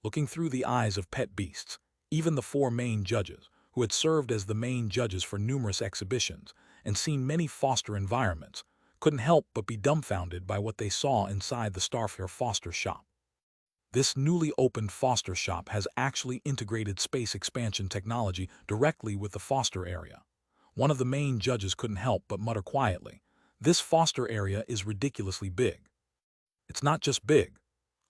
Looking through the eyes of pet beasts, even the four main judges, who had served as the main judges for numerous exhibitions and seen many foster environments, couldn't help but be dumbfounded by what they saw inside the Starfare foster shop. This newly opened foster shop has actually integrated space expansion technology directly with the foster area. One of the main judges couldn't help but mutter quietly, "This foster area is ridiculously big." "It's not just big,"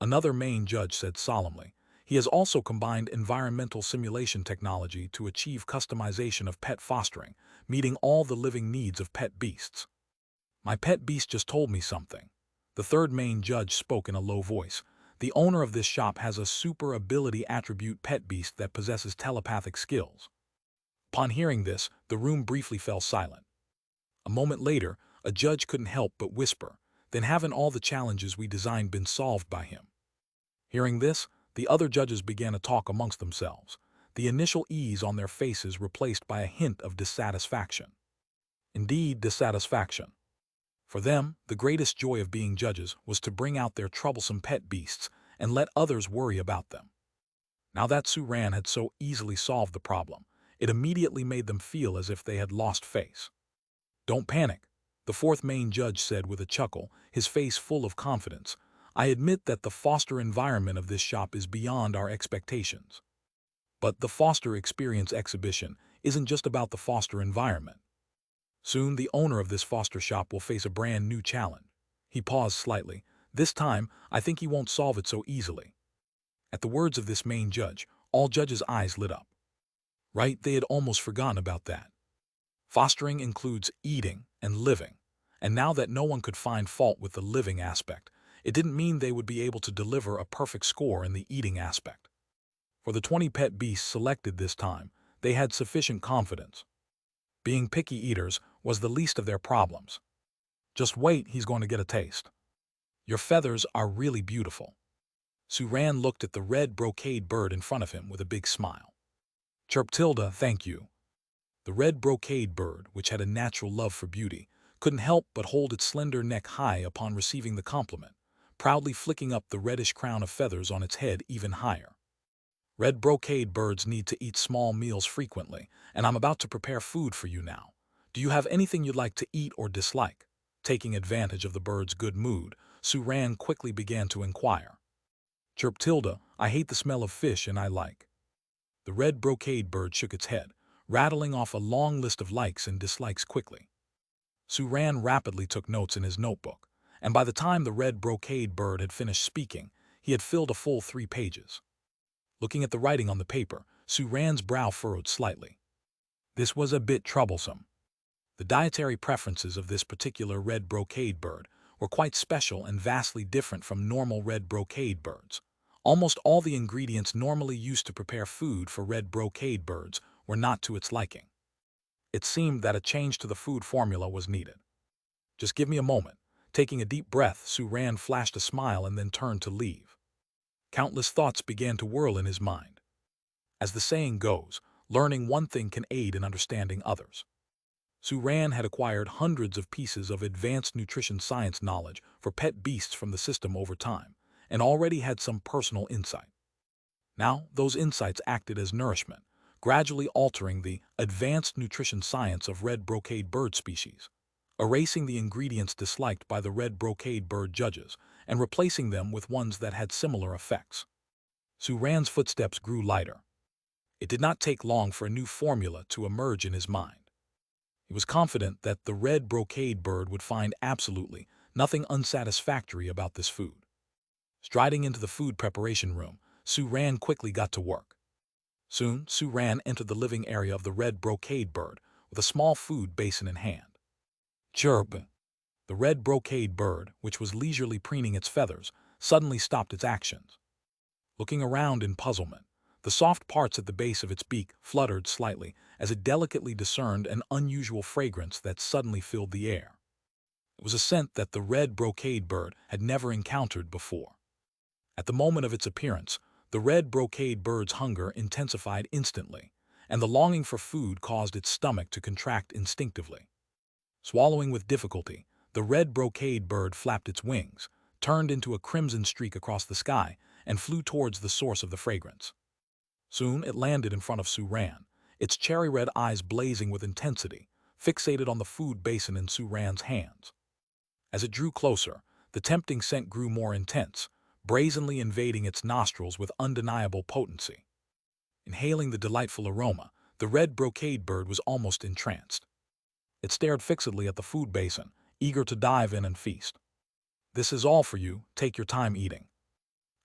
another main judge said solemnly. "He has also combined environmental simulation technology to achieve customization of pet fostering, meeting all the living needs of pet beasts." "My pet beast just told me something." The third main judge spoke in a low voice. "The owner of this shop has a super ability attribute pet beast that possesses telepathic skills." Upon hearing this, the room briefly fell silent. A moment later, a judge couldn't help but whisper, "Then haven't all the challenges we designed been solved by him?" Hearing this, the other judges began to talk amongst themselves, the initial ease on their faces replaced by a hint of dissatisfaction. Indeed, dissatisfaction. For them, the greatest joy of being judges was to bring out their troublesome pet beasts and let others worry about them. Now that Suran had so easily solved the problem, it immediately made them feel as if they had lost face. "Don't panic," the fourth main judge said with a chuckle, his face full of confidence. "I admit that the foster environment of this shop is beyond our expectations. But the Foster Experience exhibition isn't just about the foster environment. Soon the owner of this foster shop will face a brand new challenge." He paused slightly. "This time, I think he won't solve it so easily." At the words of this main judge, all judges' eyes lit up. Right, they had almost forgotten about that. Fostering includes eating and living, and now that no one could find fault with the living aspect, it didn't mean they would be able to deliver a perfect score in the eating aspect. For the 20 pet beasts selected this time, they had sufficient confidence. Being picky eaters was the least of their problems. "Just wait, he's going to get a taste. Your feathers are really beautiful." Suran looked at the red brocade bird in front of him with a big smile. "Chirp tilde, thank you." The red brocade bird, which had a natural love for beauty, couldn't help but hold its slender neck high upon receiving the compliment, proudly flicking up the reddish crown of feathers on its head even higher. "Red brocade birds need to eat small meals frequently, and I'm about to prepare food for you now. Do you have anything you'd like to eat or dislike?" Taking advantage of the bird's good mood, Suran quickly began to inquire. "Chirp tilde, I hate the smell of fish and I like." The red brocade bird shook its head, rattling off a long list of likes and dislikes quickly. Suran rapidly took notes in his notebook, and by the time the red brocade bird had finished speaking, he had filled a full 3 pages. Looking at the writing on the paper, Suran's brow furrowed slightly. This was a bit troublesome. The dietary preferences of this particular red brocade bird were quite special and vastly different from normal red brocade birds. Almost all the ingredients normally used to prepare food for red brocade birds were not to its liking. It seemed that a change to the food formula was needed. "Just give me a moment." Taking a deep breath, Suran flashed a smile and then turned to leave. Countless thoughts began to whirl in his mind. As the saying goes, learning one thing can aid in understanding others. Suran had acquired hundreds of pieces of advanced nutrition science knowledge for pet beasts from the system over time, and already had some personal insight. Now, those insights acted as nourishment, gradually altering the advanced nutrition science of red brocade bird species, erasing the ingredients disliked by the red brocade bird judges and replacing them with ones that had similar effects. Suran's footsteps grew lighter. It did not take long for a new formula to emerge in his mind. He was confident that the red brocade bird would find absolutely nothing unsatisfactory about this food. Striding into the food preparation room, Suran quickly got to work. Soon, Suran entered the living area of the red brocade bird with a small food basin in hand. "Chirp!" The red brocade bird, which was leisurely preening its feathers, suddenly stopped its actions. Looking around in puzzlement, the soft parts at the base of its beak fluttered slightly as it delicately discerned an unusual fragrance that suddenly filled the air. It was a scent that the red brocade bird had never encountered before. At the moment of its appearance, the red brocade bird's hunger intensified instantly, and the longing for food caused its stomach to contract instinctively. Swallowing with difficulty, the red brocade bird flapped its wings, turned into a crimson streak across the sky, and flew towards the source of the fragrance. Soon it landed in front of Su-ran, its cherry-red eyes blazing with intensity, fixated on the food basin in Su-ran's hands. As it drew closer, the tempting scent grew more intense, brazenly invading its nostrils with undeniable potency. Inhaling the delightful aroma, the red brocade bird was almost entranced. It stared fixedly at the food basin, eager to dive in and feast. "This is all for you, take your time eating."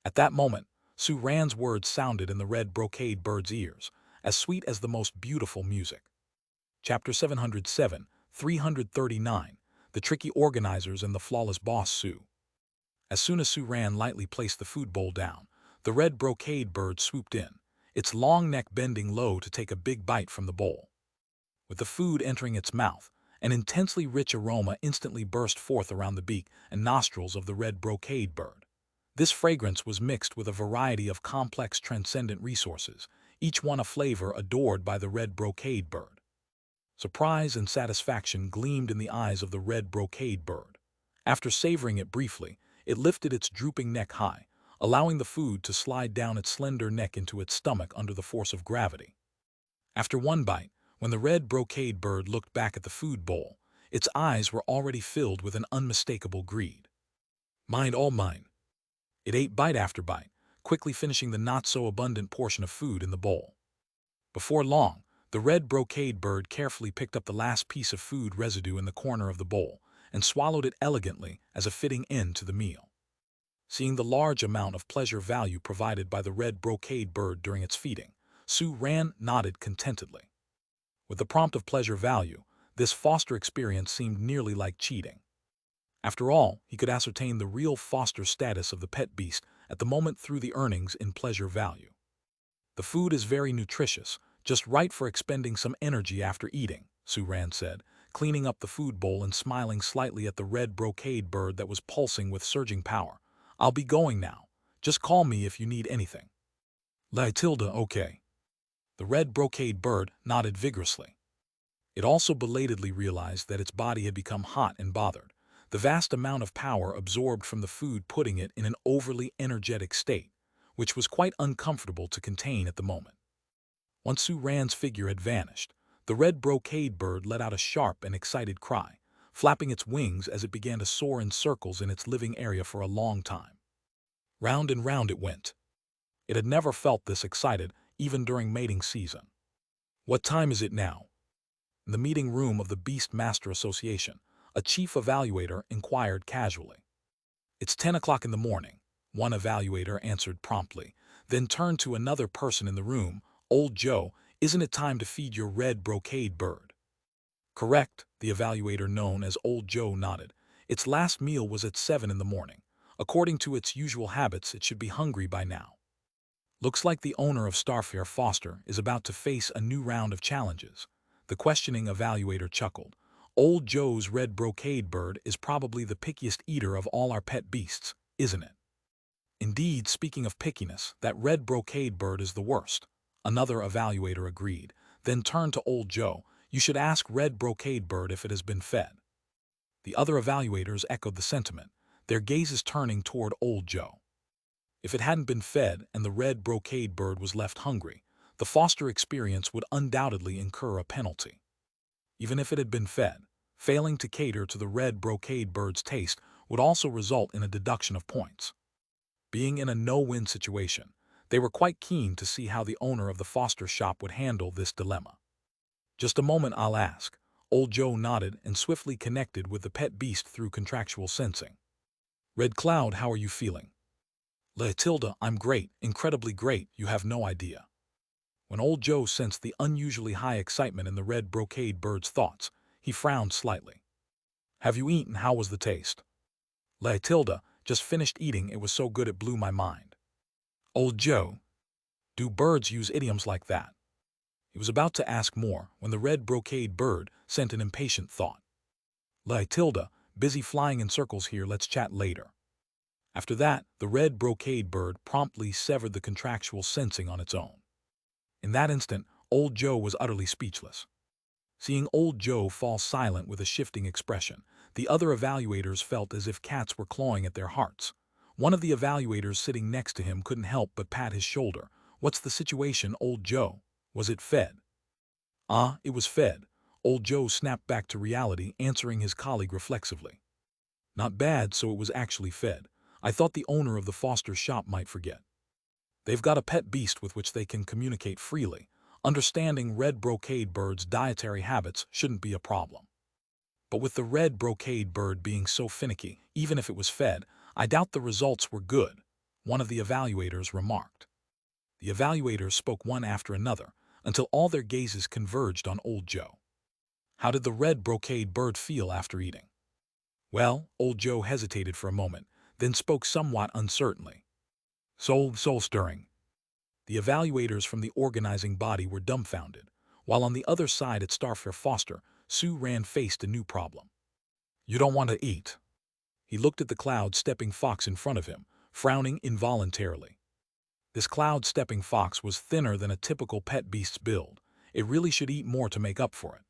At that moment, Su-ran's words sounded in the red brocade bird's ears, as sweet as the most beautiful music. Chapter 707, 339, The Tricky Organizers and the Flawless Boss Su. As soon as Su-ran lightly placed the food bowl down, the red brocade bird swooped in, its long neck bending low to take a big bite from the bowl. With the food entering its mouth, an intensely rich aroma instantly burst forth around the beak and nostrils of the red brocade bird. This fragrance was mixed with a variety of complex transcendent resources, each one a flavor adored by the red brocade bird. Surprise and satisfaction gleamed in the eyes of the red brocade bird. After savoring it briefly, it lifted its drooping neck high, allowing the food to slide down its slender neck into its stomach under the force of gravity. After one bite, when the red brocade bird looked back at the food bowl, its eyes were already filled with an unmistakable greed. "Mine, all mine." It ate bite after bite, quickly finishing the not-so-abundant portion of food in the bowl. Before long, the red brocade bird carefully picked up the last piece of food residue in the corner of the bowl and swallowed it elegantly as a fitting end to the meal. Seeing the large amount of pleasure value provided by the red brocade bird during its feeding, Su-ran nodded contentedly. With the prompt of pleasure value, this foster experience seemed nearly like cheating. After all, he could ascertain the real foster status of the pet beast at the moment through the earnings in pleasure value. "The food is very nutritious, just right for expending some energy after eating," Su-ran said, cleaning up the food bowl and smiling slightly at the red brocade bird that was pulsing with surging power. "I'll be going now. Just call me if you need anything." Okay." The red brocade bird nodded vigorously. It also belatedly realized that its body had become hot and bothered, the vast amount of power absorbed from the food putting it in an overly energetic state, which was quite uncomfortable to contain at the moment. Once Su-ran's figure had vanished, the red brocade bird let out a sharp and excited cry, flapping its wings as it began to soar in circles in its living area for a long time. Round and round it went. It had never felt this excited, even during mating season. "What time is it now?" In the meeting room of the Beast Master Association, a chief evaluator inquired casually. "It's 10 o'clock in the morning," one evaluator answered promptly, then turned to another person in the room. "Old Joe, isn't it time to feed your red brocade bird?" "Correct," the evaluator known as Old Joe nodded. "Its last meal was at 7 in the morning. According to its usual habits, it should be hungry by now." Looks like the owner of Starfare Foster is about to face a new round of challenges. The questioning evaluator chuckled. "Old Joe's red brocade bird is probably the pickiest eater of all our pet beasts, isn't it?" "Indeed, speaking of pickiness, that red brocade bird is the worst," another evaluator agreed, then turned to Old Joe. "You should ask red brocade bird if it has been fed." The other evaluators echoed the sentiment, their gazes turning toward Old Joe. If it hadn't been fed and the red brocade bird was left hungry, the foster experience would undoubtedly incur a penalty. Even if it had been fed, failing to cater to the red brocade bird's taste would also result in a deduction of points. Being in a no-win situation, they were quite keen to see how the owner of the foster shop would handle this dilemma. "Just a moment, I'll ask." Old Joe nodded and swiftly connected with the pet beast through contractual sensing. "Red Cloud, how are you feeling?" I'm great, incredibly great, you have no idea." When Old Joe sensed the unusually high excitement in the red brocade bird's thoughts, he frowned slightly. "Have you eaten? How was the taste?" Just finished eating, it was so good it blew my mind." "Old Joe, do birds use idioms like that?" He was about to ask more when the red brocade bird sent an impatient thought. Busy flying in circles here, let's chat later." After that, the red brocade bird promptly severed the contractual sensing on its own. In that instant, Old Joe was utterly speechless. Seeing Old Joe fall silent with a shifting expression, the other evaluators felt as if cats were clawing at their hearts. One of the evaluators sitting next to him couldn't help but pat his shoulder. "What's the situation, old Joe? Was it fed?" "Ah, it was fed." Old Joe snapped back to reality, answering his colleague reflexively. "Not bad, so it was actually fed. I thought the owner of the foster shop might forget. They've got a pet beast with which they can communicate freely. Understanding red brocade bird's dietary habits shouldn't be a problem. But with the red brocade bird being so finicky, even if it was fed, I doubt the results were good," one of the evaluators remarked. The evaluators spoke one after another, until all their gazes converged on old Joe. "How did the red brocade bird feel after eating?" "Well," old Joe hesitated for a moment, then spoke somewhat uncertainly. "Soul-stirring." The evaluators from the organizing body were dumbfounded, while on the other side at Starfair Foster, Sue Rand faced a new problem. "You don't want to eat." He looked at the cloud-stepping fox in front of him, frowning involuntarily. This cloud-stepping fox was thinner than a typical pet beast's build. It really should eat more to make up for it.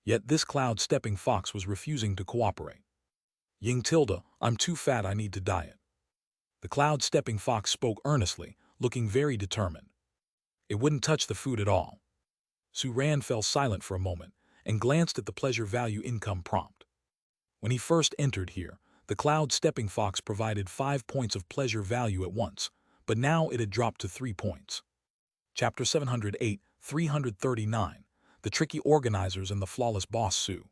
Yet this cloud-stepping fox was refusing to cooperate. "Ying Tilda, I'm too fat, I need to diet." The cloud-stepping fox spoke earnestly, looking very determined. It wouldn't touch the food at all. Sue Rand fell silent for a moment and glanced at the pleasure value income prompt. When he first entered here, the cloud-stepping fox provided 5 points of pleasure value at once, but now it had dropped to 3 points. Chapter 708, 339, The Tricky Organizers and the Flawless Boss Sue.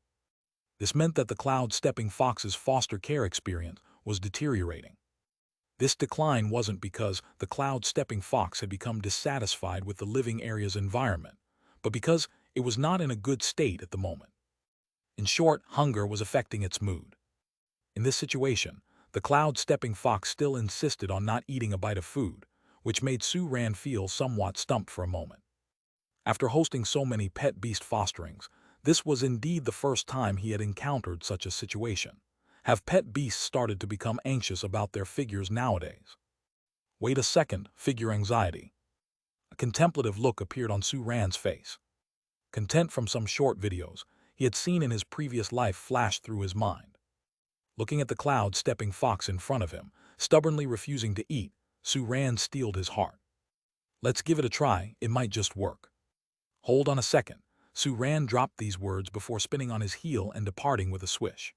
This meant that the cloud-stepping fox's foster care experience was deteriorating. This decline wasn't because the cloud-stepping fox had become dissatisfied with the living area's environment, but because it was not in a good state at the moment. In short, hunger was affecting its mood. In this situation, the cloud-stepping fox still insisted on not eating a bite of food, which made Sue Rand feel somewhat stumped for a moment. After hosting so many pet beast fosterings, this was indeed the first time he had encountered such a situation. Have pet beasts started to become anxious about their figures nowadays? Wait a second, figure anxiety. A contemplative look appeared on Sue Rand's face. Content from some short videos he had seen in his previous life flashed through his mind. Looking at the cloud-stepping fox in front of him, stubbornly refusing to eat, Sue Rand steeled his heart. "Let's give it a try, it might just work." "Hold on a second." Sue Rand dropped these words before spinning on his heel and departing with a swish.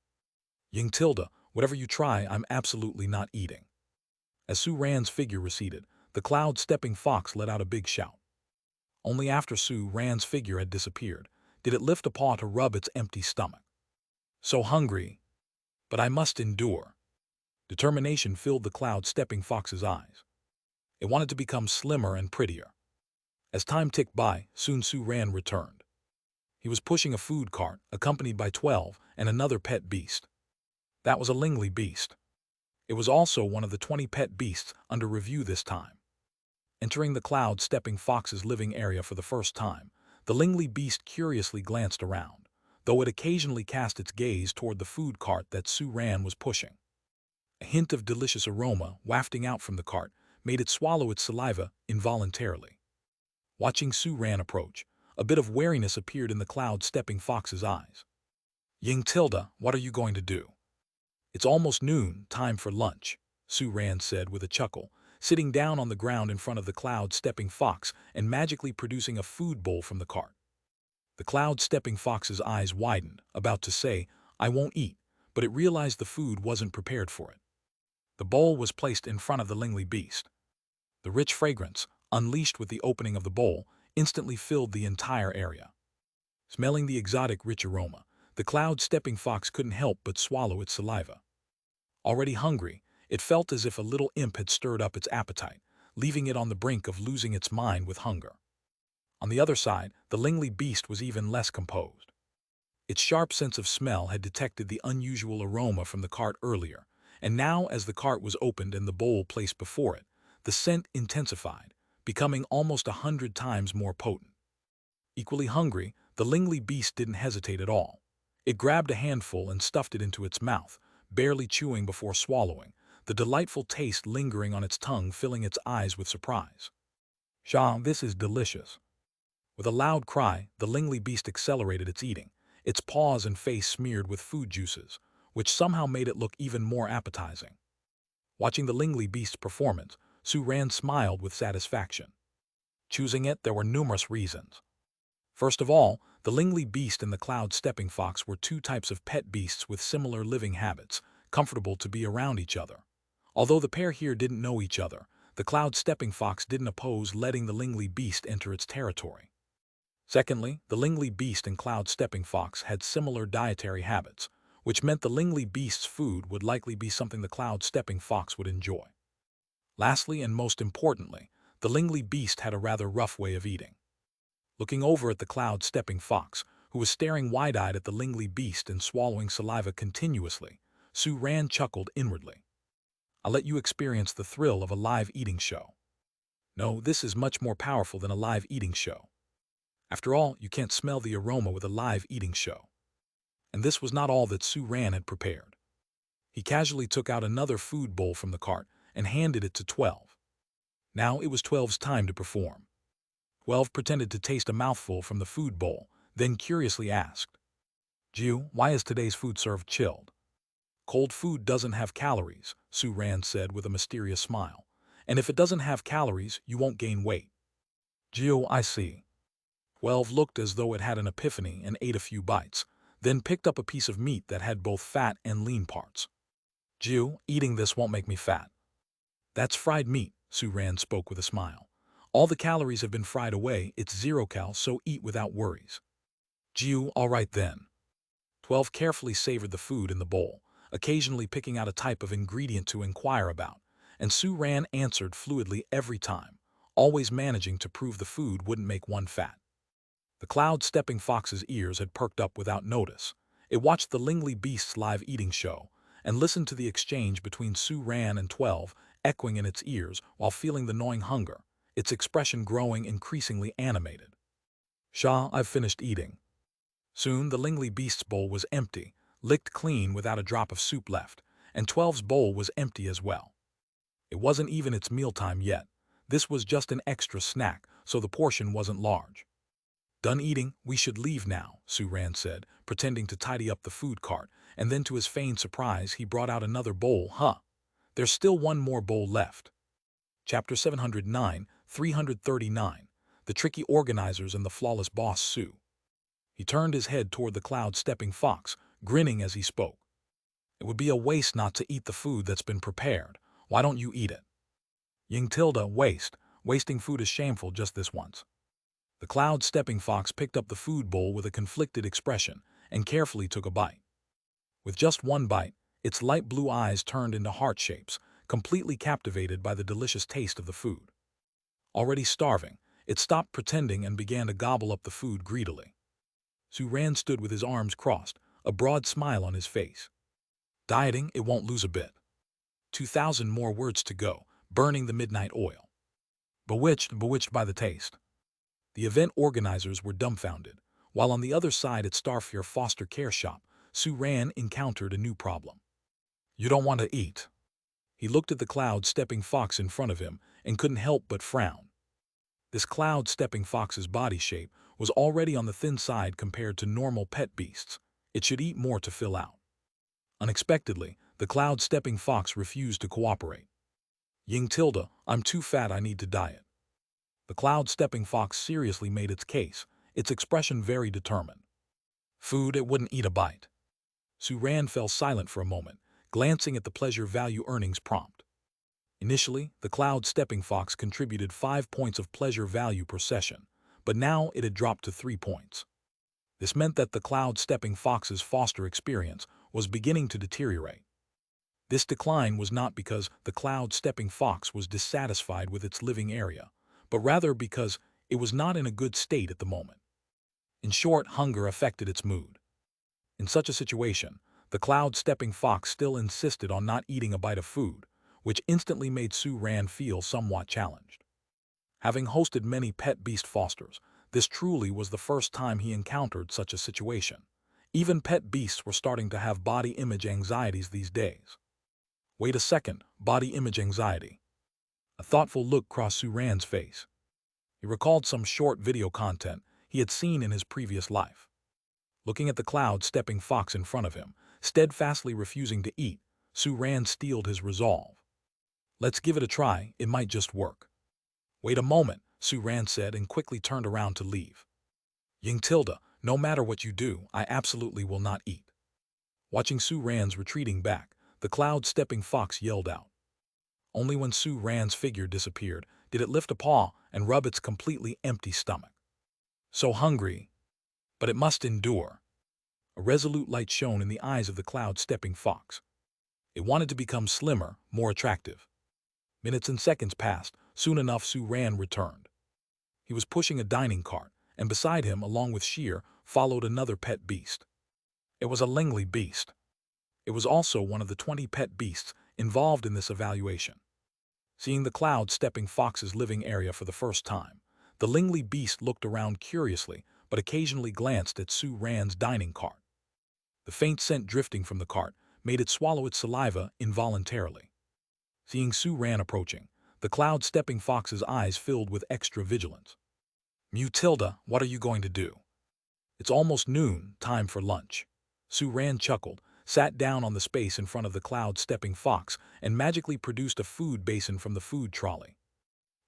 "Ying Tilda, whatever you try, I'm absolutely not eating." As Sue Rand's figure receded, the cloud-stepping fox let out a big shout. Only after Sue Rand's figure had disappeared did it lift a paw to rub its empty stomach. "So hungry, but I must endure." Determination filled the cloud-stepping fox's eyes. It wanted to become slimmer and prettier. As time ticked by, soon Sue Rand returned. He was pushing a food cart, accompanied by 12 and another pet beast. That was a Lingley beast. It was also one of the 20 pet beasts under review this time. Entering the cloud-stepping fox's living area for the first time, the Lingley beast curiously glanced around, though it occasionally cast its gaze toward the food cart that Sue Rand was pushing. A hint of delicious aroma wafting out from the cart made it swallow its saliva involuntarily. Watching Sue Rand approach, a bit of wariness appeared in the cloud-stepping fox's eyes. "Ying Tilda, what are you going to do?" "It's almost noon, time for lunch," Sue Rand said with a chuckle, sitting down on the ground in front of the cloud-stepping fox and magically producing a food bowl from the cart. The cloud-stepping fox's eyes widened, about to say, "I won't eat," but it realized the food wasn't prepared for it. The bowl was placed in front of the Lingley beast. The rich fragrance, unleashed with the opening of the bowl, instantly filled the entire area. Smelling the exotic rich aroma, the cloud-stepping fox couldn't help but swallow its saliva. Already hungry, it felt as if a little imp had stirred up its appetite, leaving it on the brink of losing its mind with hunger. On the other side, the Lingley beast was even less composed. Its sharp sense of smell had detected the unusual aroma from the cart earlier, and now as the cart was opened and the bowl placed before it, the scent intensified, becoming almost 100 times more potent. Equally hungry, the Lingley beast didn't hesitate at all. It grabbed a handful and stuffed it into its mouth, barely chewing before swallowing, the delightful taste lingering on its tongue filling its eyes with surprise. "Shaw, this is delicious." With a loud cry, the Lingley beast accelerated its eating, its paws and face smeared with food juices, which somehow made it look even more appetizing. Watching the Lingly beast's performance, Su Ran smiled with satisfaction. Choosing it, there were numerous reasons. First of all, the Lingly beast and the cloud-stepping fox were two types of pet beasts with similar living habits, comfortable to be around each other. Although the pair here didn't know each other, the cloud-stepping fox didn't oppose letting the Lingly beast enter its territory. Secondly, the Lingly beast and cloud-stepping fox had similar dietary habits, which meant the Lingly beast's food would likely be something the cloud-stepping fox would enjoy. Lastly, and most importantly, the Lingly beast had a rather rough way of eating. Looking over at the cloud-stepping fox, who was staring wide-eyed at the Lingly beast and swallowing saliva continuously, Su Ran chuckled inwardly. I'll let you experience the thrill of a live eating show. No, this is much more powerful than a live eating show. After all, you can't smell the aroma with a live eating show. And this was not all that Su Ran had prepared. He casually took out another food bowl from the cart and handed it to 12. Now it was 12's time to perform. 12 pretended to taste a mouthful from the food bowl, then curiously asked, "Jiu, why is today's food served chilled?" "Cold food doesn't have calories," Su Ran said with a mysterious smile. "And if it doesn't have calories, you won't gain weight." "Jiu, I see." 12 looked as though it had an epiphany and ate a few bites, then picked up a piece of meat that had both fat and lean parts. "Jiu, eating this won't make me fat." "That's fried meat," Su Ran spoke with a smile. "All the calories have been fried away, it's 0 cal, so eat without worries." "Jiu, all right then." 12 carefully savored the food in the bowl, occasionally picking out a type of ingredient to inquire about, and Su Ran answered fluidly every time, always managing to prove the food wouldn't make one fat. The cloud-stepping fox's ears had perked up without notice. It watched the Lingly beast's live eating show, and listened to the exchange between Su Ran and 12 echoing in its ears while feeling the gnawing hunger, its expression growing increasingly animated. "Shah, I've finished eating." Soon the Lingly beast's bowl was empty, licked clean without a drop of soup left, and 12's bowl was empty as well. It wasn't even its mealtime yet. This was just an extra snack, so the portion wasn't large. "Done eating, we should leave now," Su Ran said, pretending to tidy up the food cart, and then to his feigned surprise he brought out another bowl. There's still one more bowl left." Chapter 709, 339, The Tricky Organizers and the Flawless Boss Su. He turned his head toward the cloud-stepping fox, grinning as he spoke. "It would be a waste not to eat the food that's been prepared. Why don't you eat it?" "Ying tilde, waste. Wasting food is shameful just this once." The cloud-stepping fox picked up the food bowl with a conflicted expression and carefully took a bite. With just one bite, its light blue eyes turned into heart shapes, completely captivated by the delicious taste of the food. Already starving, it stopped pretending and began to gobble up the food greedily. Su Ran stood with his arms crossed, a broad smile on his face. "Dieting, it won't lose a bit. 2,000 more words to go, burning the midnight oil." Bewitched by the taste. The event organizers were dumbfounded, while on the other side at Starfear Foster Care Shop, Su Ran encountered a new problem. "You don't want to eat." He looked at the cloud-stepping fox in front of him and couldn't help but frown. This cloud-stepping fox's body shape was already on the thin side compared to normal pet beasts. It should eat more to fill out. Unexpectedly, the cloud-stepping fox refused to cooperate. "Ying tilde, I'm too fat, I need to diet." The cloud-stepping fox seriously made its case, its expression very determined. Food, it wouldn't eat a bite. Su Ran fell silent for a moment, glancing at the pleasure value earnings prompt. Initially, the cloud-stepping fox contributed 5 points of pleasure value per session, but now it had dropped to 3 points. This meant that the cloud-stepping fox's foster experience was beginning to deteriorate. This decline was not because the cloud-stepping fox was dissatisfied with its living area, but rather because it was not in a good state at the moment. In short, hunger affected its mood. In such a situation, the cloud-stepping fox still insisted on not eating a bite of food, which instantly made Su Ran feel somewhat challenged. Having hosted many pet beast fosters, this truly was the first time he encountered such a situation. Even pet beasts were starting to have body image anxieties these days. Wait a second, body image anxiety. A thoughtful look crossed Su Ran's face. He recalled some short video content he had seen in his previous life. Looking at the cloud-stepping fox in front of him, steadfastly refusing to eat, Su Ran steeled his resolve. Let's give it a try, it might just work. Wait a moment, Su Ran said and quickly turned around to leave. Ying Tilda, no matter what you do, I absolutely will not eat. Watching Su Ran's retreating back, the cloud-stepping fox yelled out. Only when Su Ran's figure disappeared did it lift a paw and rub its completely empty stomach. So hungry, but it must endure. A resolute light shone in the eyes of the cloud-stepping fox. It wanted to become slimmer, more attractive. Minutes and seconds passed. Soon enough, Su Ran returned. He was pushing a dining cart, and beside him, along with Sheer, followed another pet beast. It was a Langley beast. It was also one of the 20 pet beasts involved in this evaluation. Seeing the cloud-stepping fox's living area for the first time, the Langley beast looked around curiously but occasionally glanced at Su Ran's dining cart. The faint scent drifting from the cart made it swallow its saliva involuntarily. Seeing Su Ran approaching, the cloud-stepping fox's eyes filled with extra vigilance. Tilda, what are you going to do? It's almost noon, time for lunch. Su Ran chuckled, sat down on the space in front of the cloud-stepping fox, and magically produced a food basin from the food trolley.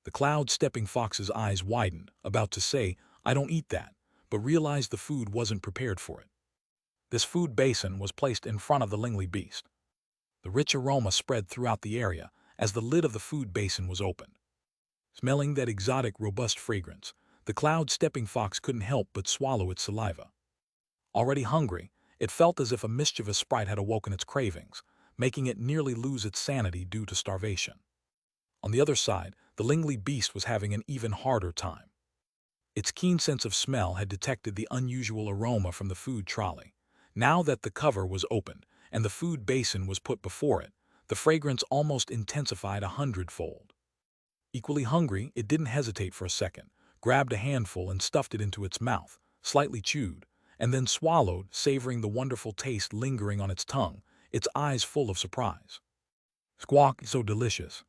The cloud-stepping fox's eyes widened, about to say, I don't eat that, but realized the food wasn't prepared for it. This food basin was placed in front of the Langley beast. The rich aroma spread throughout the area as the lid of the food basin was opened. Smelling that exotic, robust fragrance, the cloud-stepping fox couldn't help but swallow its saliva. Already hungry, it felt as if a mischievous sprite had awoken its cravings, making it nearly lose its sanity due to starvation. On the other side, the Langley beast was having an even harder time. Its keen sense of smell had detected the unusual aroma from the food trolley. Now that the cover was opened and the food basin was put before it, the fragrance almost intensified 100-fold. Equally hungry, it didn't hesitate for a second, grabbed a handful and stuffed it into its mouth, slightly chewed, and then swallowed, savoring the wonderful taste lingering on its tongue, its eyes full of surprise. Squawk, so delicious.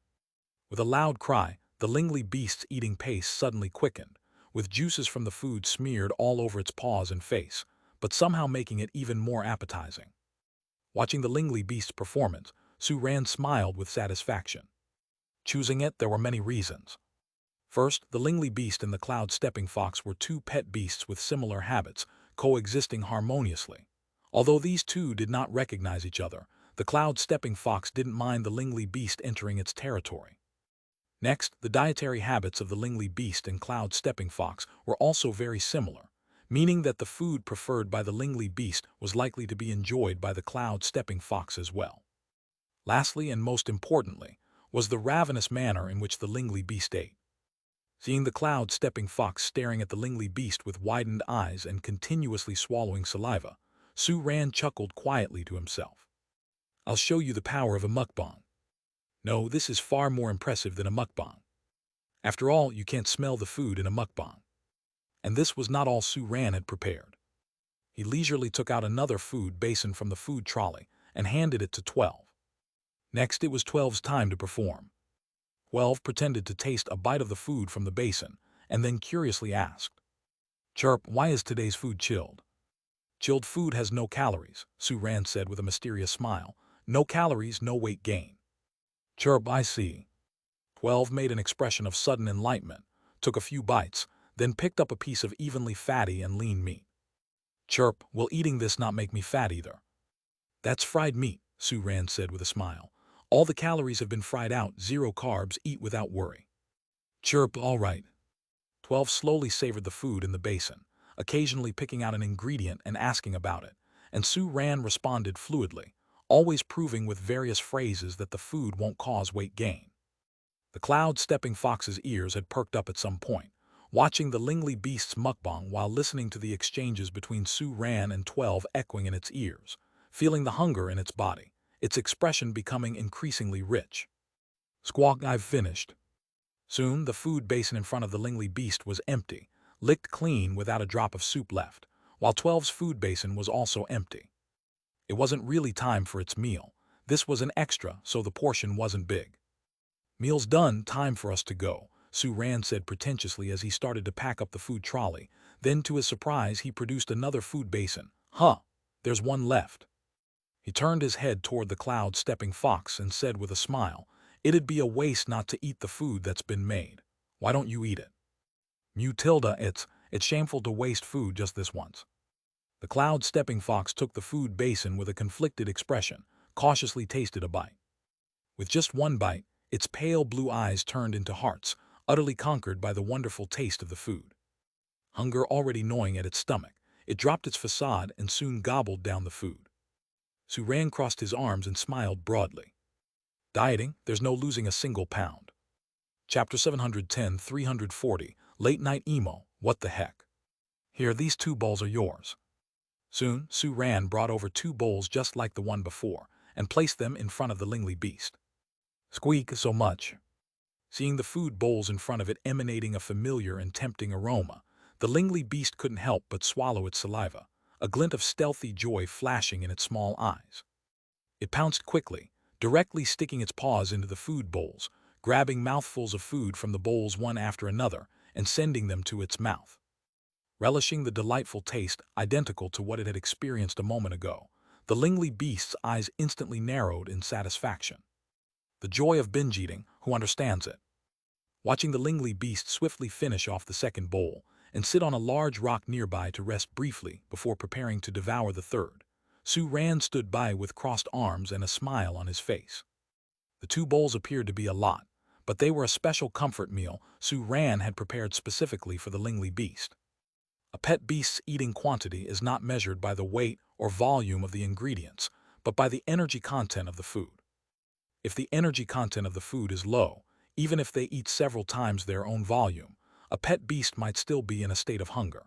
With a loud cry, the Langley beast's eating pace suddenly quickened, with juices from the food smeared all over its paws and face, but somehow making it even more appetizing. Watching the Langley beast's performance, Su Ran smiled with satisfaction. Choosing it, there were many reasons. First, the Langley beast and the cloud-stepping fox were two pet beasts with similar habits, coexisting harmoniously. Although these two did not recognize each other, the cloud-stepping fox didn't mind the Langley beast entering its territory. Next, the dietary habits of the Langley beast and cloud-stepping fox were also very similar, meaning that the food preferred by the Langley beast was likely to be enjoyed by the cloud-stepping fox as well. Lastly, and most importantly, was the ravenous manner in which the Langley beast ate. Seeing the cloud-stepping fox staring at the Langley beast with widened eyes and continuously swallowing saliva, Su Ran chuckled quietly to himself. I'll show you the power of a mukbang. No, this is far more impressive than a mukbang. After all, you can't smell the food in a mukbang. And this was not all Su Ran had prepared. He leisurely took out another food basin from the food trolley and handed it to 12. Next, it was 12's time to perform. 12 pretended to taste a bite of the food from the basin and then curiously asked, Chirp, why is today's food chilled? Chilled food has no calories, Su Ran said with a mysterious smile. No calories, no weight gain. Chirp, I see. 12 made an expression of sudden enlightenment, took a few bites, then picked up a piece of evenly fatty and lean meat. Chirp, will eating this not make me fat either? That's fried meat, Su Ran said with a smile. All the calories have been fried out, 0 carbs, eat without worry. Chirp, all right. 12 slowly savored the food in the basin, occasionally picking out an ingredient and asking about it, and Su Ran responded fluidly, always proving with various phrases that the food won't cause weight gain. The cloud-stepping fox's ears had perked up at some point, watching the Langley beast's mukbang while listening to the exchanges between Su Ran and 12 echoing in its ears, feeling the hunger in its body, its expression becoming increasingly rich. Squawk, I've finished. Soon, the food basin in front of the Langley beast was empty, licked clean without a drop of soup left, while 12's food basin was also empty. It wasn't really time for its meal. This was an extra, so the portion wasn't big. Meal's done, time for us to go, Su Ran said pretentiously as he started to pack up the food trolley. Then, to his surprise, he produced another food basin. Huh, there's one left. He turned his head toward the cloud-stepping fox and said with a smile, It'd be a waste not to eat the food that's been made. Why don't you eat it? Mutilda, it's shameful to waste food just this once. The cloud-stepping fox took the food basin with a conflicted expression, cautiously tasted a bite. With just one bite, its pale blue eyes turned into hearts, utterly conquered by the wonderful taste of the food. Hunger already gnawing at its stomach, it dropped its facade and soon gobbled down the food. Suran crossed his arms and smiled broadly. Dieting, there's no losing a single pound. Chapter 710-340, Late Night Emo, what the heck? Here, these 2 bowls are yours. Soon, Suran brought over 2 bowls just like the one before, and placed them in front of the Lingley beast. Squeak, so much. Seeing the food bowls in front of it emanating a familiar and tempting aroma, the Lingley beast couldn't help but swallow its saliva, a glint of stealthy joy flashing in its small eyes. It pounced quickly, directly sticking its paws into the food bowls, grabbing mouthfuls of food from the bowls one after another and sending them to its mouth. Relishing the delightful taste identical to what it had experienced a moment ago, the Lingley beast's eyes instantly narrowed in satisfaction. The joy of binge eating, who understands it? Watching the Lingley beast swiftly finish off the second bowl and sit on a large rock nearby to rest briefly before preparing to devour the third, Suran stood by with crossed arms and a smile on his face. The 2 bowls appeared to be a lot, but they were a special comfort meal Suran had prepared specifically for the Lingley beast. A pet beast's eating quantity is not measured by the weight or volume of the ingredients, but by the energy content of the food. If the energy content of the food is low, even if they eat several times their own volume, a pet beast might still be in a state of hunger.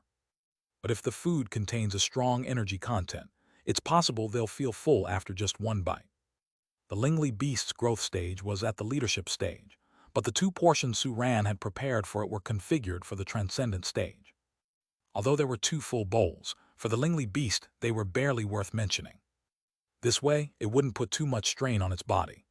But if the food contains a strong energy content, it's possible they'll feel full after just 1 bite. The Lingley beast's growth stage was at the leadership stage, but the 2 portions Suran had prepared for it were configured for the transcendent stage. Although there were 2 full bowls, for the Lingley beast they were barely worth mentioning. This way, it wouldn't put too much strain on its body.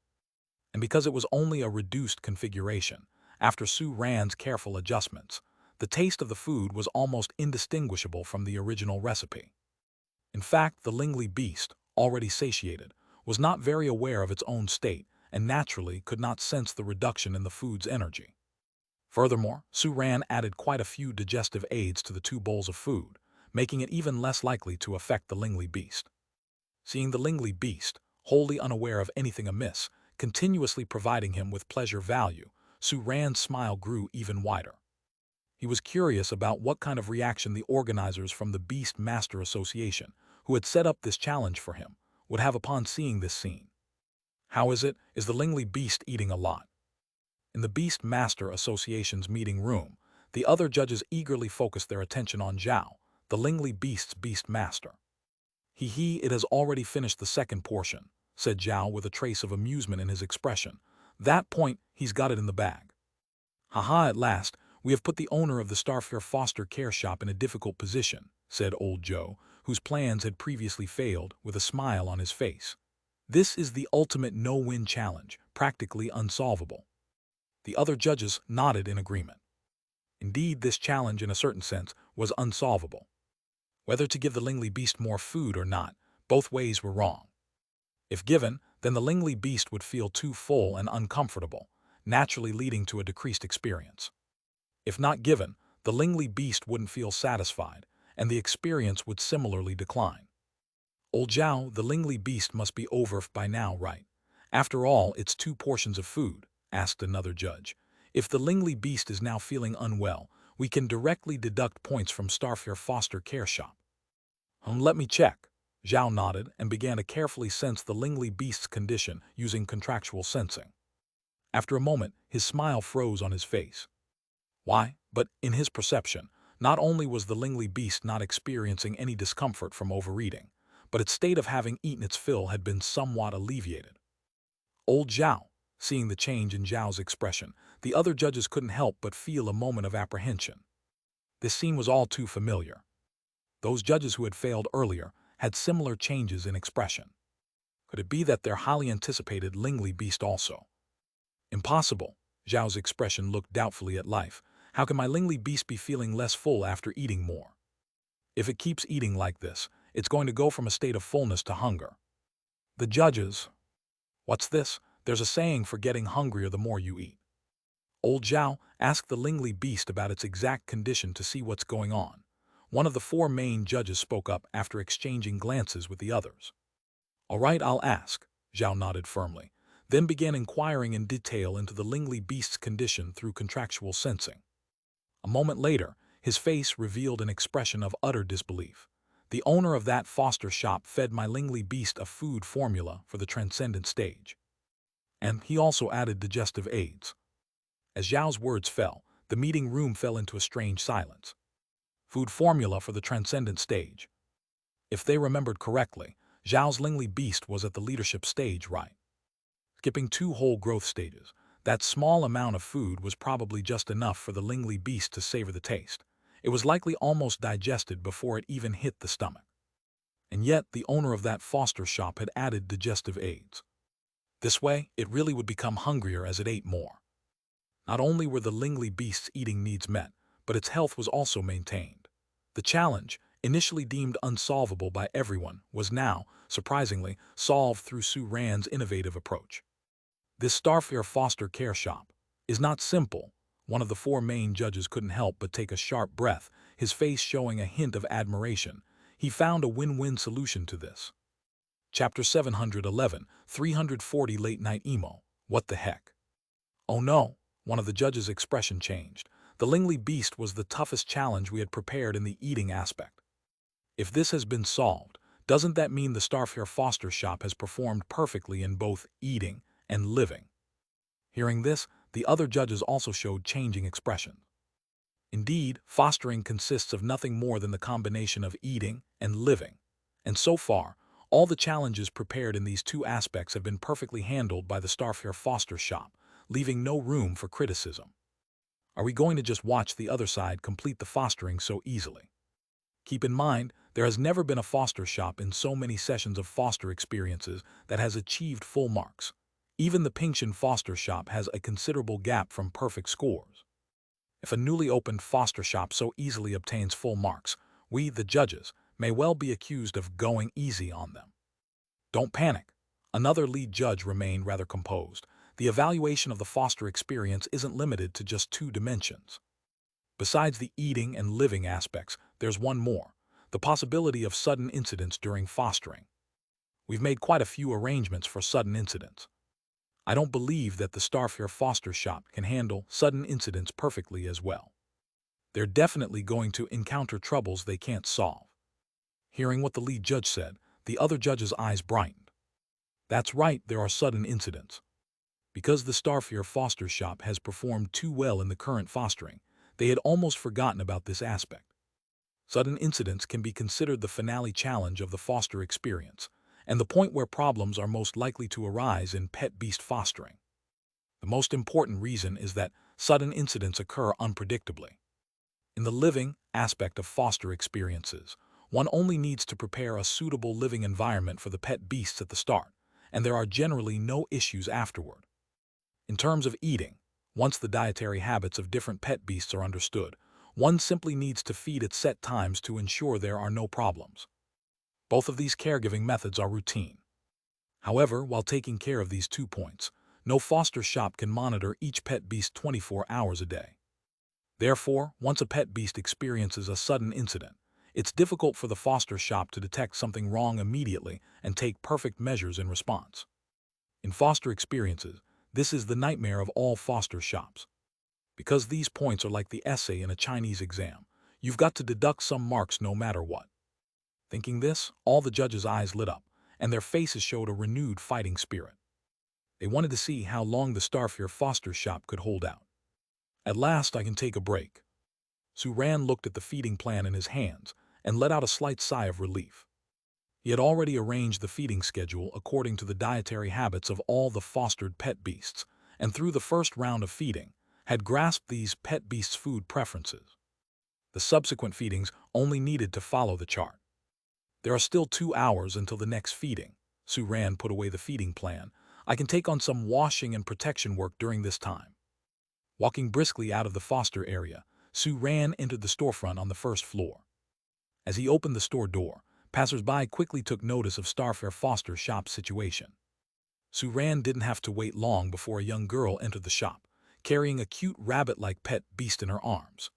And because it was only a reduced configuration, after Suran's careful adjustments, the taste of the food was almost indistinguishable from the original recipe. In fact, the Lingley beast, already satiated, was not very aware of its own state and naturally could not sense the reduction in the food's energy. Furthermore, Suran added quite a few digestive aids to the 2 bowls of food, making it even less likely to affect the Lingley beast. Seeing the Lingley beast, wholly unaware of anything amiss, continuously providing him with pleasure value, Suran's smile grew even wider. He was curious about what kind of reaction the organizers from the Beast Master Association, who had set up this challenge for him, would have upon seeing this scene. How is the Lingley beast eating a lot? In the Beast Master Association's meeting room, the other judges eagerly focused their attention on Zhao, the Lingley beast's beast master. It has already finished the second portion, said Zhao with a trace of amusement in his expression. That point, he's got it in the bag. Haha, at last, we have put the owner of the Starfair foster care shop in a difficult position, said old Joe, whose plans had previously failed, with a smile on his face. This is the ultimate no-win challenge, practically unsolvable. The other judges nodded in agreement. Indeed, this challenge, in a certain sense, was unsolvable. Whether to give the Lingley beast more food or not, both ways were wrong. If given, then the Lingley beast would feel too full and uncomfortable, naturally leading to a decreased experience. If not given, the Lingley beast wouldn't feel satisfied, and the experience would similarly decline. Old Zhao, the Lingley beast must be over by now, right? After all, it's 2 portions of food, asked another judge. If the Lingley beast is now feeling unwell, we can directly deduct points from Starfair foster care shop. Let me check. Zhao nodded and began to carefully sense the Lingley beast's condition using contractual sensing. After a moment, his smile froze on his face. Why, but in his perception, not only was the Lingley beast not experiencing any discomfort from overeating, but its state of having eaten its fill had been somewhat alleviated. Old Zhao, seeing the change in Zhao's expression, the other judges couldn't help but feel a moment of apprehension. This scene was all too familiar. Those judges who had failed earlier had similar changes in expression. Could it be that their highly anticipated Lingley beast also? Impossible. Zhao's expression looked doubtfully at life. How can my Lingley beast be feeling less full after eating more? If it keeps eating like this, it's going to go from a state of fullness to hunger. The judges. What's this? There's a saying for getting hungrier the more you eat. Old Zhao asked the Lingli beast about its exact condition to see what's going on. One of the four main judges spoke up after exchanging glances with the others. "All right, I'll ask," Zhao nodded firmly, then began inquiring in detail into the Lingli beast's condition through contractual sensing. A moment later, his face revealed an expression of utter disbelief. "The owner of that foster shop fed my Lingli beast a food formula for the transcendent stage. And he also added digestive aids." As Zhao's words fell, the meeting room fell into a strange silence. Food formula for the transcendent stage. If they remembered correctly, Zhao's Lingli beast was at the leadership stage, right? Skipping 2 whole growth stages, that small amount of food was probably just enough for the Lingli beast to savor the taste. It was likely almost digested before it even hit the stomach. And yet, the owner of that foster shop had added digestive aids. This way, it really would become hungrier as it ate more. Not only were the Lingli beast's eating needs met, but its health was also maintained. The challenge, initially deemed unsolvable by everyone, was now, surprisingly, solved through Su Ran's innovative approach. "This Starfare foster care shop is not simple." One of the four main judges couldn't help but take a sharp breath, his face showing a hint of admiration. He found a win-win solution to this. Chapter 711, 340 Late Night Emo. What the heck? "Oh no," one of the judges' expression changed. "The Lingli beast was the toughest challenge we had prepared in the eating aspect. If this has been solved, doesn't that mean the Starfare foster shop has performed perfectly in both eating and living?" Hearing this, the other judges also showed changing expressions. Indeed, fostering consists of nothing more than the combination of eating and living. And so far, all the challenges prepared in these two aspects have been perfectly handled by the Starfare foster shop, leaving no room for criticism. Are we going to just watch the other side complete the fostering so easily? Keep in mind, there has never been a foster shop in so many sessions of foster experiences that has achieved full marks. Even the Pingshan foster shop has a considerable gap from perfect scores. If a newly opened foster shop so easily obtains full marks, we, the judges, may well be accused of going easy on them. "Don't panic." Another lead judge remained rather composed. "The evaluation of the foster experience isn't limited to just 2 dimensions. Besides the eating and living aspects, there's one more: the possibility of sudden incidents during fostering. We've made quite a few arrangements for sudden incidents. I don't believe that the Starfare foster shop can handle sudden incidents perfectly as well. They're definitely going to encounter troubles they can't solve." Hearing what the lead judge said, the other judge's eyes brightened. "That's right, there are sudden incidents. Because the Starfare foster shop has performed too well in the current fostering, they had almost forgotten about this aspect. Sudden incidents can be considered the finale challenge of the foster experience, and the point where problems are most likely to arise in pet beast fostering. The most important reason is that sudden incidents occur unpredictably. In the living aspect of foster experiences, one only needs to prepare a suitable living environment for the pet beasts at the start, and there are generally no issues afterward. In terms of eating, once the dietary habits of different pet beasts are understood, one simply needs to feed at set times to ensure there are no problems. Both of these caregiving methods are routine. However, while taking care of these 2 points, no foster shop can monitor each pet beast 24 hours a day. Therefore, once a pet beast experiences a sudden incident, it's difficult for the foster shop to detect something wrong immediately and take perfect measures in response. In foster experiences, this is the nightmare of all foster shops. Because these points are like the essay in a Chinese exam, you've got to deduct some marks no matter what. Thinking this, all the judges' eyes lit up, and their faces showed a renewed fighting spirit. They wanted to see how long the Starfare foster shop could hold out. "At last I can take a break." Su Ran looked at the feeding plan in his hands and let out a slight sigh of relief. He had already arranged the feeding schedule according to the dietary habits of all the fostered pet beasts, and through the first round of feeding, had grasped these pet beasts' food preferences. The subsequent feedings only needed to follow the chart. "There are still 2 hours until the next feeding." Su Ran put away the feeding plan. "I can take on some washing and protection work during this time." Walking briskly out of the foster area, Su Ran entered the storefront on the first floor. As he opened the store door, passers-by quickly took notice of Starfare foster shop's situation. Suran didn't have to wait long before a young girl entered the shop, carrying a cute rabbit-like pet beast in her arms.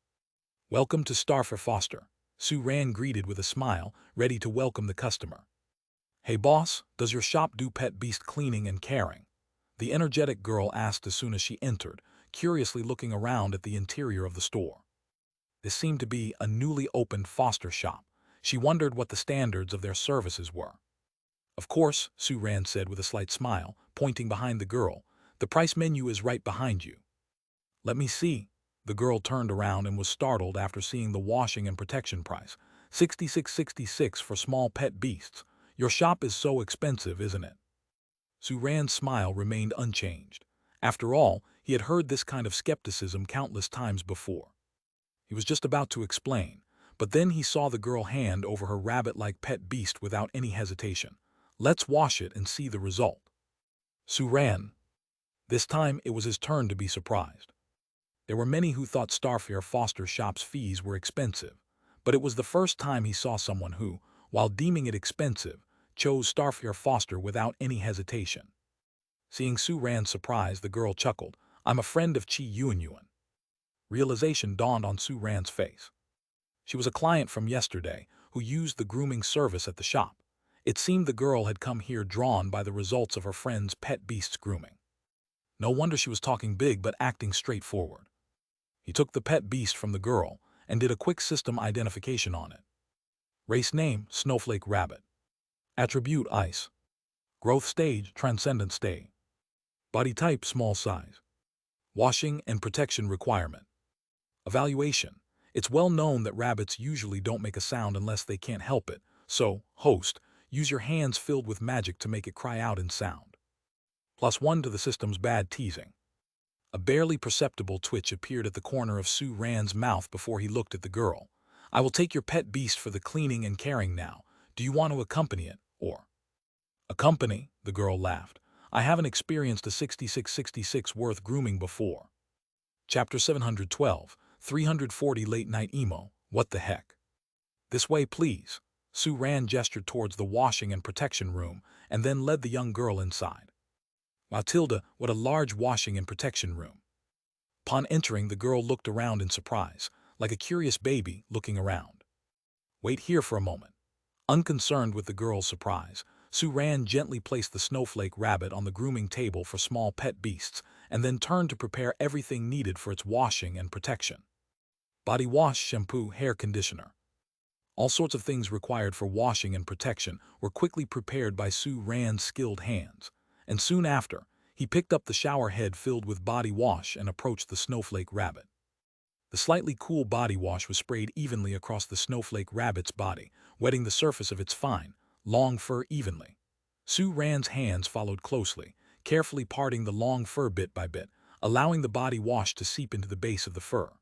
"Welcome to Starfare Foster," Suran greeted with a smile, ready to welcome the customer. "Hey boss, does your shop do pet beast cleaning and caring?" the energetic girl asked as soon as she entered, curiously looking around at the interior of the store. This seemed to be a newly opened foster shop. She wondered what the standards of their services were. "Of course," Suran said with a slight smile, pointing behind the girl. "The price menu is right behind you." "Let me see." The girl turned around and was startled after seeing the washing and protection price. $66.66 for small pet beasts. Your shop is so expensive, isn't it? Suran's smile remained unchanged. After all, he had heard this kind of skepticism countless times before. He was just about to explain, but then he saw the girl hand over her rabbit-like pet beast without any hesitation. "Let's wash it and see the result." Suran. This time it was his turn to be surprised. There were many who thought Starfare Foster Shop's fees were expensive, but it was the first time he saw someone who, while deeming it expensive, chose Starfare Foster without any hesitation. Seeing Suran's surprise, the girl chuckled. "I'm a friend of Chi Yuan. Realization dawned on Suran's face. She was a client from yesterday who used the grooming service at the shop. It seemed the girl had come here drawn by the results of her friend's pet beast's grooming. No wonder she was talking big but acting straightforward. He took the pet beast from the girl and did a quick system identification on it. Race name, Snowflake Rabbit. Attribute, Ice. Growth stage, Transcendent stage. Body type, small size. Washing and protection requirement. Evaluation. It's well known that rabbits usually don't make a sound unless they can't help it, so, host, use your hands filled with magic to make it cry out in sound. +1 to the system's bad teasing. A barely perceptible twitch appeared at the corner of Suran's mouth before he looked at the girl. "I will take your pet beast for the cleaning and caring now. Do you want to accompany it, or?" "Accompany?" the girl laughed. "I haven't experienced a 6666 worth grooming before." Chapter 712, 340 Late Night Emo, What the Heck? "This way, please." Suran gestured towards the washing and protection room and then led the young girl inside. "Matilda, what a large washing and protection room." Upon entering, the girl looked around in surprise, like a curious baby looking around. "Wait here for a moment." Unconcerned with the girl's surprise, Suran gently placed the snowflake rabbit on the grooming table for small pet beasts and then turned to prepare everything needed for its washing and protection. Body wash, shampoo, hair conditioner. All sorts of things required for washing and protection were quickly prepared by Suran's skilled hands, and soon after, he picked up the shower head filled with body wash and approached the snowflake rabbit. The slightly cool body wash was sprayed evenly across the snowflake rabbit's body, wetting the surface of its fine, long fur evenly. Suran's hands followed closely, carefully parting the long fur bit by bit, allowing the body wash to seep into the base of the fur.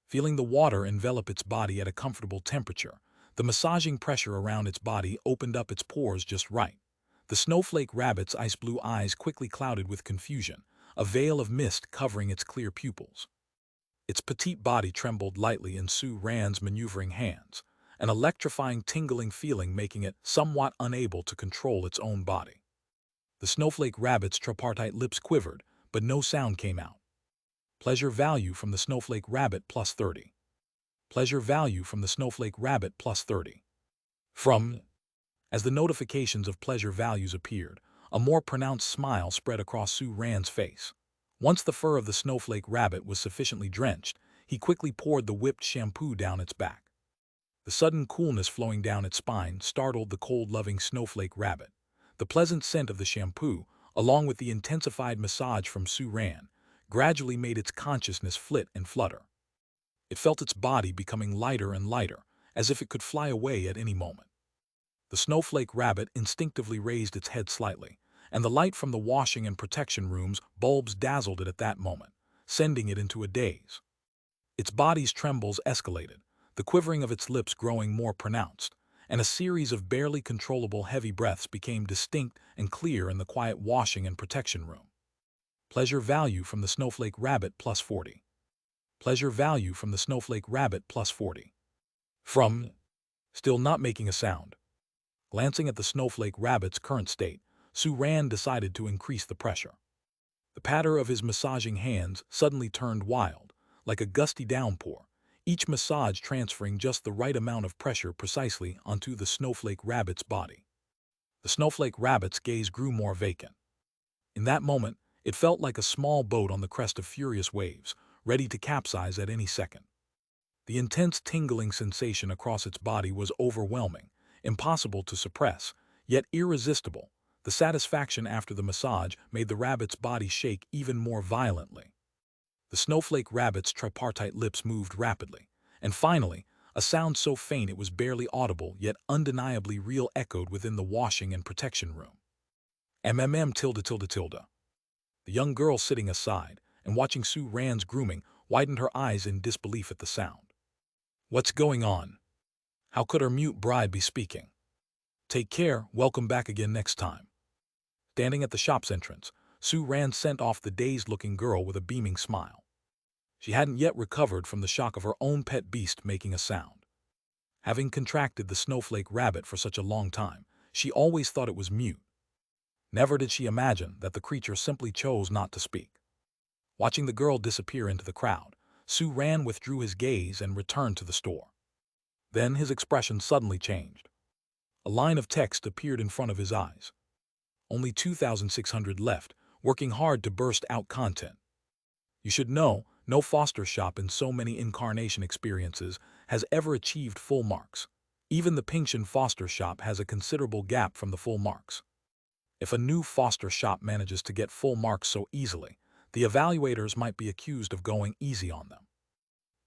Feeling the water envelop its body at a comfortable temperature, the massaging pressure around its body opened up its pores just right. The snowflake rabbit's ice-blue eyes quickly clouded with confusion, a veil of mist covering its clear pupils. Its petite body trembled lightly in Suran's maneuvering hands, an electrifying tingling feeling making it somewhat unable to control its own body. The snowflake rabbit's tripartite lips quivered, but no sound came out. Pleasure value from the snowflake rabbit +30. Pleasure value from the snowflake rabbit +30. From. As the notifications of pleasure values appeared, a more pronounced smile spread across Suran's face. Once the fur of the snowflake rabbit was sufficiently drenched, he quickly poured the whipped shampoo down its back. The sudden coolness flowing down its spine startled the cold-loving snowflake rabbit. The pleasant scent of the shampoo, along with the intensified massage from Suran, gradually made its consciousness flit and flutter. It felt its body becoming lighter and lighter, as if it could fly away at any moment. The snowflake rabbit instinctively raised its head slightly, and the light from the washing and protection room's bulbs dazzled it at that moment, sending it into a daze. Its body's trembles escalated, the quivering of its lips growing more pronounced, and a series of barely controllable heavy breaths became distinct and clear in the quiet washing and protection room. Pleasure value from the snowflake rabbit +40. Pleasure value from the snowflake rabbit +40. From. Still not making a sound. Glancing at the snowflake rabbit's current state, Sue Ran decided to increase the pressure. The patter of his massaging hands suddenly turned wild, like a gusty downpour, each massage transferring just the right amount of pressure precisely onto the snowflake rabbit's body. The snowflake rabbit's gaze grew more vacant. In that moment, it felt like a small boat on the crest of furious waves, ready to capsize at any second. The intense tingling sensation across its body was overwhelming, impossible to suppress, yet irresistible. The satisfaction after the massage made the rabbit's body shake even more violently. The snowflake rabbit's tripartite lips moved rapidly, and finally, a sound so faint it was barely audible yet undeniably real echoed within the washing and protection room. MMM tilde tilde tilde. The young girl sitting aside and watching Sue Ran's grooming widened her eyes in disbelief at the sound. What's going on? How could her mute bride be speaking? Take care, welcome back again next time. Standing at the shop's entrance, Sue Ran sent off the dazed-looking girl with a beaming smile. She hadn't yet recovered from the shock of her own pet beast making a sound. Having contracted the snowflake rabbit for such a long time, she always thought it was mute. Never did she imagine that the creature simply chose not to speak. Watching the girl disappear into the crowd, Sue Ran withdrew his gaze and returned to the store. Then his expression suddenly changed. A line of text appeared in front of his eyes. Only 2,600 left, working hard to burst out content. You should know, no foster shop in so many incarnation experiences has ever achieved full marks. Even the Pingshan foster shop has a considerable gap from the full marks. If a new foster shop manages to get full marks so easily, the evaluators might be accused of going easy on them.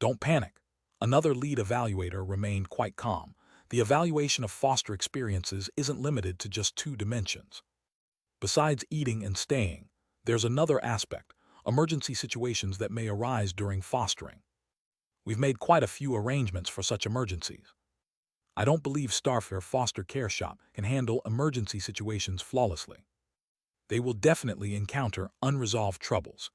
Don't panic. Another lead evaluator remained quite calm. The evaluation of foster experiences isn't limited to just 2 dimensions. Besides eating and staying, there's another aspect, emergency situations that may arise during fostering. We've made quite a few arrangements for such emergencies. I don't believe Starfair Foster Care Shop can handle emergency situations flawlessly. They will definitely encounter unresolved troubles.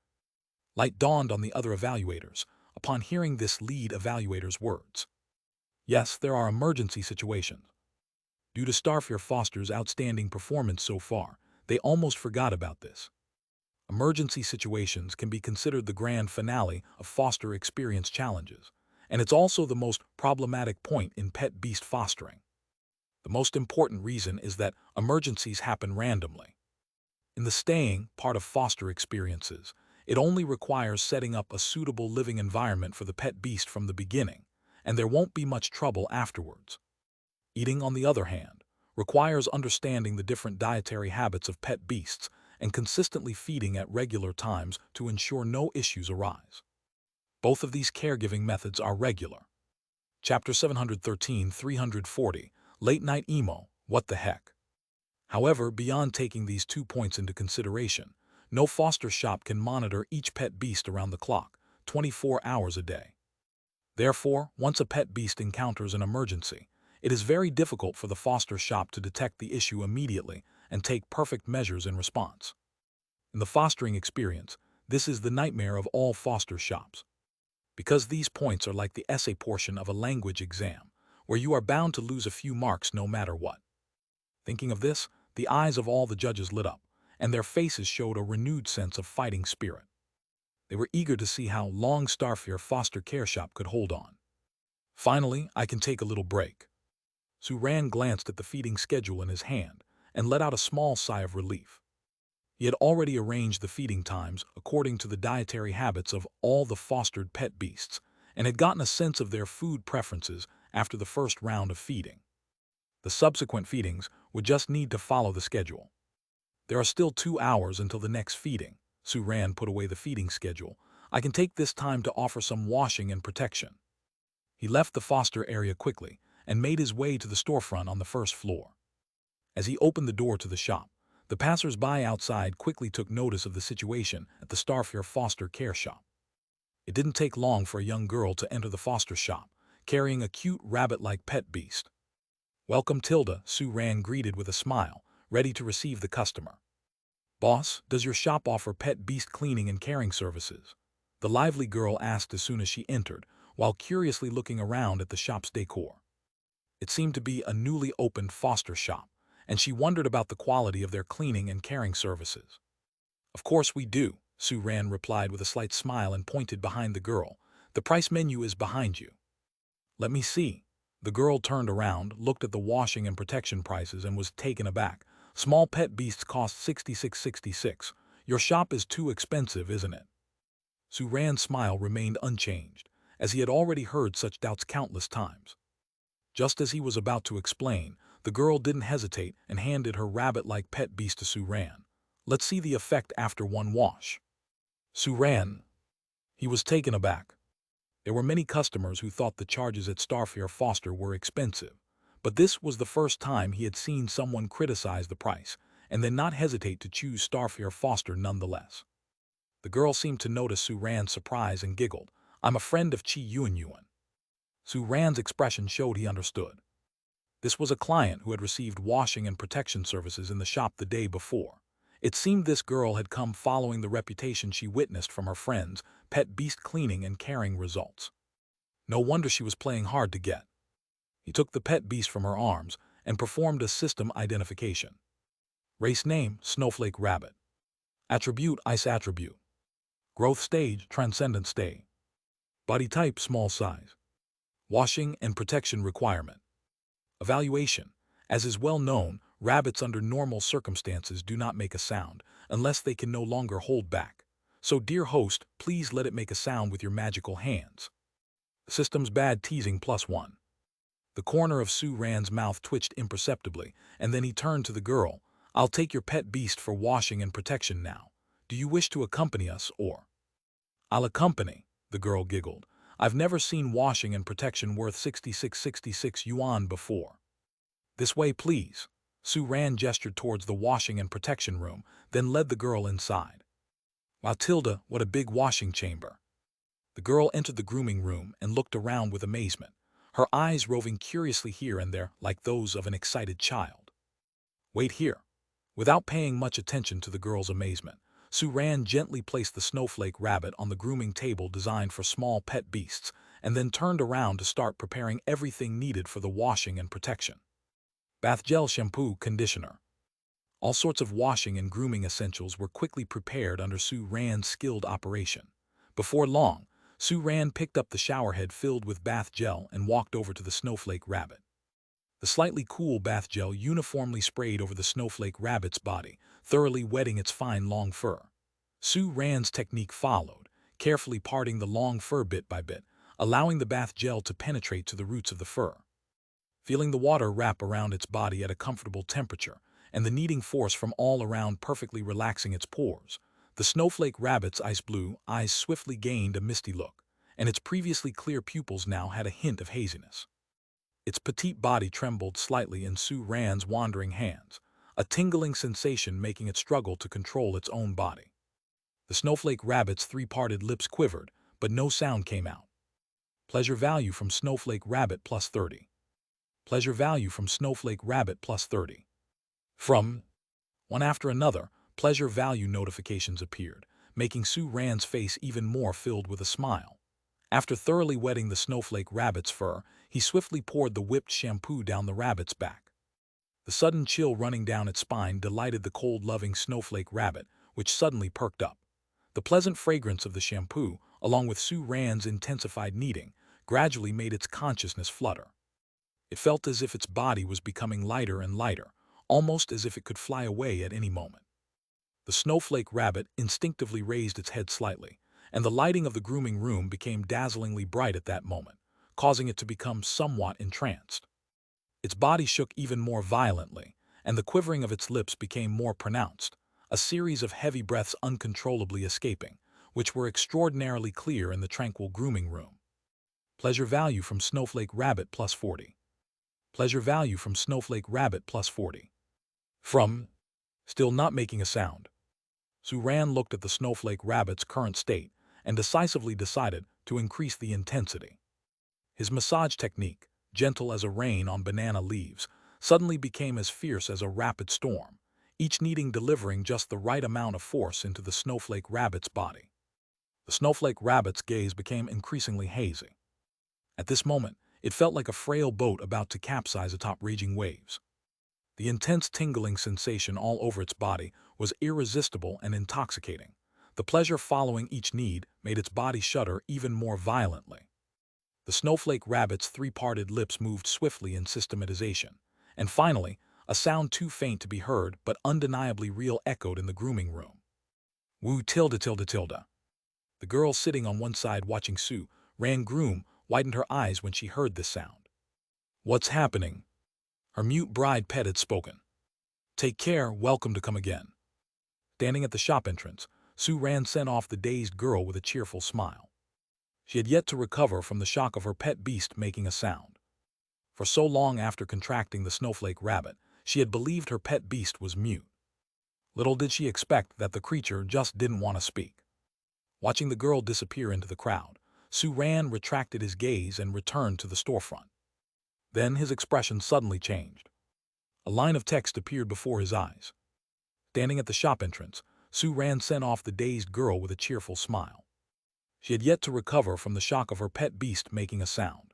Light dawned on the other evaluators upon hearing this lead evaluator's words. Yes, there are emergency situations. Due to Starfair Foster's outstanding performance so far, they almost forgot about this. Emergency situations can be considered the grand finale of foster experience challenges, and it's also the most problematic point in pet beast fostering. The most important reason is that emergencies happen randomly. In the staying part of foster experiences, it only requires setting up a suitable living environment for the pet beast from the beginning, and there won't be much trouble afterwards. Eating, on the other hand, requires understanding the different dietary habits of pet beasts and consistently feeding at regular times to ensure no issues arise. Both of these caregiving methods are regular. Chapter 713, 340, Late Night Emo, What the Heck? However, beyond taking these 2 points into consideration, no foster shop can monitor each pet beast around the clock, 24 hours a day. Therefore, once a pet beast encounters an emergency, it is very difficult for the foster shop to detect the issue immediately and take perfect measures in response. In the fostering experience, this is the nightmare of all foster shops. Because these points are like the essay portion of a language exam, where you are bound to lose a few marks no matter what. Thinking of this, the eyes of all the judges lit up, and their faces showed a renewed sense of fighting spirit. They were eager to see how long Starfair Foster Care Shop could hold on. Finally, I can take a little break. Sue Ran glanced at the feeding schedule in his hand and let out a small sigh of relief. He had already arranged the feeding times according to the dietary habits of all the fostered pet beasts and had gotten a sense of their food preferences after the first round of feeding. The subsequent feedings would just need to follow the schedule. There are still 2 hours until the next feeding. Sue Ran put away the feeding schedule. I can take this time to offer some washing and protection. He left the foster area quickly and made his way to the storefront on the first floor. As he opened the door to the shop, the passers-by outside quickly took notice of the situation at the Starfair Foster Care Shop. It didn't take long for a young girl to enter the foster shop, carrying a cute rabbit-like pet beast. Welcome, Tilda, Sue Ran greeted with a smile, ready to receive the customer. Boss, does your shop offer pet beast cleaning and caring services? The lively girl asked as soon as she entered, while curiously looking around at the shop's decor. It seemed to be a newly opened foster shop, and she wondered about the quality of their cleaning and caring services. "Of course we do," Sue Ran replied with a slight smile and pointed behind the girl. "The price menu is behind you." "Let me see." The girl turned around, looked at the washing and protection prices, and was taken aback. "Small pet beasts cost $66.66. Your shop is too expensive, isn't it?" Sue Ran's smile remained unchanged, as he had already heard such doubts countless times. Just as he was about to explain, the girl didn't hesitate and handed her rabbit-like pet beast to Sue Ran. "Let's see the effect after one wash." Sue Ran. He was taken aback. There were many customers who thought the charges at Starfare Foster were expensive, but this was the first time he had seen someone criticize the price and then not hesitate to choose Starfare Foster nonetheless. The girl seemed to notice Sue Ran's surprise and giggled. "I'm a friend of Chi Yuan Yuan." Sue Ran's expression showed he understood. This was a client who had received washing and protection services in the shop the day before. It seemed this girl had come following the reputation she witnessed from her friends' pet beast cleaning and caring results. No wonder she was playing hard to get. He took the pet beast from her arms and performed a system identification. Race name, Snowflake Rabbit. Attribute, Ice Attribute. Growth stage, Transcendent stage. Body type, small size. Washing and protection requirement. Evaluation. As is well known, rabbits under normal circumstances do not make a sound unless they can no longer hold back. So, dear host, please let it make a sound with your magical hands. System's bad teasing +1. The corner of Sue Ran's mouth twitched imperceptibly, and then he turned to the girl. "I'll take your pet beast for washing and protection now. Do you wish to accompany us, or?" "I'll accompany," the girl giggled. "I've never seen washing and protection worth 66.66 yuan before." "This way, please." Sue Ran gestured towards the washing and protection room, then led the girl inside. "Matilda, what a big washing chamber." The girl entered the grooming room and looked around with amazement, her eyes roving curiously here and there like those of an excited child. "Wait here." Without paying much attention to the girl's amazement, Sue Ran gently placed the snowflake rabbit on the grooming table designed for small pet beasts, and then turned around to start preparing everything needed for the washing and protection. Bath gel, shampoo, conditioner. All sorts of washing and grooming essentials were quickly prepared under Sue Ran's skilled operation. Before long, Sue Ran picked up the showerhead filled with bath gel and walked over to the snowflake rabbit. The slightly cool bath gel uniformly sprayed over the snowflake rabbit's body, thoroughly wetting its fine long fur. Sue Ran's technique followed, carefully parting the long fur bit by bit, allowing the bath gel to penetrate to the roots of the fur. Feeling the water wrap around its body at a comfortable temperature, and the kneading force from all around perfectly relaxing its pores, the snowflake rabbit's ice blue eyes swiftly gained a misty look, and its previously clear pupils now had a hint of haziness. Its petite body trembled slightly in Sue Ran's wandering hands, a tingling sensation making it struggle to control its own body. The snowflake rabbit's three-parted lips quivered, but no sound came out. Pleasure value from snowflake rabbit +30. Pleasure value from snowflake rabbit +30. From one after another, pleasure value notifications appeared, making Sue Ran's face even more filled with a smile. After thoroughly wetting the snowflake rabbit's fur, he swiftly poured the whipped shampoo down the rabbit's back. The sudden chill running down its spine delighted the cold-loving snowflake rabbit, which suddenly perked up. The pleasant fragrance of the shampoo, along with Sue Ran's intensified kneading, gradually made its consciousness flutter. It felt as if its body was becoming lighter and lighter, almost as if it could fly away at any moment. The snowflake rabbit instinctively raised its head slightly, and the lighting of the grooming room became dazzlingly bright at that moment, causing it to become somewhat entranced. Its body shook even more violently, and the quivering of its lips became more pronounced, a series of heavy breaths uncontrollably escaping, which were extraordinarily clear in the tranquil grooming room. Pleasure value from snowflake rabbit +40. Pleasure value from snowflake rabbit +40. From still not making a sound. Sue Ran looked at the snowflake rabbit's current state and decisively decided to increase the intensity. His massage technique, gentle as a rain on banana leaves, suddenly became as fierce as a rapid storm, each kneading delivering just the right amount of force into the snowflake rabbit's body. The snowflake rabbit's gaze became increasingly hazy. At this moment, it felt like a frail boat about to capsize atop raging waves. The intense tingling sensation all over its body was irresistible and intoxicating. The pleasure following each need made its body shudder even more violently. The snowflake rabbit's three-parted lips moved swiftly in systematization, and finally, a sound too faint to be heard but undeniably real echoed in the grooming room. Woo tilde tilde tilde. The girl sitting on one side watching Sue Ran groom widened her eyes when she heard this sound. What's happening? Her mute bride pet had spoken. Take care, welcome to come again. Standing at the shop entrance, Sue Ran sent off the dazed girl with a cheerful smile. She had yet to recover from the shock of her pet beast making a sound. For so long after contracting the snowflake rabbit, she had believed her pet beast was mute. Little did she expect that the creature just didn't want to speak. Watching the girl disappear into the crowd, Sue Ran retracted his gaze and returned to the storefront. Then his expression suddenly changed. A line of text appeared before his eyes. Standing at the shop entrance, Sue Ran sent off the dazed girl with a cheerful smile. She had yet to recover from the shock of her pet beast making a sound.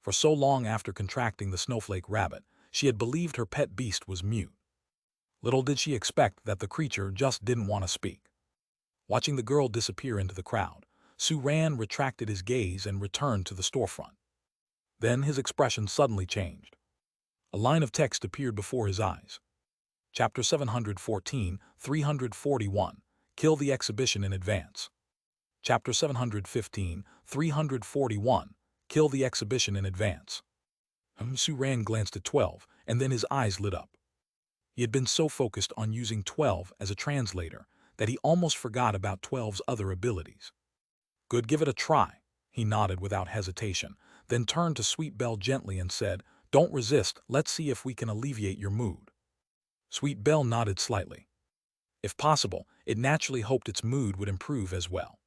For so long after contracting the snowflake rabbit, she had believed her pet beast was mute. Little did she expect that the creature just didn't want to speak. Watching the girl disappear into the crowd, Sue Ran retracted his gaze and returned to the storefront. Then his expression suddenly changed. A line of text appeared before his eyes. Chapter 714, 341, Kill the Exhibition in Advance. Chapter 715, 341, Kill the Exhibition in Advance. Sue Ran glanced at 12, and then his eyes lit up. He had been so focused on using 12 as a translator that he almost forgot about 12's other abilities. Good, give it a try, he nodded without hesitation, then turned to Sweet Belle gently and said, Don't resist, let's see if we can alleviate your mood. Sweet Belle nodded slightly. If possible, it naturally hoped its mood would improve as well.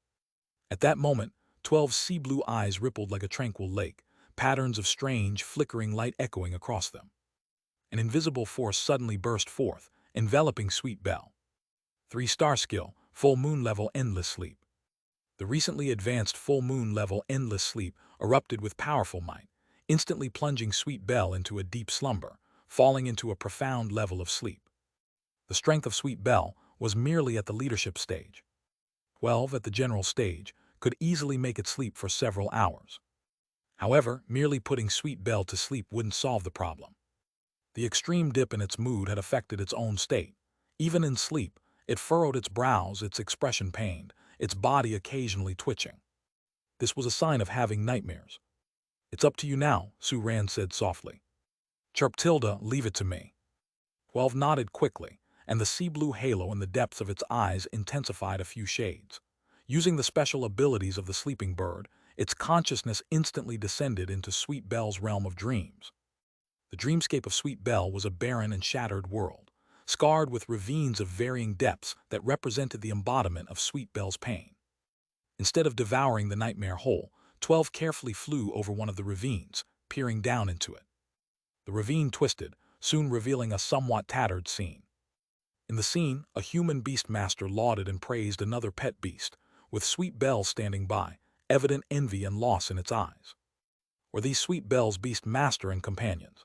At that moment, 12's sea-blue eyes rippled like a tranquil lake, patterns of strange, flickering light echoing across them. An invisible force suddenly burst forth, enveloping Sweet Belle. 3-star skill, full moon level endless sleep. The recently advanced full moon level endless sleep erupted with powerful might, instantly plunging Sweet Belle into a deep slumber, falling into a profound level of sleep. The strength of Sweet Belle was merely at the leadership stage. 12 at the general stage could easily make it sleep for several hours. However, merely putting Sweet Belle to sleep wouldn't solve the problem. The extreme dip in its mood had affected its own state. Even in sleep, it furrowed its brows, its expression pained, its body occasionally twitching. This was a sign of having nightmares. It's up to you now, Sue Ran said softly. Chirp tilde, leave it to me. 12 nodded quickly, and the sea-blue halo in the depths of its eyes intensified a few shades. Using the special abilities of the sleeping bird, its consciousness instantly descended into Sweet Belle's realm of dreams. The dreamscape of Sweet Belle was a barren and shattered world, scarred with ravines of varying depths that represented the embodiment of Sweet Belle's pain. Instead of devouring the nightmare whole, 12 carefully flew over one of the ravines, peering down into it. The ravine twisted, soon revealing a somewhat tattered scene. In the scene, a human beastmaster lauded and praised another pet beast, with Sweet Belle standing by, evident envy and loss in its eyes. Were these Sweet Belle's beastmaster and companions?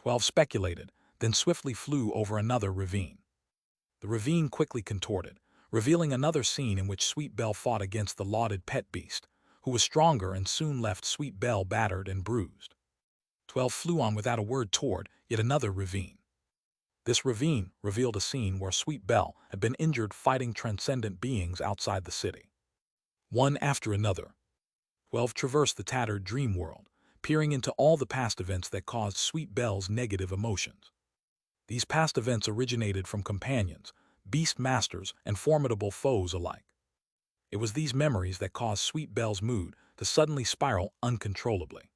12 speculated, then swiftly flew over another ravine. The ravine quickly contorted, revealing another scene in which Sweet Belle fought against the lauded pet beast, who was stronger and soon left Sweet Belle battered and bruised. 12 flew on without a word toward yet another ravine. This ravine revealed a scene where Sweet Belle had been injured fighting transcendent beings outside the city. One after another, 12 traversed the tattered dream world, peering into all the past events that caused Sweet Belle's negative emotions. These past events originated from companions, beast masters, and formidable foes alike. It was these memories that caused Sweet Belle's mood to suddenly spiral uncontrollably.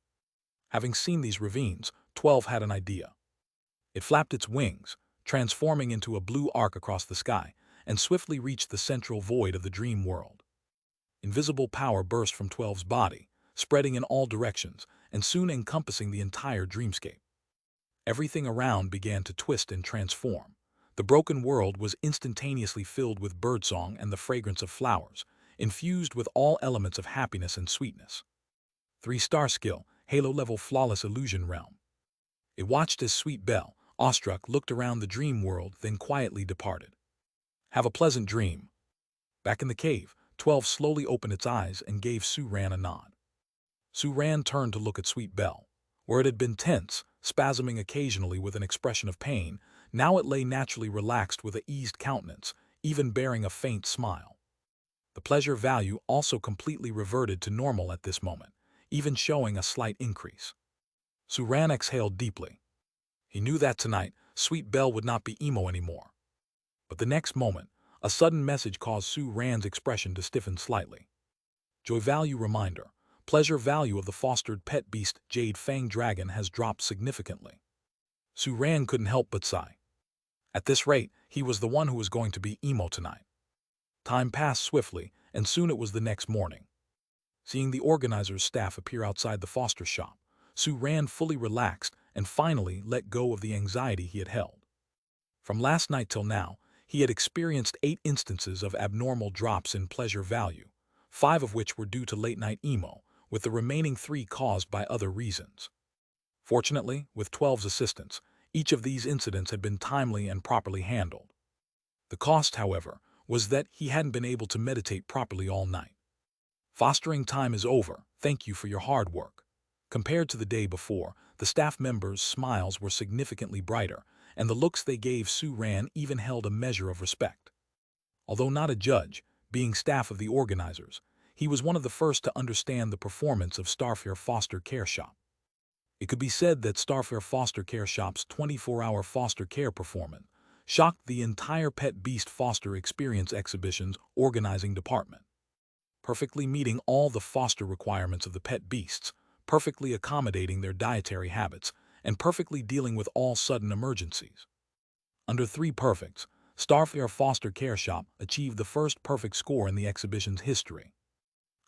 Having seen these ravines, 12 had an idea. It flapped its wings, transforming into a blue arc across the sky, and swiftly reached the central void of the dream world. Invisible power burst from 12's body, spreading in all directions, and soon encompassing the entire dreamscape. Everything around began to twist and transform. The broken world was instantaneously filled with birdsong and the fragrance of flowers, infused with all elements of happiness and sweetness. 3-star skill, Halo level flawless illusion realm. It watched as Sweet Belle, Awestruck looked around the dream world, then quietly departed. Have a pleasant dream. Back in the cave, 12 slowly opened its eyes and gave Su-Ran a nod. Su-Ran turned to look at Sweet Belle. Where it had been tense, spasming occasionally with an expression of pain, now it lay naturally relaxed with an eased countenance, even bearing a faint smile. The pleasure value also completely reverted to normal at this moment, even showing a slight increase. Su-Ran exhaled deeply. He knew that tonight, Sweet Belle would not be emo anymore. But the next moment, a sudden message caused Su-Ran's expression to stiffen slightly. Joy value reminder. Pleasure value of the fostered pet beast Jade Fang Dragon has dropped significantly. Su-Ran couldn't help but sigh. At this rate, he was the one who was going to be emo tonight. Time passed swiftly, and soon it was the next morning. Seeing the organizer's staff appear outside the foster shop, Su-Ran fully relaxed and finally let go of the anxiety he had held. From last night till now, he had experienced 8 instances of abnormal drops in pleasure value, 5 of which were due to late-night emo, with the remaining 3 caused by other reasons. Fortunately, with 12's assistance, each of these incidents had been timely and properly handled. The cost, however, was that he hadn't been able to meditate properly all night. Fostering time is over, thank you for your hard work. Compared to the day before, the staff members' smiles were significantly brighter, and the looks they gave Su-Ran even held a measure of respect. Although not a judge, being staff of the organizers, he was one of the first to understand the performance of Starfair Foster Care Shop. It could be said that Starfair Foster Care Shop's 24-hour foster care performance shocked the entire Pet Beast Foster Experience Exhibition's organizing department. Perfectly meeting all the foster requirements of the pet beasts, perfectly accommodating their dietary habits, and perfectly dealing with all sudden emergencies. Under 3 perfects, Starfair Foster Care Shop achieved the first perfect score in the exhibition's history.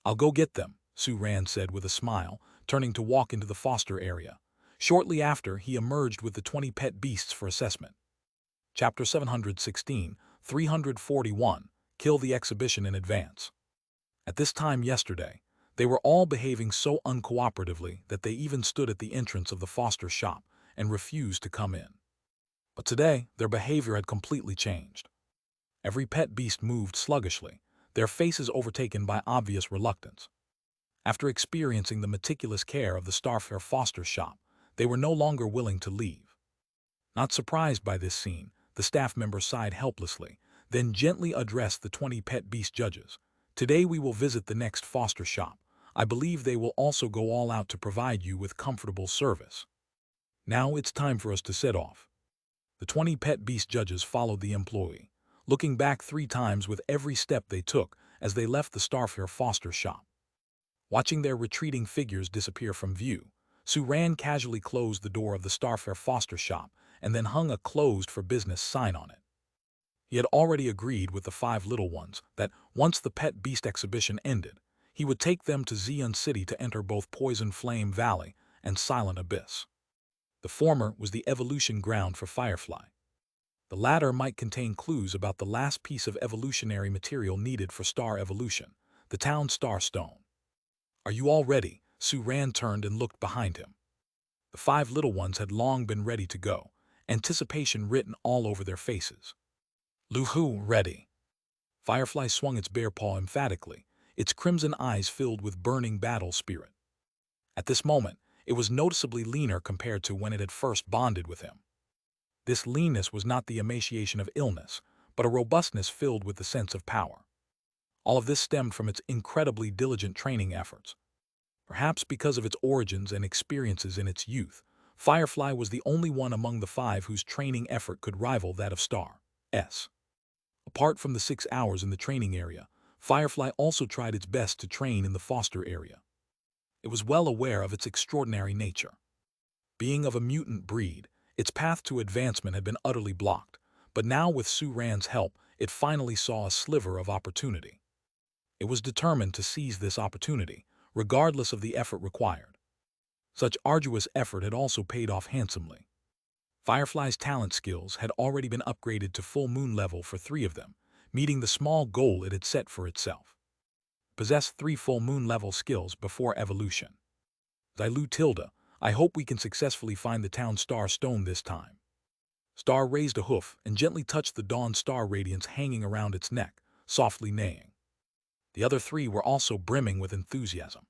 I'll go get them, Su-Ran said with a smile, turning to walk into the foster area. Shortly after, he emerged with the 20 pet beasts for assessment. Chapter 716, 341, Kill the Exhibition in Advance. At this time yesterday, they were all behaving so uncooperatively that they even stood at the entrance of the foster shop and refused to come in. But today, their behavior had completely changed. Every pet beast moved sluggishly, their faces overtaken by obvious reluctance. After experiencing the meticulous care of the Starfair Foster Shop, they were no longer willing to leave. Not surprised by this scene, the staff member sighed helplessly, then gently addressed the 20 pet beast judges. Today we will visit the next foster shop. I believe they will also go all out to provide you with comfortable service. Now it's time for us to set off. The 20 pet beast judges followed the employee, looking back 3 times with every step they took as they left the Starfair Foster Shop. Watching their retreating figures disappear from view, Su-Ran casually closed the door of the Starfair Foster Shop and then hung a closed for business sign on it. He had already agreed with the 5 little ones that once the pet beast exhibition ended, he would take them to Xi'an City to enter both Poison Flame Valley and Silent Abyss. The former was the evolution ground for Firefly. The latter might contain clues about the last piece of evolutionary material needed for star evolution, the town star stone. Are you all ready? Su-Ran turned and looked behind him. The 5 little ones had long been ready to go, anticipation written all over their faces. Luhu, ready. Firefly swung its bare paw emphatically, its crimson eyes filled with burning battle spirit. At this moment, it was noticeably leaner compared to when it had first bonded with him. This leanness was not the emaciation of illness, but a robustness filled with the sense of power. All of this stemmed from its incredibly diligent training efforts. Perhaps because of its origins and experiences in its youth, Firefly was the only one among the 5 whose training effort could rival that of Star S. Apart from the 6 hours in the training area, Firefly also tried its best to train in the foster area. It was well aware of its extraordinary nature. Being of a mutant breed, its path to advancement had been utterly blocked, but now with Su-Ran's help, it finally saw a sliver of opportunity. It was determined to seize this opportunity, regardless of the effort required. Such arduous effort had also paid off handsomely. Firefly's talent skills had already been upgraded to full moon level for 3 of them, meeting the small goal it had set for itself. Possess 3 full moon level skills before evolution. Xilu Tilda, I hope we can successfully find the town star stone this time. Star raised a hoof and gently touched the dawn star radiance hanging around its neck, softly neighing. The other three were also brimming with enthusiasm.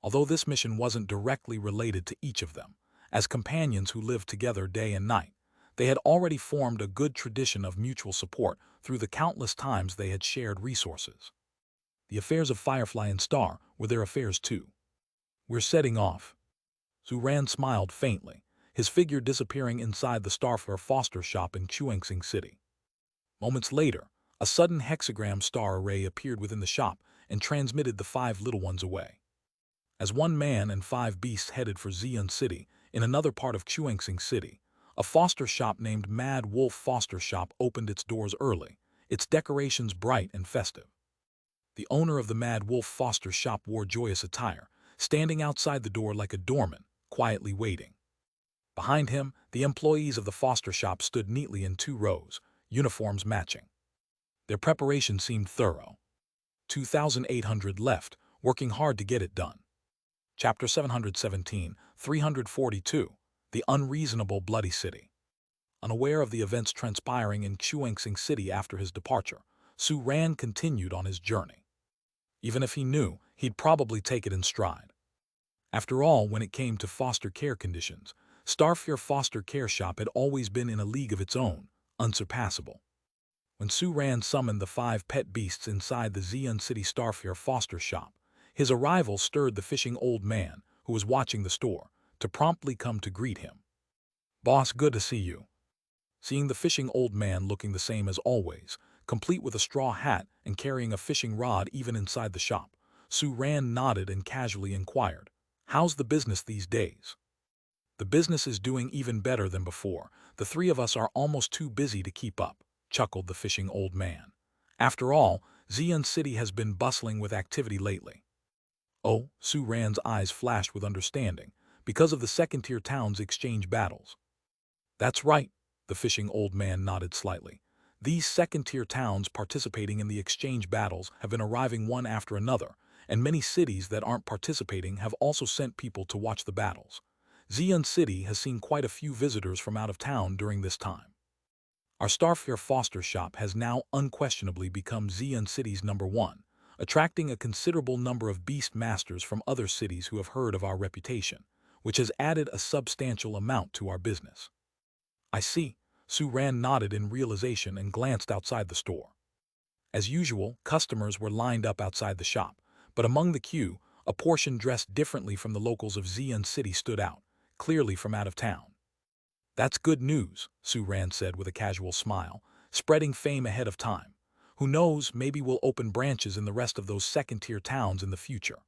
Although this mission wasn't directly related to each of them, as companions who lived together day and night, they had already formed a good tradition of mutual support through the countless times they had shared resources. The affairs of Firefly and Star were their affairs too. "We're setting off." Suran smiled faintly, his figure disappearing inside the Starflare Foster shop in Chuangsing City. Moments later, a sudden hexagram star array appeared within the shop and transmitted the 5 little ones away. As 1 man and 5 beasts headed for Xi'an City, in another part of Chuangsing City, a foster shop named Mad Wolf Foster Shop opened its doors early, its decorations bright and festive. The owner of the Mad Wolf Foster Shop wore joyous attire, standing outside the door like a doorman, quietly waiting. Behind him, the employees of the foster shop stood neatly in 2 rows, uniforms matching. Their preparation seemed thorough. 2,800 left, working hard to get it done. Chapter 717, 342, The Unreasonable Bloody City. Unaware of the events transpiring in Chuangsing City after his departure, Suran continued on his journey. Even if he knew, he'd probably take it in stride. After all, when it came to foster care conditions, Starflare Foster Care Shop had always been in a league of its own, unsurpassable. When Suran summoned the 5 pet beasts inside the Xi'an City Starflare Foster Shop, his arrival stirred the fishing old man, who was watching the store, to promptly come to greet him. "Boss, good to see you." Seeing the fishing old man looking the same as always, complete with a straw hat and carrying a fishing rod even inside the shop, Suran nodded and casually inquired, "How's the business these days?" "The business is doing even better than before. The 3 of us are almost too busy to keep up," chuckled the fishing old man. "After all, Xi'an City has been bustling with activity lately." "Oh," Suran's eyes flashed with understanding, "because of the second-tier towns exchange battles." "That's right," the fishing old man nodded slightly. "These second-tier towns participating in the exchange battles have been arriving one after another, and many cities that aren't participating have also sent people to watch the battles. Xi'an City has seen quite a few visitors from out of town during this time. Our Starflare Foster Shop has now unquestionably become Xi'an City's #1, attracting a considerable number of beast masters from other cities who have heard of our reputation, which has added a substantial amount to our business." "I see." Suran nodded in realization and glanced outside the store. As usual, customers were lined up outside the shop, but among the queue, a portion dressed differently from the locals of Xi'an City stood out, clearly from out of town. "That's good news," Suran said with a casual smile, "spreading fame ahead of time. Who knows, maybe we'll open branches in the rest of those second-tier towns in the future."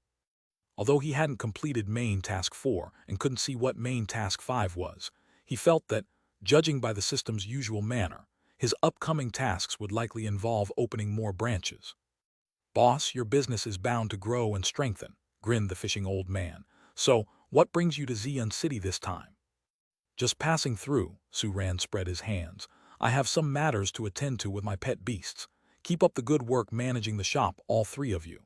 Although he hadn't completed Main Task 4 and couldn't see what Main Task 5 was, he felt that, judging by the system's usual manner, his upcoming tasks would likely involve opening more branches. "Boss, your business is bound to grow and strengthen," grinned the fishing old man. "So, what brings you to Xi'an City this time?" "Just passing through," Suran spread his hands. "I have some matters to attend to with my pet beasts. Keep up the good work managing the shop, all 3 of you."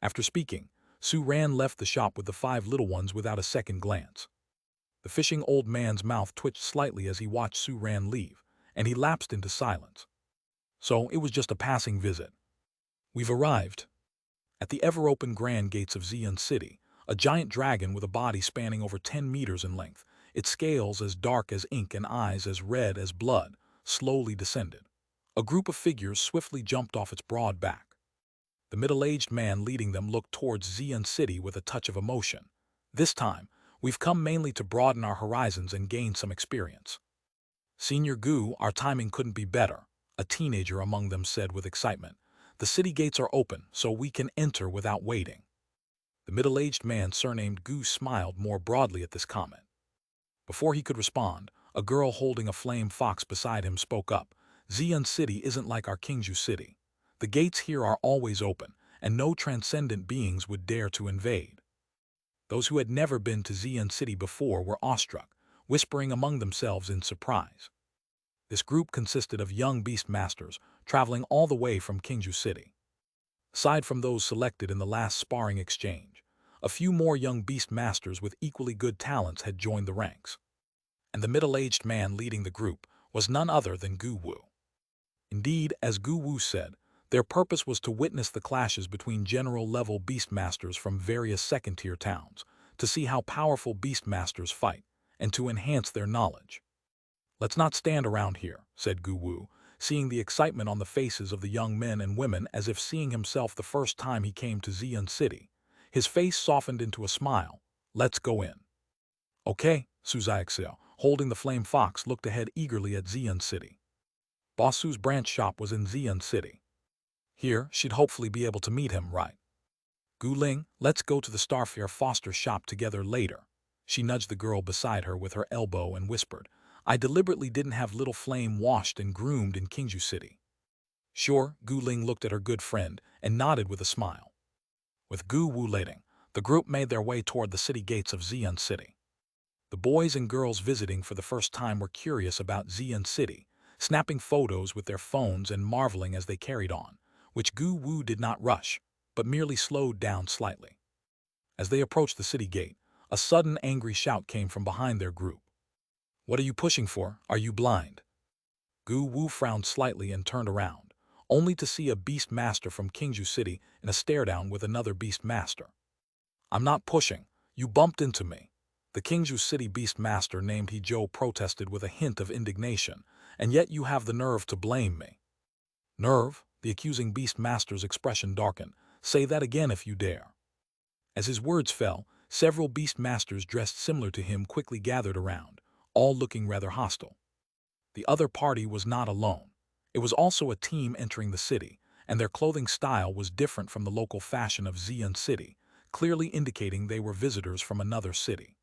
After speaking, Suran left the shop with the 5 little ones without a second glance. The fishing old man's mouth twitched slightly as he watched Suran leave, and he lapsed into silence. "So it was just a passing visit." "We've arrived." At the ever-open grand gates of Xi'an City, a giant dragon with a body spanning over 10 meters in length, its scales as dark as ink and eyes as red as blood, slowly descended. A group of figures swiftly jumped off its broad back. The middle-aged man leading them looked towards Xi'an City with a touch of emotion. "This time, we've come mainly to broaden our horizons and gain some experience." "Senior Gu, our timing couldn't be better," a teenager among them said with excitement. "The city gates are open, so we can enter without waiting." The middle-aged man surnamed Gu smiled more broadly at this comment. Before he could respond, a girl holding a flame fox beside him spoke up. "Xi'an City isn't like our Kingju City. The gates here are always open, and no transcendent beings would dare to invade." Those who had never been to Xi'an City before were awestruck, whispering among themselves in surprise. This group consisted of young beast masters traveling all the way from Kingju City. Aside from those selected in the last sparring exchange, a few more young beast masters with equally good talents had joined the ranks. and the middle-aged man leading the group was none other than Gu Wu. Indeed, as Gu Wu said, their purpose was to witness the clashes between general-level beastmasters from various second-tier towns, to see how powerful beastmasters fight, and to enhance their knowledge. "Let's not stand around here," said Gu Wu, seeing the excitement on the faces of the young men and women as if seeing himself the first time he came to Xian City. His face softened into a smile. "Let's go in." "Okay," Su Xiaoxiao, holding the flame fox, looked ahead eagerly at Xian City. Boss Su's branch shop was in Xian City. Here, she'd hopefully be able to meet him, right? "Gu Ling, let's go to the Starfare Foster shop together later." She nudged the girl beside her with her elbow and whispered, "I deliberately didn't have Little Flame washed and groomed in Qingju City." "Sure," Gu Ling looked at her good friend and nodded with a smile. With Gu Wu leading, the group made their way toward the city gates of Xian City. The boys and girls visiting for the first time were curious about Xian City, snapping photos with their phones and marveling as they carried on, which Gu Wu did not rush, but merely slowed down slightly. As they approached the city gate, a sudden angry shout came from behind their group. "What are you pushing for? Are you blind?" Gu Wu frowned slightly and turned around, only to see a beast master from Qingju City in a stare-down with another beast master. "I'm not pushing. You bumped into me." The Qingju City beast master named Hezhou protested with a hint of indignation, "and yet you have the nerve to blame me." "Nerve?" The accusing beast master's expression darkened. "Say that again if you dare." As his words fell, several beast masters dressed similar to him quickly gathered around, all looking rather hostile. The other party was not alone. It was also a team entering the city, and their clothing style was different from the local fashion of Xian City, clearly indicating they were visitors from another city.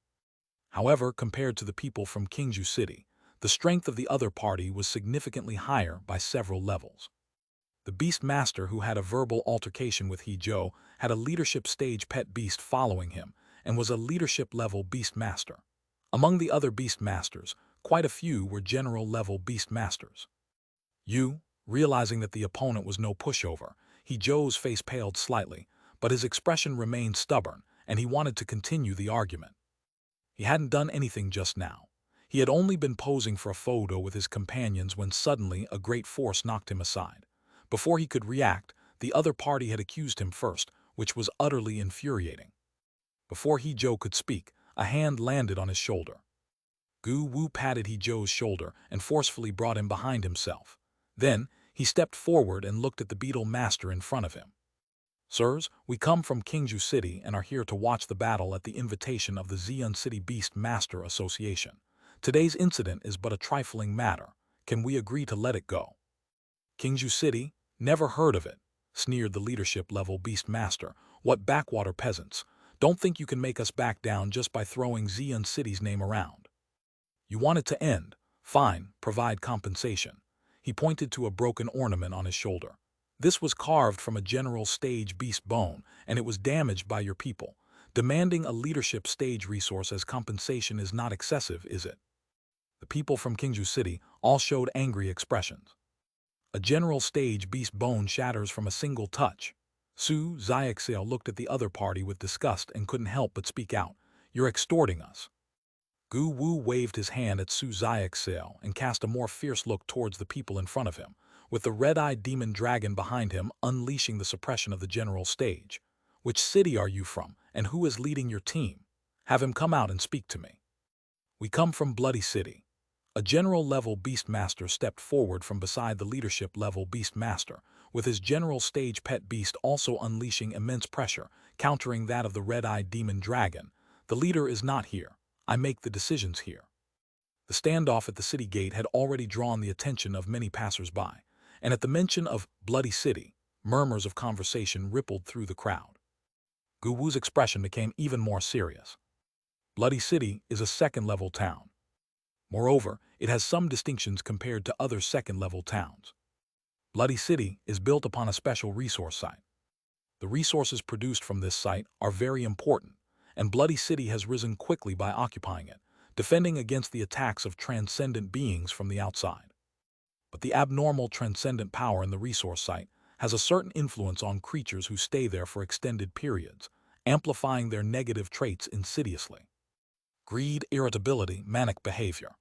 However, compared to the people from Qingju City, the strength of the other party was significantly higher by several levels. The beast master who had a verbal altercation with Hezhou had a leadership stage pet beast following him and was a leadership-level beast master. Among the other beast masters, quite a few were general-level beast masters. Realizing that the opponent was no pushover, Hezhou's face paled slightly, but his expression remained stubborn, and he wanted to continue the argument. He hadn't done anything just now. He had only been posing for a photo with his companions when suddenly a great force knocked him aside. Before he could react, the other party had accused him first, which was utterly infuriating. Before Hezhou could speak, a hand landed on his shoulder. Gu Wu patted Hezhou's shoulder and forcefully brought him behind himself. Then, he stepped forward and looked at the beetle master in front of him. "Sirs, we come from Qingju City and are here to watch the battle at the invitation of the Xian City Beast Master Association. Today's incident is but a trifling matter. Can we agree to let it go?" "Qingju City? Never heard of it," sneered the leadership-level Beast Master. "What backwater peasants. Don't think you can make us back down just by throwing Xian City's name around. You want it to end? Fine, provide compensation." He pointed to a broken ornament on his shoulder. "This was carved from a general stage beast bone, and it was damaged by your people. Demanding a leadership stage resource as compensation is not excessive, is it?" The people from Qingju City all showed angry expressions. "A general stage beast bone shatters from a single touch." Su Xiaoxiao looked at the other party with disgust and couldn't help but speak out. "You're extorting us." Gu Wu waved his hand at Su Xiaoxiao and cast a more fierce look towards the people in front of him, with the red-eyed demon dragon behind him unleashing the suppression of the general stage. "Which city are you from, and who is leading your team? Have him come out and speak to me." "We come from Bloody City." A general-level beastmaster stepped forward from beside the leadership-level beastmaster, with his general stage pet beast also unleashing immense pressure, countering that of the red-eyed demon dragon. "The leader is not here. I make the decisions here." The standoff at the city gate had already drawn the attention of many passers-by, and at the mention of Bloody City, murmurs of conversation rippled through the crowd. Gu Wu's expression became even more serious. Bloody City is a second-level town. Moreover, it has some distinctions compared to other second-level towns. Bloody City is built upon a special resource site. The resources produced from this site are very important, and Bloody City has risen quickly by occupying it, defending against the attacks of transcendent beings from the outside. But the abnormal transcendent power in the resource site has a certain influence on creatures who stay there for extended periods, amplifying their negative traits insidiously. Greed, irritability, manic behavior.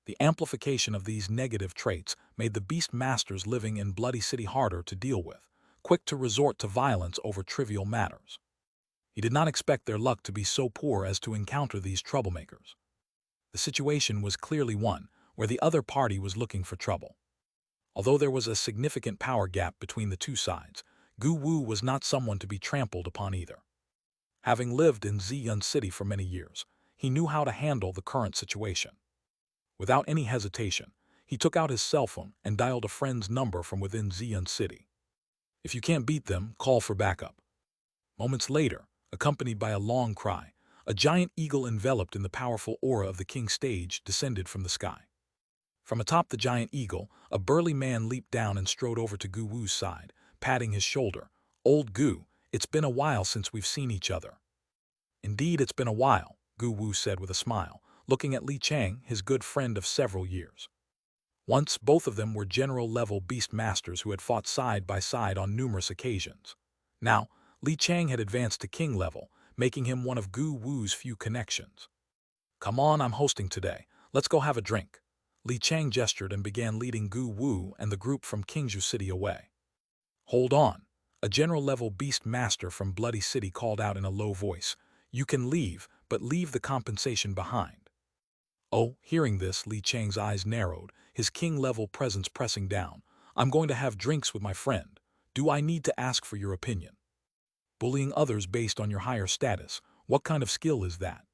The amplification of these negative traits made the beast masters living in Bloody City harder to deal with, quick to resort to violence over trivial matters. He did not expect their luck to be so poor as to encounter these troublemakers. The situation was clearly one where the other party was looking for trouble. Although there was a significant power gap between the two sides, Gu Wu was not someone to be trampled upon either. Having lived in Ziyun City for many years, he knew how to handle the current situation. Without any hesitation, he took out his cell phone and dialed a friend's number from within Ziyun City. If you can't beat them, call for backup. Moments later, accompanied by a long cry, a giant eagle enveloped in the powerful aura of the king stage descended from the sky. From atop the giant eagle, a burly man leaped down and strode over to Gu Wu's side, patting his shoulder. "Old Gu, it's been a while since we've seen each other." "Indeed, it's been a while," Gu Wu said with a smile, looking at Li Chang, his good friend of several years. Once, both of them were general-level beast masters who had fought side by side on numerous occasions. Now, Li Chang had advanced to king level, making him one of Gu Wu's few connections. "Come on, I'm hosting today. Let's go have a drink." Li Chang gestured and began leading Gu Wu and the group from Qingzhou City away. "Hold on," a general-level beast master from Bloody City called out in a low voice. "You can leave, but leave the compensation behind." Oh, hearing this, Li Chang's eyes narrowed, his king-level presence pressing down. "I'm going to have drinks with my friend. Do I need to ask for your opinion? Bullying others based on your higher status, what kind of skill is that?"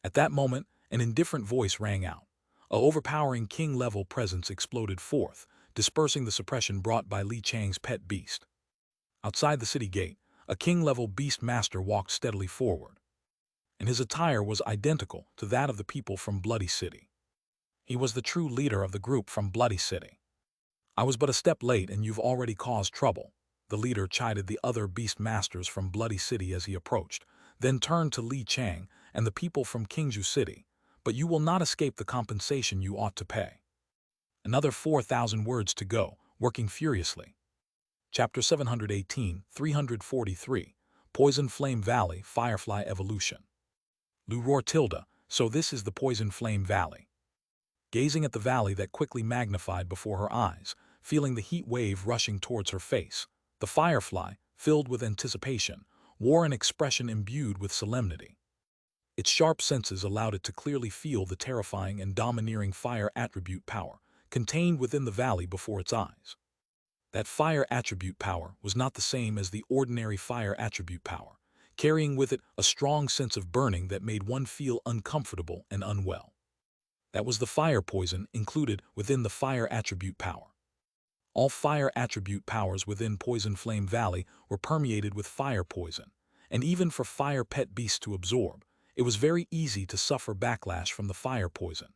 At that moment, an indifferent voice rang out. A overpowering king-level presence exploded forth, dispersing the suppression brought by Li Chang's pet beast. Outside the city gate, a king-level beast master walked steadily forward, and his attire was identical to that of the people from Bloody City. He was the true leader of the group from Bloody City. "I was but a step late and you've already caused trouble," the leader chided the other beast masters from Bloody City as he approached, then turned to Li Chang and the people from Qingzhou City. "But you will not escape the compensation you ought to pay." Another 4,000 words to go, working furiously. Chapter 718, 343, Poison Flame Valley, Firefly Evolution. Lu tilde, so this is the Poison Flame Valley. Gazing at the valley that quickly magnified before her eyes, feeling the heat wave rushing towards her face, the firefly, filled with anticipation, wore an expression imbued with solemnity. Its sharp senses allowed it to clearly feel the terrifying and domineering fire attribute power contained within the valley before its eyes. That fire attribute power was not the same as the ordinary fire attribute power, carrying with it a strong sense of burning that made one feel uncomfortable and unwell. That was the fire poison included within the fire attribute power. All fire attribute powers within Poison Flame Valley were permeated with fire poison, and even for fire pet beasts to absorb, it was very easy to suffer backlash from the fire poison.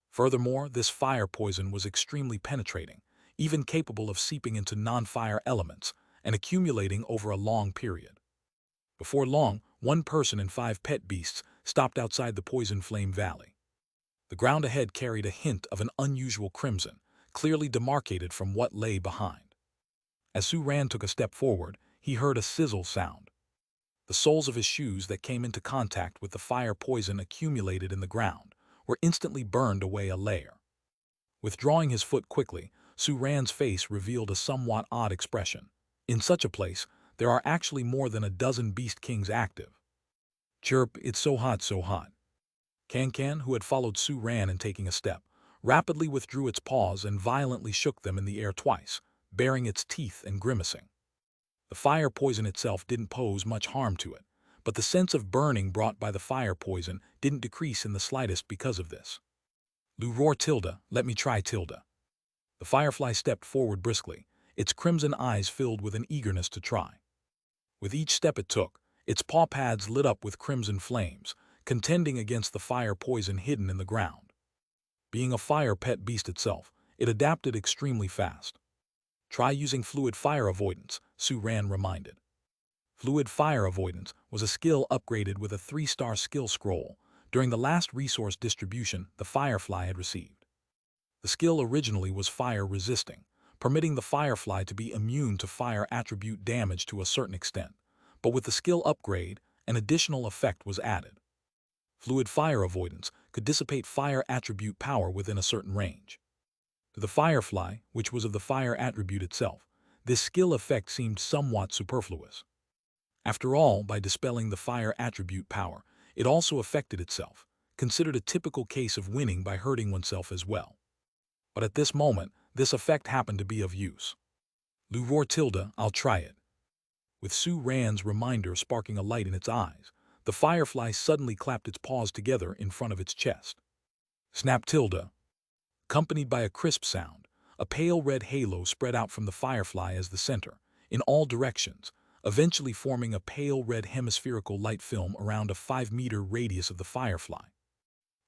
Furthermore, this fire poison was extremely penetrating, even capable of seeping into non-fire elements and accumulating over a long period. Before long, one person and 5 pet beasts stopped outside the Poison Flame Valley. The ground ahead carried a hint of an unusual crimson, clearly demarcated from what lay behind. As Su Ran took a step forward, he heard a sizzle sound. The soles of his shoes that came into contact with the fire poison accumulated in the ground were instantly burned away a layer. Withdrawing his foot quickly, Su Ran's face revealed a somewhat odd expression. In such a place, there are actually more than a dozen beast kings active. "Chirp, it's so hot, so hot." Can, who had followed Su Ran in taking a step, rapidly withdrew its paws and violently shook them in the air twice, baring its teeth and grimacing. The fire poison itself didn't pose much harm to it, but the sense of burning brought by the fire poison didn't decrease in the slightest because of this. "Lu tilde, let me try tilde." The firefly stepped forward briskly, its crimson eyes filled with an eagerness to try. With each step it took, its paw pads lit up with crimson flames, contending against the fire poison hidden in the ground. Being a fire pet beast itself, it adapted extremely fast. "Try using fluid fire avoidance," Su Ran reminded. Fluid fire avoidance was a skill upgraded with a 3-star skill scroll during the last resource distribution the Firefly had received. The skill originally was fire resisting, permitting the Firefly to be immune to fire attribute damage to a certain extent, but with the skill upgrade, an additional effect was added. Fluid fire avoidance could dissipate fire attribute power within a certain range. To the firefly, which was of the fire attribute itself, this skill effect seemed somewhat superfluous. After all, by dispelling the fire attribute power, it also affected itself, considered a typical case of winning by hurting oneself as well. But at this moment, this effect happened to be of use. Luvor tilde, I'll try it. With Su Ran's reminder sparking a light in its eyes, the firefly suddenly clapped its paws together in front of its chest. Snap tilde. Accompanied by a crisp sound, a pale red halo spread out from the firefly as the center, in all directions, eventually forming a pale red hemispherical light film around a 5-meter radius of the firefly.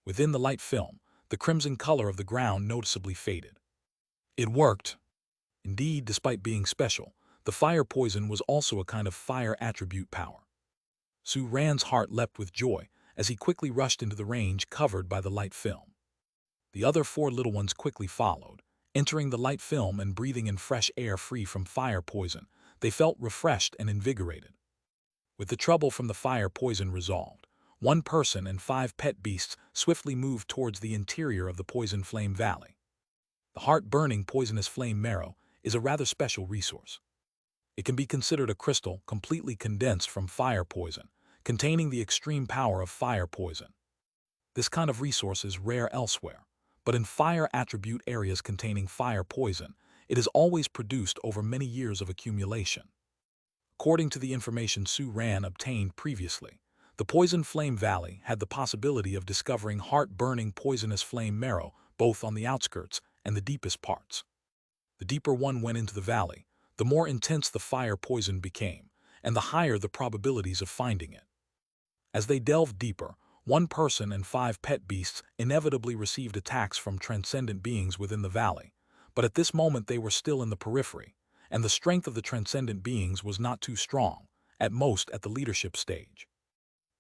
Within the light film, the crimson color of the ground noticeably faded. It worked. Indeed, despite being special, the fire poison was also a kind of fire attribute power. Su Ran's heart leapt with joy as he quickly rushed into the range covered by the light film. The other 4 little ones quickly followed. Entering the light film and breathing in fresh air free from fire poison, they felt refreshed and invigorated. With the trouble from the fire poison resolved, 1 person and 5 pet beasts swiftly moved towards the interior of the Poison Flame Valley. The heart-burning poisonous flame marrow is a rather special resource. It can be considered a crystal completely condensed from fire poison, containing the extreme power of fire poison. This kind of resource is rare elsewhere, but in fire attribute areas containing fire poison, it is always produced over many years of accumulation. According to the information Su Ran obtained previously, the Poison Flame Valley had the possibility of discovering heart-burning poisonous flame marrow both on the outskirts and the deepest parts. The deeper one went into the valley, the more intense the fire poison became, and the higher the probabilities of finding it. As they delved deeper, 1 person and 5 pet beasts inevitably received attacks from transcendent beings within the valley, but at this moment they were still in the periphery, and the strength of the transcendent beings was not too strong, at most at the leadership stage.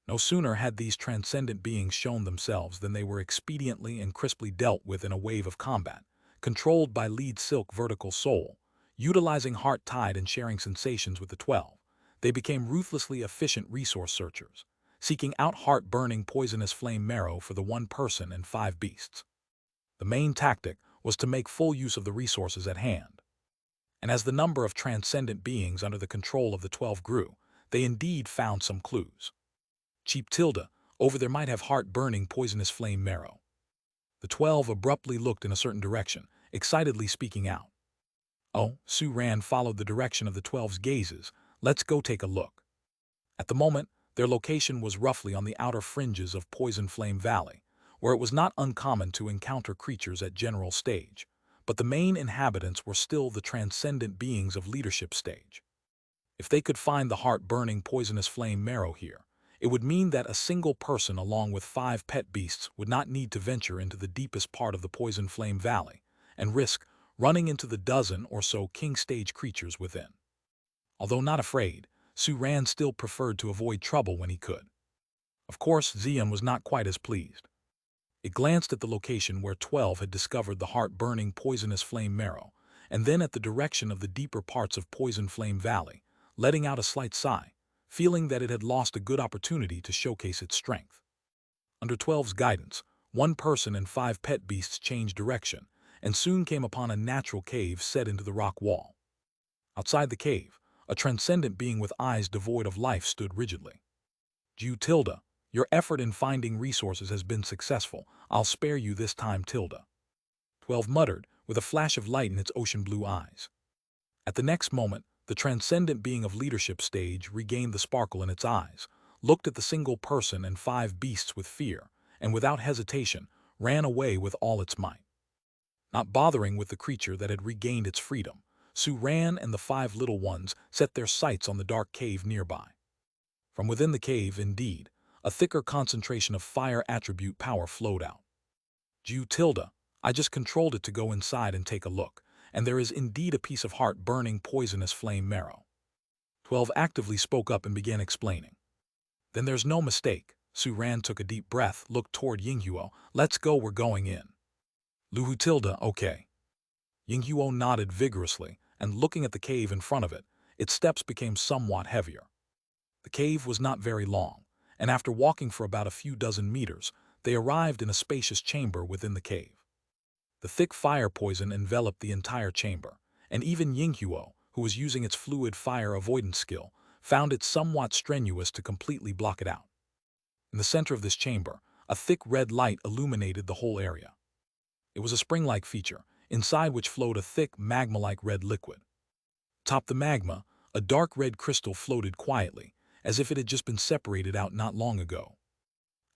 No sooner had these transcendent beings shown themselves than they were expediently and crisply dealt with in a wave of combat, controlled by Lead Silk Vertical Soul. Utilizing heart tide and sharing sensations with the 12, they became ruthlessly efficient resource searchers, seeking out heart-burning poisonous flame marrow for the 1 person and 5 beasts. The main tactic was to make full use of the resources at hand. And as the number of transcendent beings under the control of the 12 grew, they indeed found some clues. Cheap tilde, over there might have heart-burning poisonous flame marrow. The 12 abruptly looked in a certain direction, excitedly speaking out. Oh, Su Ran followed the direction of the 12's gazes. Let's go take a look. At the moment, their location was roughly on the outer fringes of Poison Flame Valley, where it was not uncommon to encounter creatures at general stage, but the main inhabitants were still the transcendent beings of leadership stage. If they could find the heart-burning poisonous flame marrow here, it would mean that a single person along with 5 pet beasts would not need to venture into the deepest part of the Poison Flame Valley and risk running into the dozen or so king-stage creatures within. Although not afraid, Su Ran still preferred to avoid trouble when he could. Of course, Xian was not quite as pleased. It glanced at the location where 12 had discovered the heart-burning poisonous flame marrow, and then at the direction of the deeper parts of Poison Flame Valley, letting out a slight sigh, feeling that it had lost a good opportunity to showcase its strength. Under 12's guidance, 1 person and 5 pet beasts changed direction, and soon came upon a natural cave set into the rock wall. Outside the cave, a transcendent being with eyes devoid of life stood rigidly. Ju tilde, your effort in finding resources has been successful. I'll spare you this time tilde. 12 muttered, with a flash of light in its ocean blue eyes. At the next moment, the transcendent being of leadership stage regained the sparkle in its eyes, looked at the single person and 5 beasts with fear, and without hesitation, ran away with all its might. Not bothering with the creature that had regained its freedom, Su Ran and the 5 little ones set their sights on the dark cave nearby. From within the cave, indeed, a thicker concentration of fire attribute power flowed out. Ju tilde, I just controlled it to go inside and take a look, and there is indeed a piece of heart-burning poisonous flame marrow. 12 actively spoke up and began explaining. Then there's no mistake. Su Ran took a deep breath, looked toward Yinghuo. Let's go, we're going in. Luhu tilde, okay. Yinghuo nodded vigorously, and looking at the cave in front of it, its steps became somewhat heavier. The cave was not very long, and after walking for about a few dozen meters, they arrived in a spacious chamber within the cave. The thick fire poison enveloped the entire chamber, and even Yinghuo, who was using its fluid fire avoidance skill, found it somewhat strenuous to completely block it out. In the center of this chamber, a thick red light illuminated the whole area. It was a spring-like feature, inside which flowed a thick, magma-like red liquid. Atop the magma, a dark red crystal floated quietly, as if it had just been separated out not long ago.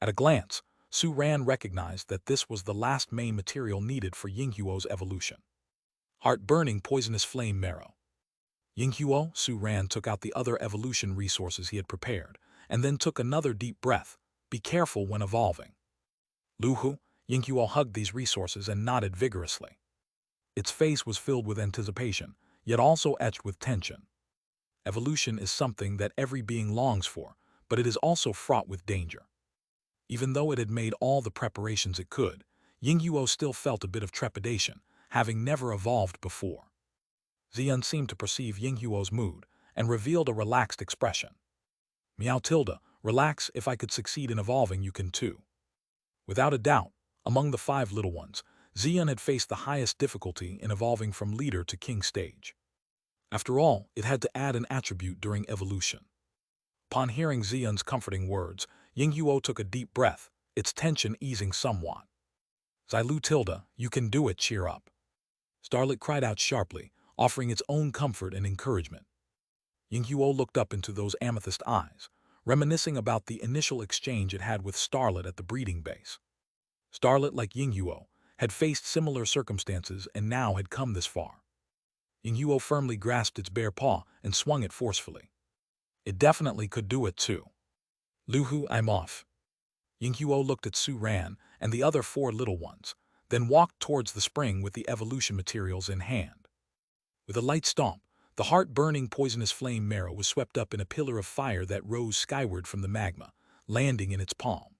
At a glance, Su Ran recognized that this was the last main material needed for Yinghuo's evolution. Heart-burning poisonous flame marrow. Yinghuo, Su Ran took out the other evolution resources he had prepared, and then took another deep breath. Be careful when evolving. Luhu, Yinghuo hugged these resources and nodded vigorously. Its face was filled with anticipation, yet also etched with tension. Evolution is something that every being longs for, but it is also fraught with danger. Even though it had made all the preparations it could, Yinghuo still felt a bit of trepidation, having never evolved before. Xian seemed to perceive Yinghuo's mood and revealed a relaxed expression. Meow tilde, relax, if I could succeed in evolving you can too. Without a doubt, among the 5 little ones, Xian had faced the highest difficulty in evolving from leader to king stage. After all, it had to add an attribute during evolution. Upon hearing Xian's comforting words, Yinghuo took a deep breath, its tension easing somewhat. Xilu tilde, you can do it, cheer up. Starlet cried out sharply, offering its own comfort and encouragement. Yinghuo looked up into those amethyst eyes, reminiscing about the initial exchange it had with Starlet at the breeding base. Starlet, like Yinghuo, had faced similar circumstances and now had come this far. Yinghuo firmly grasped its bare paw and swung it forcefully. It definitely could do it too. Luhu, I'm off. Yinghuo looked at Su Ran and the other 4 little ones, then walked towards the spring with the evolution materials in hand. With a light stomp, the heart-burning poisonous flame marrow was swept up in a pillar of fire that rose skyward from the magma, landing in its palm.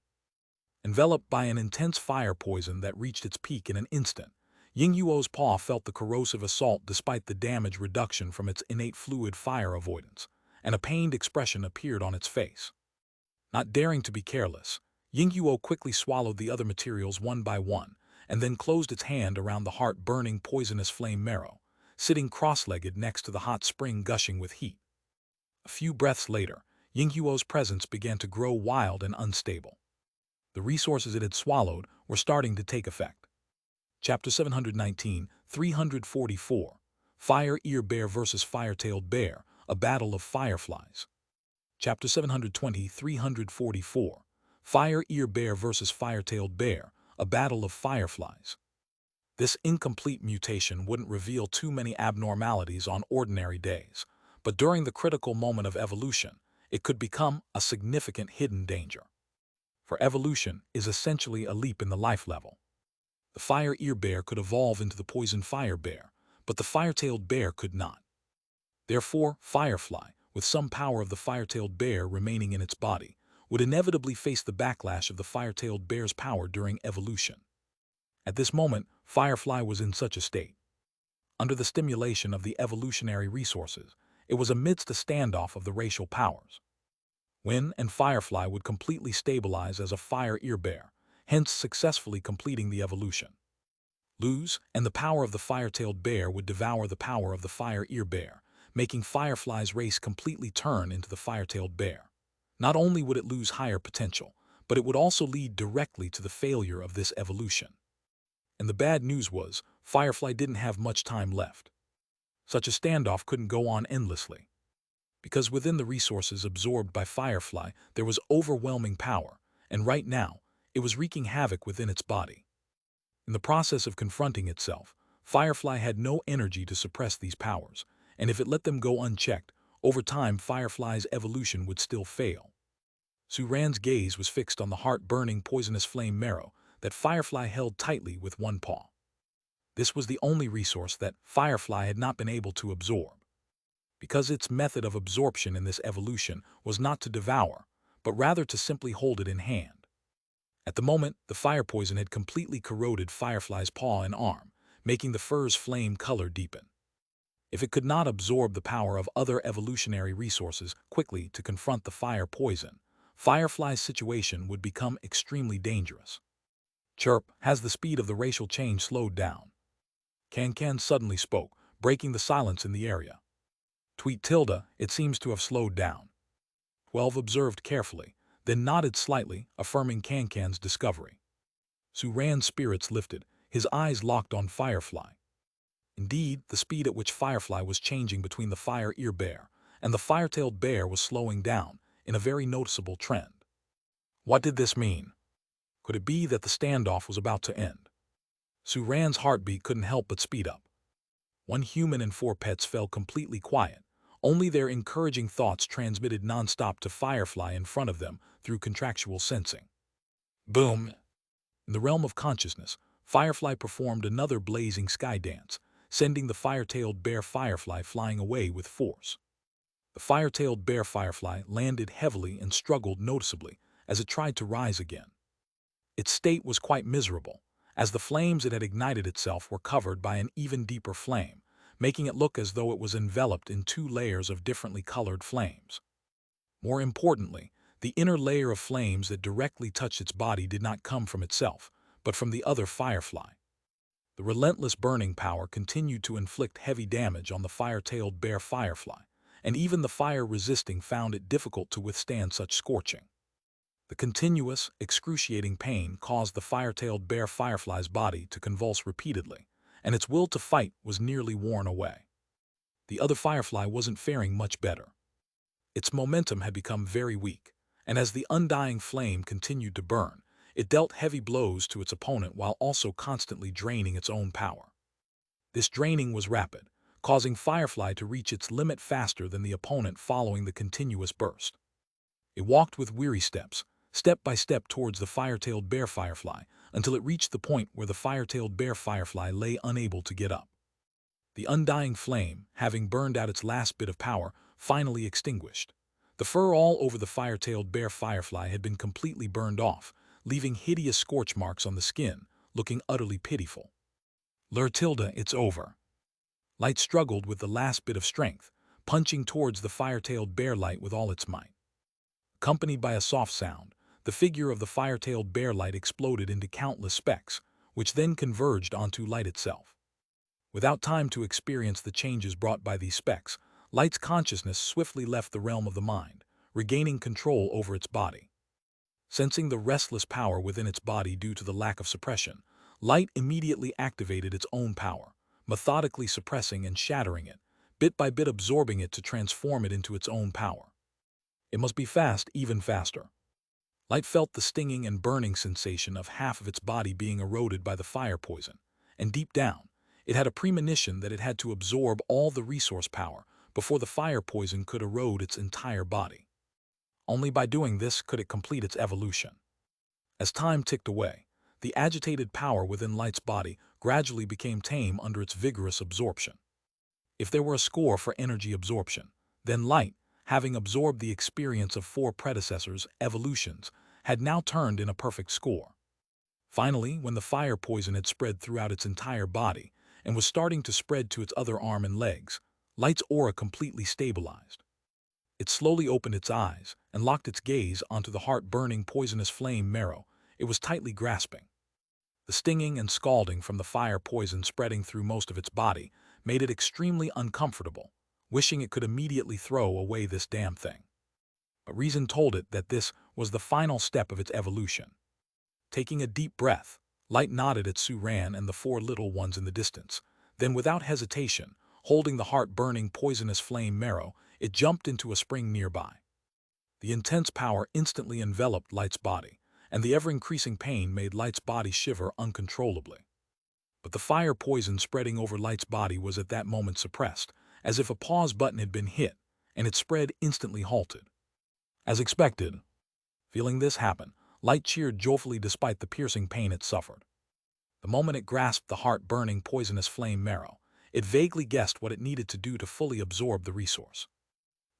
Enveloped by an intense fire poison that reached its peak in an instant, Yinghuo's paw felt the corrosive assault despite the damage reduction from its innate fluid fire avoidance, and a pained expression appeared on its face. Not daring to be careless, Yinghuo quickly swallowed the other materials one by one, and then closed its hand around the heart-burning poisonous flame marrow, sitting cross-legged next to the hot spring gushing with heat. A few breaths later, Yinghuo's presence began to grow wild and unstable. The resources it had swallowed were starting to take effect. Chapter 719, 344, Fire Ear Bear vs. Fire-tailed Bear, A Battle of Fireflies. Chapter 720, 344, Fire Ear Bear vs. Fire-tailed Bear, A Battle of Fireflies. This incomplete mutation wouldn't reveal too many abnormalities on ordinary days, but during the critical moment of evolution, it could become a significant hidden danger. For evolution is essentially a leap in the life level. The fire ear bear could evolve into the poison fire bear, but the fire-tailed bear could not. Therefore, Firefly, with some power of the fire-tailed bear remaining in its body, would inevitably face the backlash of the fire-tailed bear's power during evolution. At this moment, Firefly was in such a state. Under the stimulation of the evolutionary resources, it was amidst a standoff of the racial powers. Wind and Firefly would completely stabilize as a fire ear bear, hence successfully completing the evolution. Lose, and the power of the fire-tailed bear would devour the power of the fire ear bear, making Firefly's race completely turn into the fire-tailed bear. Not only would it lose higher potential, but it would also lead directly to the failure of this evolution. And the bad news was, Firefly didn't have much time left. Such a standoff couldn't go on endlessly. Because within the resources absorbed by Firefly, there was overwhelming power, and right now, it was wreaking havoc within its body. In the process of confronting itself, Firefly had no energy to suppress these powers, and if it let them go unchecked, over time Firefly's evolution would still fail. Su Ran's gaze was fixed on the heart-burning poisonous flame marrow that Firefly held tightly with one paw. This was the only resource that Firefly had not been able to absorb. Because its method of absorption in this evolution was not to devour, but rather to simply hold it in hand. At the moment, the fire poison had completely corroded Firefly's paw and arm, making the fur's flame color deepen. If it could not absorb the power of other evolutionary resources quickly to confront the fire poison, Firefly's situation would become extremely dangerous. Chirp, has the speed of the racial change slowed down? Can suddenly spoke, breaking the silence in the area. Tweet tilde, it seems to have slowed down. 12 observed carefully, then nodded slightly, affirming Can's discovery. Suran's spirits lifted, his eyes locked on Firefly. Indeed, the speed at which Firefly was changing between the fire-ear bear and the fire-tailed bear was slowing down in a very noticeable trend. What did this mean? Could it be that the standoff was about to end? Suran's heartbeat couldn't help but speed up. One human and 4 pets fell completely quiet. Only their encouraging thoughts transmitted non-stop to Firefly in front of them through contractual sensing. Boom! In the realm of consciousness, Firefly performed another blazing sky dance, sending the fire-tailed bear Firefly flying away with force. The fire-tailed bear Firefly landed heavily and struggled noticeably as it tried to rise again. Its state was quite miserable, as the flames it had ignited itself were covered by an even deeper flame, making it look as though it was enveloped in 2 layers of differently colored flames. More importantly, the inner layer of flames that directly touched its body did not come from itself, but from the other Firefly. The relentless burning power continued to inflict heavy damage on the fire-tailed bear Firefly, and even the fire-resisting found it difficult to withstand such scorching. The continuous, excruciating pain caused the fire-tailed bear Firefly's body to convulse repeatedly, and its will to fight was nearly worn away. The other Firefly wasn't faring much better. Its momentum had become very weak, and as the undying flame continued to burn, it dealt heavy blows to its opponent while also constantly draining its own power. This draining was rapid, causing Firefly to reach its limit faster than the opponent following the continuous burst. It walked with weary steps, step by step towards the fire-tailed bear Firefly, until it reached the point where the fire-tailed bear Firefly lay unable to get up. The undying flame, having burned out its last bit of power, finally extinguished. The fur all over the fire-tailed bear Firefly had been completely burned off, leaving hideous scorch marks on the skin, looking utterly pitiful. It's over. Light struggled with the last bit of strength, punching towards the fire-tailed bear Light with all its might. Accompanied by a soft sound, the figure of the fire-tailed bear Light exploded into countless specks, which then converged onto Light itself. Without time to experience the changes brought by these specks, Light's consciousness swiftly left the realm of the mind, regaining control over its body. Sensing the restless power within its body due to the lack of suppression, Light immediately activated its own power, methodically suppressing and shattering it, bit by bit absorbing it to transform it into its own power. It must be fast, even faster. Light felt the stinging and burning sensation of half of its body being eroded by the fire poison, and deep down, it had a premonition that it had to absorb all the resource power before the fire poison could erode its entire body. Only by doing this could it complete its evolution. As time ticked away, the agitated power within Light's body gradually became tame under its vigorous absorption. If there were a score for energy absorption, then Light, having absorbed the experience of 4 predecessors' evolutions, had now turned in a perfect score. Finally, when the fire poison had spread throughout its entire body and was starting to spread to its other arm and legs, Light's aura completely stabilized. It slowly opened its eyes and locked its gaze onto the heart-burning poisonous flame marrow it was tightly grasping. The stinging and scalding from the fire poison spreading through most of its body made it extremely uncomfortable, wishing it could immediately throw away this damn thing. But reason told it that this was the final step of its evolution. Taking a deep breath, Light nodded at Suran and the 4 little ones in the distance. Then, without hesitation, holding the heart-burning poisonous flame marrow, it jumped into a spring nearby. The intense power instantly enveloped Light's body, and the ever-increasing pain made Light's body shiver uncontrollably. But the fire poison spreading over Light's body was at that moment suppressed, as if a pause button had been hit, and its spread instantly halted. As expected, feeling this happen, Light cheered joyfully despite the piercing pain it suffered. The moment it grasped the heart-burning poisonous flame marrow, it vaguely guessed what it needed to do to fully absorb the resource.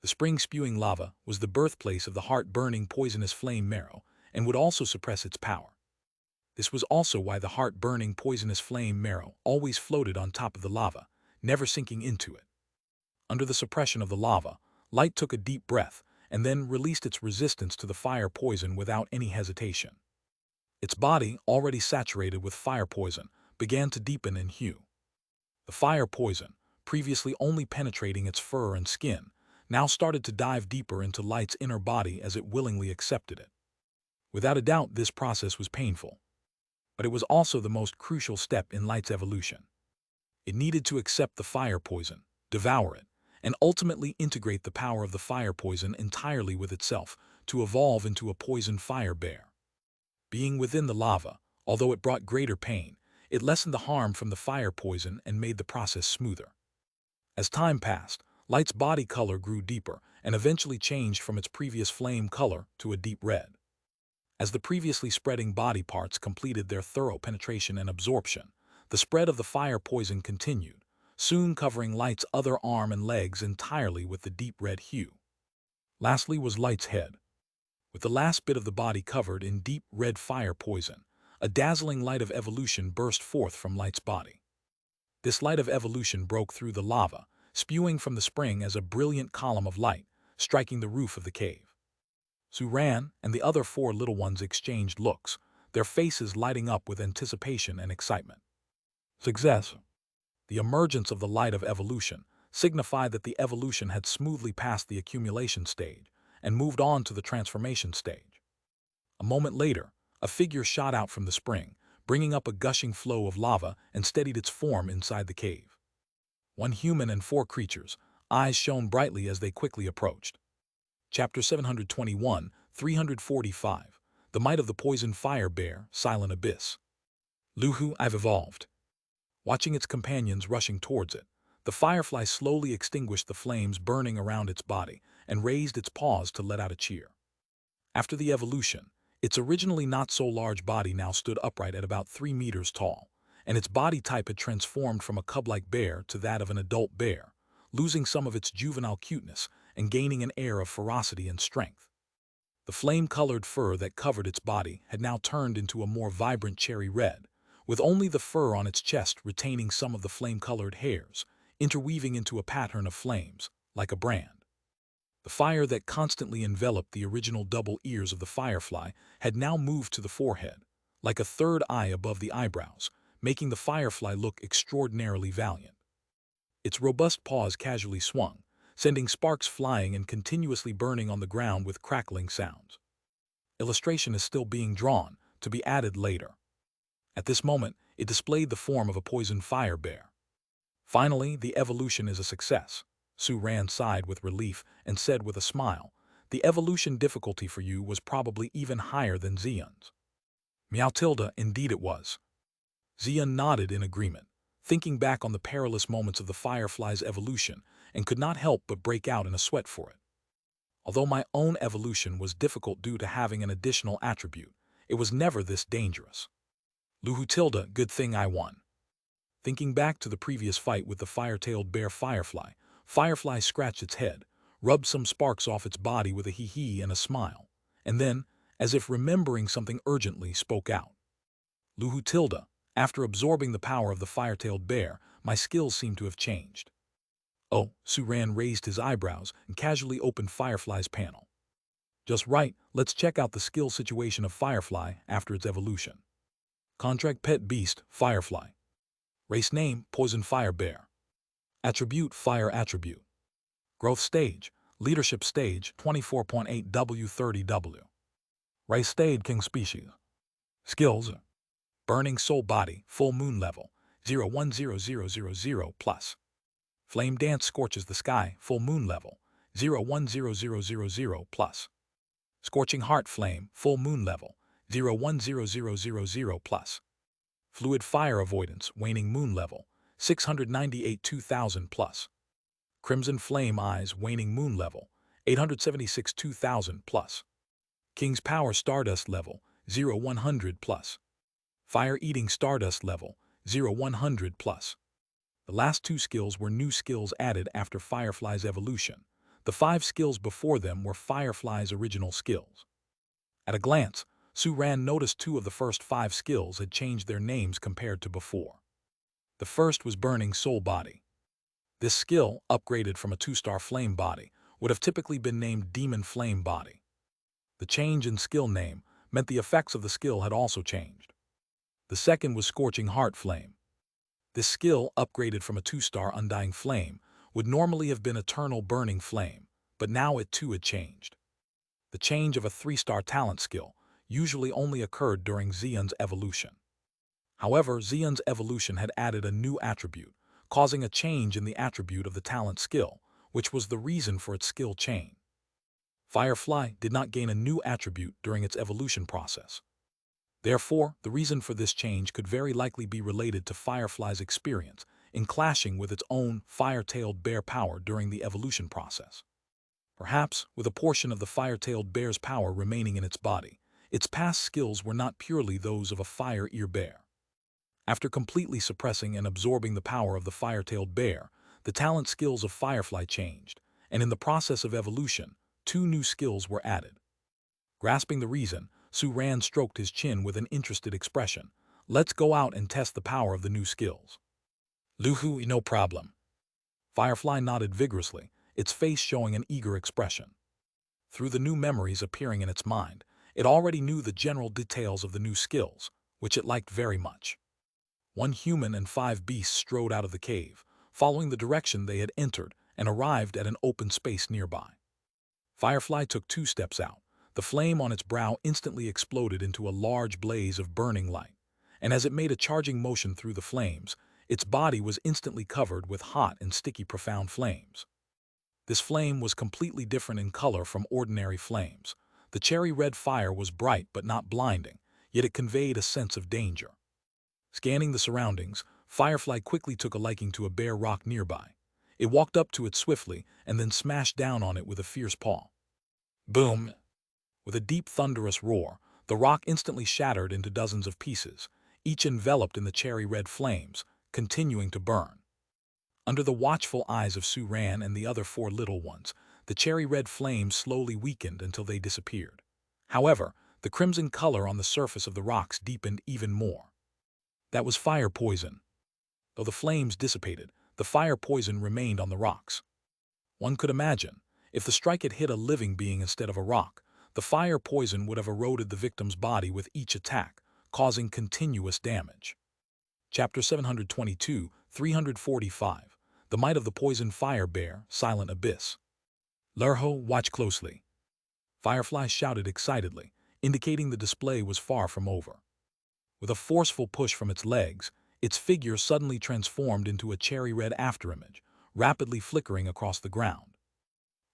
The spring-spewing lava was the birthplace of the heart-burning poisonous flame marrow and would also suppress its power. This was also why the heart-burning poisonous flame marrow always floated on top of the lava, never sinking into it. Under the suppression of the lava, Light took a deep breath and then released its resistance to the fire poison without any hesitation. Its body, already saturated with fire poison, began to deepen in hue. The fire poison, previously only penetrating its fur and skin, now started to dive deeper into Light's inner body as it willingly accepted it. Without a doubt, this process was painful, but it was also the most crucial step in Light's evolution. It needed to accept the fire poison, devour it, and ultimately integrate the power of the fire poison entirely with itself to evolve into a poison fire bear. Being within the lava, although it brought greater pain, it lessened the harm from the fire poison and made the process smoother. As time passed, Light's body color grew deeper and eventually changed from its previous flame color to a deep red. As the previously spreading body parts completed their thorough penetration and absorption, the spread of the fire poison continued, soon covering Light's other arm and legs entirely with the deep red hue. Lastly was Light's head. With the last bit of the body covered in deep red fire poison, a dazzling light of evolution burst forth from Light's body. This light of evolution broke through the lava, spewing from the spring as a brilliant column of light, striking the roof of the cave. Suran and the other 4 little ones exchanged looks, their faces lighting up with anticipation and excitement. Success. The emergence of the light of evolution signified that the evolution had smoothly passed the accumulation stage and moved on to the transformation stage. A moment later, a figure shot out from the spring, bringing up a gushing flow of lava and steadied its form inside the cave. 1 human and 4 creatures, eyes shone brightly as they quickly approached. Chapter 721, 345, The Might of the Poison Fire Bear, Silent Abyss. Luhu, I've evolved. Watching its companions rushing towards it, the firefly slowly extinguished the flames burning around its body and raised its paws to let out a cheer. After the evolution, its originally not-so-large body now stood upright at about 3 meters tall, and its body type had transformed from a cub-like bear to that of an adult bear, losing some of its juvenile cuteness and gaining an air of ferocity and strength. The flame-colored fur that covered its body had now turned into a more vibrant cherry red, with only the fur on its chest retaining some of the flame-colored hairs, interweaving into a pattern of flames, like a brand. The fire that constantly enveloped the original double ears of the firefly had now moved to the forehead, like a third eye above the eyebrows, making the firefly look extraordinarily valiant. Its robust paws casually swung, sending sparks flying and continuously burning on the ground with crackling sounds. Illustration is still being drawn, to be added later. At this moment, it displayed the form of a poison fire bear. Finally, the evolution is a success. Suran sighed with relief and said with a smile, the evolution difficulty for you was probably even higher than Zion's. Meow tilde, indeed it was. Zion nodded in agreement, thinking back on the perilous moments of the firefly's evolution, and could not help but break out in a sweat for it. Although my own evolution was difficult due to having an additional attribute, it was never this dangerous. Luhu tilde, good thing I won. Thinking back to the previous fight with the fire-tailed bear Firefly scratched its head, rubbed some sparks off its body with a hee-hee and a smile, and then, as if remembering something urgently, spoke out. Luhu tilde, after absorbing the power of the fire-tailed bear, my skills seem to have changed. Oh, Suran raised his eyebrows and casually opened Firefly's panel. Just right, let's check out the skill situation of Firefly after its evolution. Contract pet beast, Firefly. Race name, poison fire bear. Attribute, fire attribute. Growth stage, leadership stage, 24.8 W30W. Race stage, king species. Skills, burning soul body, full moon level, 010000+. Flame dance scorches the sky, full moon level, 010000+. Scorching heart flame, full moon level, 010000+. Fluid fire avoidance, waning moon level, 698 2000+. Crimson flame eyes, waning moon level, 876 2000+. King's power stardust level, 0100+. Fire eating stardust level, 0100+. The last 2 skills were new skills added after Firefly's evolution. The 5 skills before them were Firefly's original skills. At a glance, Suran noticed 2 of the first 5 skills had changed their names compared to before. The first was Burning Soul Body. This skill, upgraded from a 2-star flame body, would have typically been named Demon Flame Body. The change in skill name meant the effects of the skill had also changed. The second was Scorching Heart Flame. This skill, upgraded from a 2-star Undying Flame, would normally have been Eternal Burning Flame, but now it too had changed. The change of a 3-star talent skill usually only occurred during Xion's evolution. However, Xion's evolution had added a new attribute, causing a change in the attribute of the talent skill, which was the reason for its skill chain. Firefly did not gain a new attribute during its evolution process. Therefore, the reason for this change could very likely be related to Firefly's experience in clashing with its own fire-tailed bear power during the evolution process. Perhaps, with a portion of the fire-tailed bear's power remaining in its body, its past skills were not purely those of a fire-ear bear. After completely suppressing and absorbing the power of the fire-tailed bear, the talent skills of Firefly changed, and in the process of evolution, 2 new skills were added. Grasping the reason, Su-Ran stroked his chin with an interested expression. Let's go out and test the power of the new skills. Luhu, no problem. Firefly nodded vigorously, its face showing an eager expression. Through the new memories appearing in its mind, it already knew the general details of the new skills, which it liked very much. 1 human and 5 beasts strode out of the cave, following the direction they had entered, and arrived at an open space nearby. Firefly took 2 steps out. The flame on its brow instantly exploded into a large blaze of burning light, and as it made a charging motion through the flames, its body was instantly covered with hot and sticky profound flames. This flame was completely different in color from ordinary flames. The cherry-red fire was bright but not blinding, yet it conveyed a sense of danger. Scanning the surroundings, Firefly quickly took a liking to a bare rock nearby. It walked up to it swiftly and then smashed down on it with a fierce paw. Boom! With a deep thunderous roar, the rock instantly shattered into dozens of pieces, each enveloped in the cherry-red flames, continuing to burn. Under the watchful eyes of Su-Ran and the other 4 little ones, the cherry-red flames slowly weakened until they disappeared. However, the crimson color on the surface of the rocks deepened even more. That was fire poison. Though the flames dissipated, the fire poison remained on the rocks. One could imagine, if the strike had hit a living being instead of a rock, the fire poison would have eroded the victim's body with each attack, causing continuous damage. Chapter 722, 345. The Might of the Poison Fire Bear, Silent Abyss. Lurho, watch closely. Firefly shouted excitedly, indicating the display was far from over. With a forceful push from its legs, its figure suddenly transformed into a cherry-red afterimage, rapidly flickering across the ground.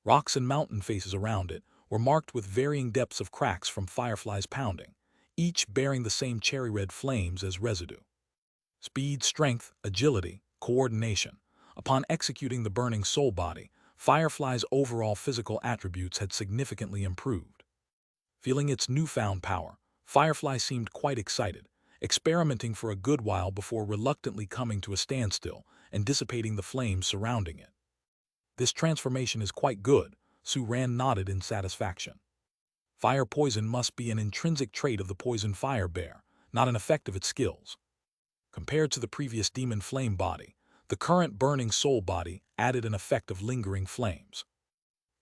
Rocks and mountain faces around it were marked with varying depths of cracks from Firefly's pounding, each bearing the same cherry-red flames as residue. Speed, strength, agility, coordination. Upon executing the burning soul body, Firefly's overall physical attributes had significantly improved. Feeling its newfound power, Firefly seemed quite excited, experimenting for a good while before reluctantly coming to a standstill and dissipating the flames surrounding it. This transformation is quite good, Su-Ran nodded in satisfaction. Fire poison must be an intrinsic trait of the poison fire bear, not an effect of its skills. Compared to the previous demon flame body, the current burning soul body added an effect of lingering flames.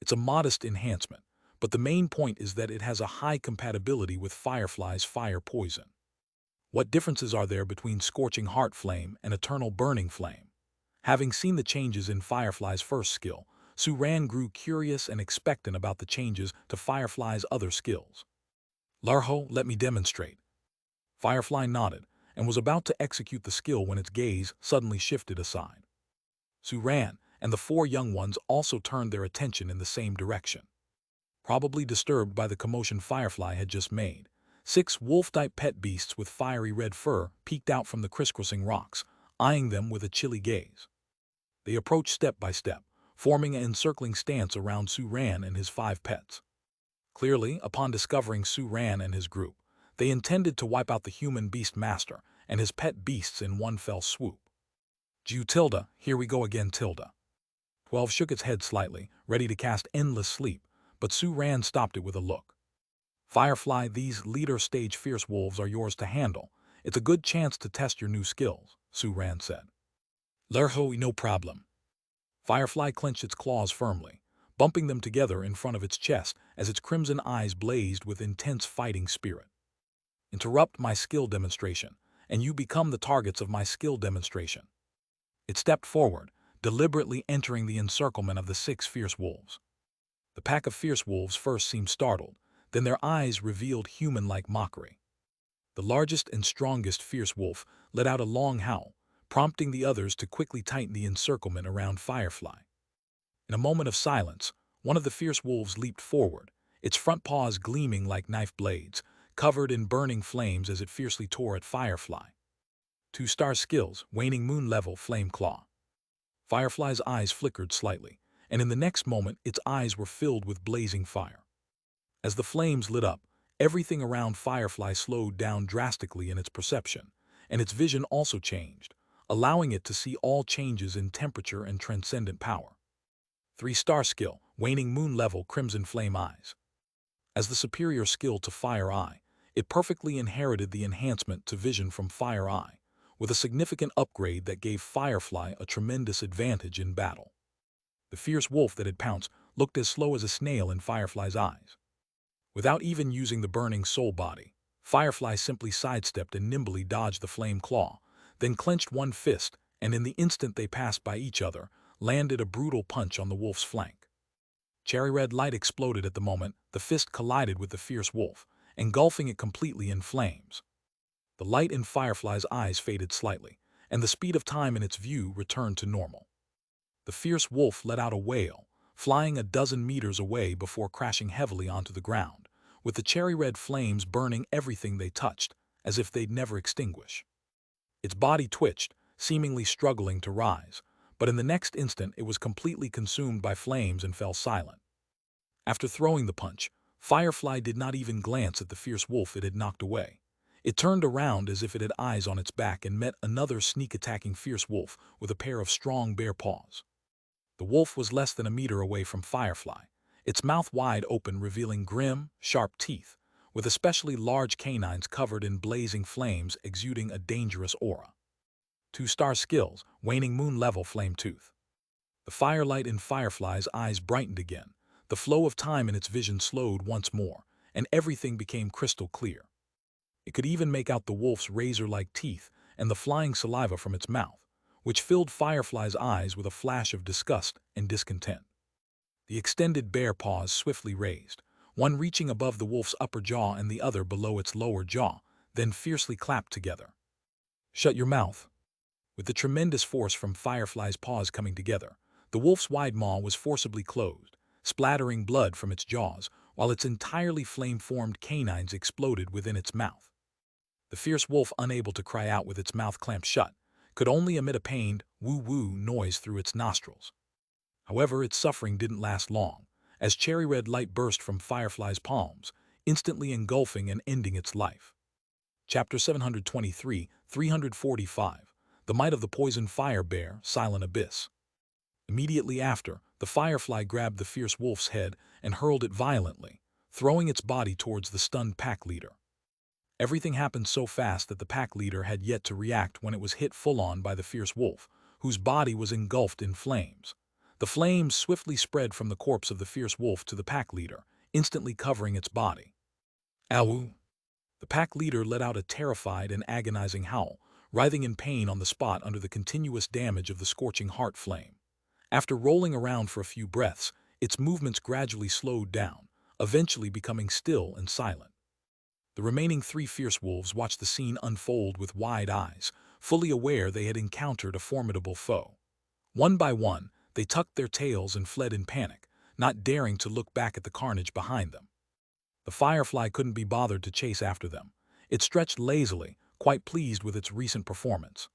It's a modest enhancement, but the main point is that it has a high compatibility with Firefly's fire poison. What differences are there between Scorching Heart Flame and Eternal Burning Flame? Having seen the changes in Firefly's first skill, Su-Ran grew curious and expectant about the changes to Firefly's other skills. Lurho, let me demonstrate. Firefly nodded and was about to execute the skill when its gaze suddenly shifted aside. Su-Ran and the 4 young ones also turned their attention in the same direction. Probably disturbed by the commotion Firefly had just made, 6 wolf-type pet beasts with fiery red fur peeked out from the crisscrossing rocks, eyeing them with a chilly gaze. They approached step by step, forming an encircling stance around Su-Ran and his 5 pets. Clearly, upon discovering Su-Ran and his group, they intended to wipe out the human beast master and his pet beasts in one fell swoop. Ju Tilda, here we go again Tilda. 12 shook its head slightly, ready to cast endless sleep, but Su-Ran stopped it with a look. Firefly, these leader stage fierce wolves are yours to handle. It's a good chance to test your new skills, Su-Ran said. Lurho, no problem. Firefly clenched its claws firmly, bumping them together in front of its chest as its crimson eyes blazed with intense fighting spirit. Interrupt my skill demonstration, and you become the targets of my skill demonstration. It stepped forward, deliberately entering the encirclement of the 6 fierce wolves. The pack of fierce wolves first seemed startled, then their eyes revealed human-like mockery. The largest and strongest fierce wolf let out a long howl, prompting the others to quickly tighten the encirclement around Firefly. In a moment of silence, one of the fierce wolves leaped forward, its front paws gleaming like knife blades, covered in burning flames as it fiercely tore at Firefly. 2-star skills, waning moon level flame claw. Firefly's eyes flickered slightly, and in the next moment its eyes were filled with blazing fire. As the flames lit up, everything around Firefly slowed down drastically in its perception, and its vision also changed, allowing it to see all changes in temperature and transcendent power. 3-star skill, waning moon level crimson flame eyes. As the superior skill to Fire Eye, it perfectly inherited the enhancement to vision from Fire Eye, with a significant upgrade that gave Firefly a tremendous advantage in battle. The fierce wolf that had pounced looked as slow as a snail in Firefly's eyes. Without even using the burning soul body, Firefly simply sidestepped and nimbly dodged the flame claw, then clenched one fist, and in the instant they passed by each other, landed a brutal punch on the wolf's flank. Cherry red light exploded at the moment the fist collided with the fierce wolf, engulfing it completely in flames. The light in Firefly's eyes faded slightly, and the speed of time in its view returned to normal. The fierce wolf let out a wail, flying a dozen meters away before crashing heavily onto the ground, with the cherry-red flames burning everything they touched, as if they'd never extinguish. Its body twitched, seemingly struggling to rise, but in the next instant it was completely consumed by flames and fell silent. After throwing the punch, Firefly did not even glance at the fierce wolf it had knocked away. It turned around as if it had eyes on its back and met another sneak-attacking fierce wolf with a pair of strong bare paws. The wolf was less than a meter away from Firefly, its mouth wide open revealing grim, sharp teeth, with especially large canines covered in blazing flames exuding a dangerous aura. 2-star skills, waning moon level flame tooth. The firelight in Firefly's eyes brightened again, the flow of time in its vision slowed once more, and everything became crystal clear. It could even make out the wolf's razor-like teeth and the flying saliva from its mouth, which filled Firefly's eyes with a flash of disgust and discontent. The extended bare paws swiftly raised, one reaching above the wolf's upper jaw and the other below its lower jaw, then fiercely clapped together. Shut your mouth. With the tremendous force from Firefly's paws coming together, the wolf's wide maw was forcibly closed, splattering blood from its jaws, while its entirely flame-formed canines exploded within its mouth. The fierce wolf, unable to cry out with its mouth clamped shut, could only emit a pained woo-woo noise through its nostrils. However, its suffering didn't last long, as cherry-red light burst from Firefly's palms, instantly engulfing and ending its life. Chapter 723, 345, The Might of the Poison Fire Bear, Silent Abyss. Immediately after, the Firefly grabbed the fierce wolf's head and hurled it violently, throwing its body towards the stunned pack leader. Everything happened so fast that the pack leader had yet to react when it was hit full-on by the fierce wolf, whose body was engulfed in flames. The flames swiftly spread from the corpse of the fierce wolf to the pack leader, instantly covering its body. Ow! The pack leader let out a terrified and agonizing howl, writhing in pain on the spot under the continuous damage of the scorching heart flame. After rolling around for a few breaths, its movements gradually slowed down, eventually becoming still and silent. The remaining 3 fierce wolves watched the scene unfold with wide eyes, fully aware they had encountered a formidable foe. One by one, they tucked their tails and fled in panic, not daring to look back at the carnage behind them. The Firefly couldn't be bothered to chase after them. It stretched lazily, quite pleased with its recent performance.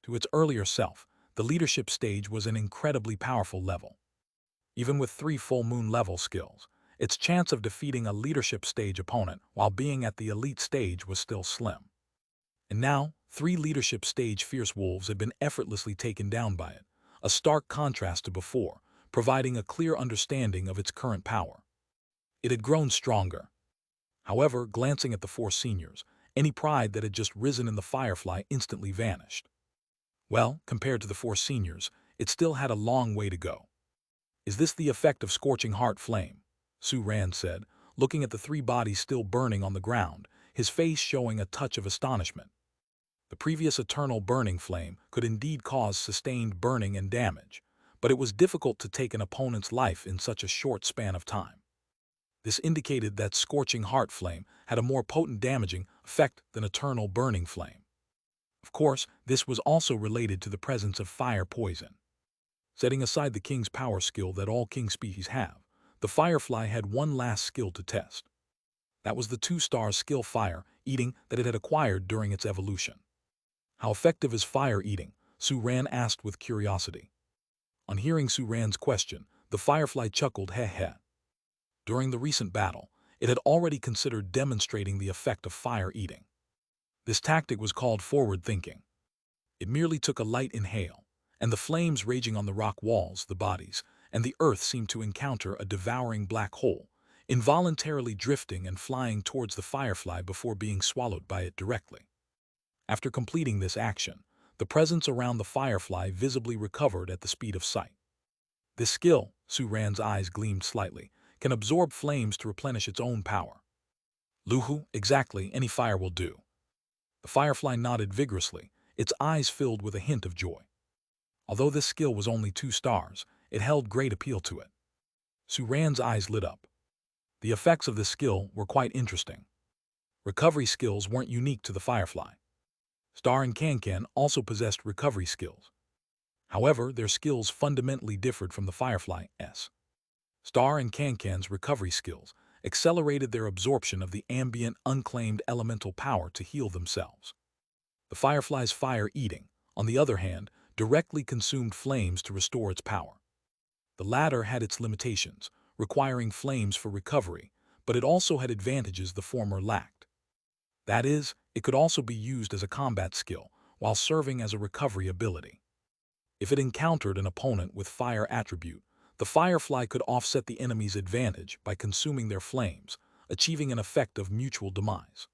To its earlier self, the leadership stage was an incredibly powerful level. Even with 3 full moon level skills, its chance of defeating a leadership stage opponent while being at the elite stage was still slim. And now, 3 leadership stage fierce wolves had been effortlessly taken down by it, a stark contrast to before, providing a clear understanding of its current power. It had grown stronger. However, glancing at the 4 seniors, any pride that had just risen in the Firefly instantly vanished. Well, compared to the 4 seniors, it still had a long way to go. Is this the effect of scorching heart flame? Su Ran said, looking at the three bodies still burning on the ground, his face showing a touch of astonishment. The previous eternal burning flame could indeed cause sustained burning and damage, but it was difficult to take an opponent's life in such a short span of time. This indicated that scorching heart flame had a more potent damaging effect than eternal burning flame. Of course, this was also related to the presence of fire poison. Setting aside the king's power skill that all king species have, the firefly had one last skill to test. That was the 2-star skill fire eating that it had acquired during its evolution. How effective is fire eating? Su Ran asked with curiosity. On hearing Su Ran's question, the firefly chuckled heh. During the recent battle, it had already considered demonstrating the effect of fire eating. This tactic was called forward thinking. It merely took a light inhale, and the flames raging on the rock walls, the bodies, and the earth seemed to encounter a devouring black hole, involuntarily drifting and flying towards the firefly before being swallowed by it directly. After completing this action, the presence around the firefly visibly recovered at the speed of sight. This skill, Su Ran's eyes gleamed slightly, can absorb flames to replenish its own power. Luhu, exactly, any fire will do. The firefly nodded vigorously, its eyes filled with a hint of joy. Although this skill was only 2 stars, it held great appeal to it. Su Ran's eyes lit up. The effects of this skill were quite interesting. Recovery skills weren't unique to the firefly. Star and Can also possessed recovery skills. However, their skills fundamentally differed from the firefly's. Star and Can's recovery skills accelerated their absorption of the ambient, unclaimed elemental power to heal themselves. The firefly's fire eating, on the other hand, directly consumed flames to restore its power. The latter had its limitations, requiring flames for recovery, but it also had advantages the former lacked. That is, it could also be used as a combat skill while serving as a recovery ability. If it encountered an opponent with fire attribute, the firefly could offset the enemy's advantage by consuming their flames, achieving an effect of mutual demise.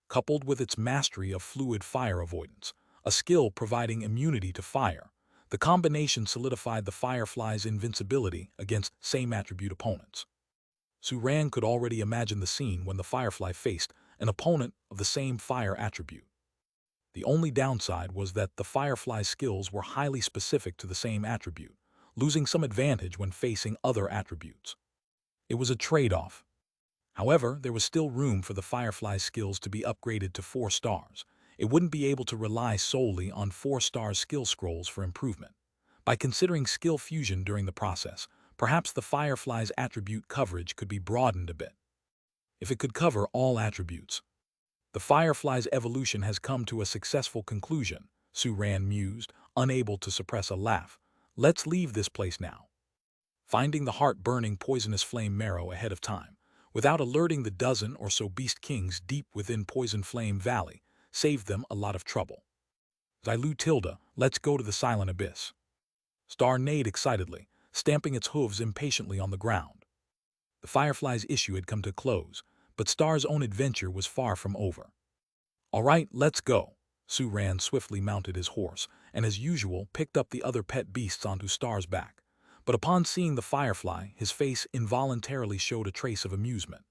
Coupled with its mastery of fluid fire avoidance, a skill providing immunity to fire, the combination solidified the firefly's invincibility against same-attribute opponents. Su Ran could already imagine the scene when the firefly faced an opponent of the same fire attribute. The only downside was that the firefly's skills were highly specific to the same attribute, losing some advantage when facing other attributes. It was a trade-off. However, there was still room for the firefly's skills to be upgraded to 4 stars. It wouldn't be able to rely solely on 4-star skill scrolls for improvement. By considering skill fusion during the process, perhaps the firefly's attribute coverage could be broadened a bit. If it could cover all attributes. The firefly's evolution has come to a successful conclusion, Su Ran mused, unable to suppress a laugh. Let's leave this place now. Finding the heart-burning poisonous flame marrow ahead of time, without alerting the dozen or so beast kings deep within Poison Flame Valley, saved them a lot of trouble. Zylu Tilda, let's go to the Silent Abyss. Star neighed excitedly, stamping its hooves impatiently on the ground. The firefly's issue had come to a close, but Star's own adventure was far from over. All right, let's go. Su Ran swiftly mounted his horse, and as usual picked up the other pet beasts onto Star's back. But upon seeing the firefly, his face involuntarily showed a trace of amusement.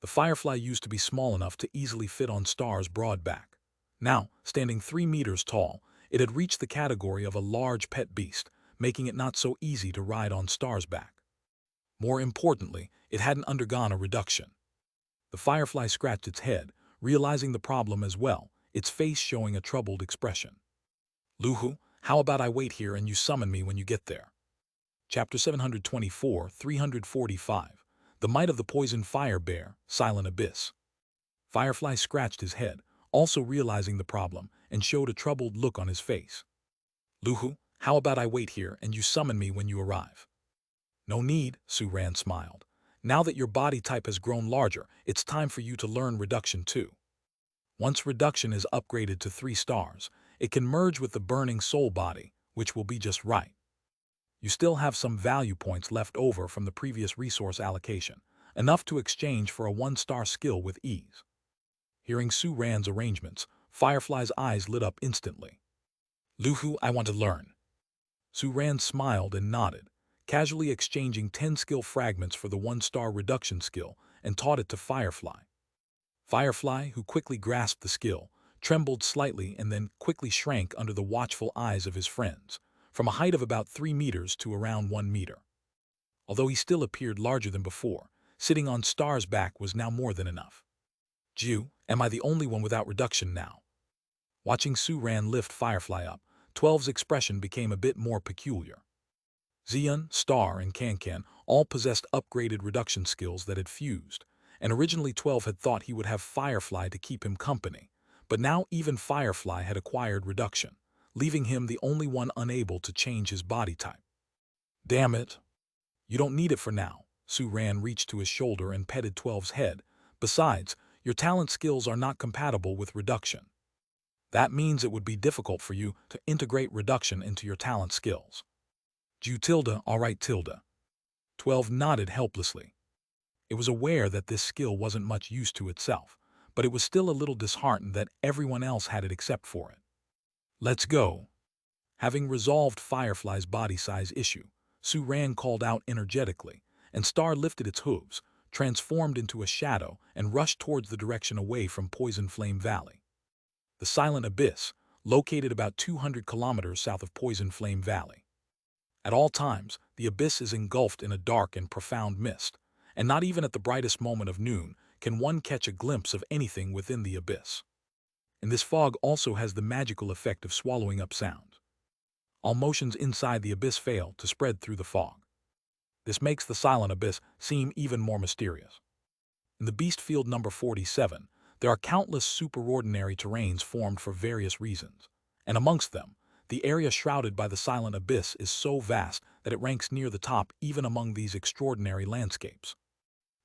The firefly used to be small enough to easily fit on Star's broad back. Now, standing 3 meters tall, it had reached the category of a large pet beast, making it not so easy to ride on Star's back. More importantly, it hadn't undergone a reduction. The firefly scratched its head, realizing the problem as well, its face showing a troubled expression. Luhu, how about I wait here and you summon me when you get there? Chapter 724, 345. The Might of the Poison Fire Bear, Silent Abyss. Firefly scratched his head, also realizing the problem, and showed a troubled look on his face. Luhu, how about I wait here and you summon me when you arrive? No need, Su Ran smiled. Now that your body type has grown larger, it's time for you to learn reduction too. Once reduction is upgraded to 3 stars, it can merge with the burning soul body, which will be just right. You still have some value points left over from the previous resource allocation, enough to exchange for a 1-star skill with ease. Hearing Su Ran's arrangements, Firefly's eyes lit up instantly. Luhu, I want to learn. Su Ran smiled and nodded, casually exchanging 10 skill fragments for the 1-star reduction skill and taught it to Firefly. Firefly, who quickly grasped the skill, trembled slightly and then quickly shrank under the watchful eyes of his friends, from a height of about 3 meters to around 1 meter. Although he still appeared larger than before, sitting on Star's back was now more than enough. Jew, am I the only one without reduction now? Watching Su-Ran lift Firefly up, 12's expression became a bit more peculiar. Xian, Star, and Can all possessed upgraded reduction skills that had fused, and originally 12 had thought he would have Firefly to keep him company, but now even Firefly had acquired reduction, leaving him the only one unable to change his body type. Damn it! You don't need it for now. Su-Ran reached to his shoulder and petted 12's head. Besides, your talent skills are not compatible with reduction. That means it would be difficult for you to integrate reduction into your talent skills. Jew tilde, all right tilde. 12 nodded helplessly. It was aware that this skill wasn't much use to itself, but it was still a little disheartened that everyone else had it except for it. Let's go. Having resolved Firefly's body size issue, Su-Ran called out energetically, and Star lifted its hooves, transformed into a shadow, and rushed towards the direction away from Poison Flame Valley. The Silent Abyss, located about 200 kilometers south of Poison Flame Valley. At all times, the abyss is engulfed in a dark and profound mist, and not even at the brightest moment of noon can one catch a glimpse of anything within the abyss. And this fog also has the magical effect of swallowing up sound. All motions inside the abyss fail to spread through the fog. This makes the Silent Abyss seem even more mysterious. In the Beast Field number 47, there are countless superordinary terrains formed for various reasons, and amongst them, the area shrouded by the Silent Abyss is so vast that it ranks near the top even among these extraordinary landscapes.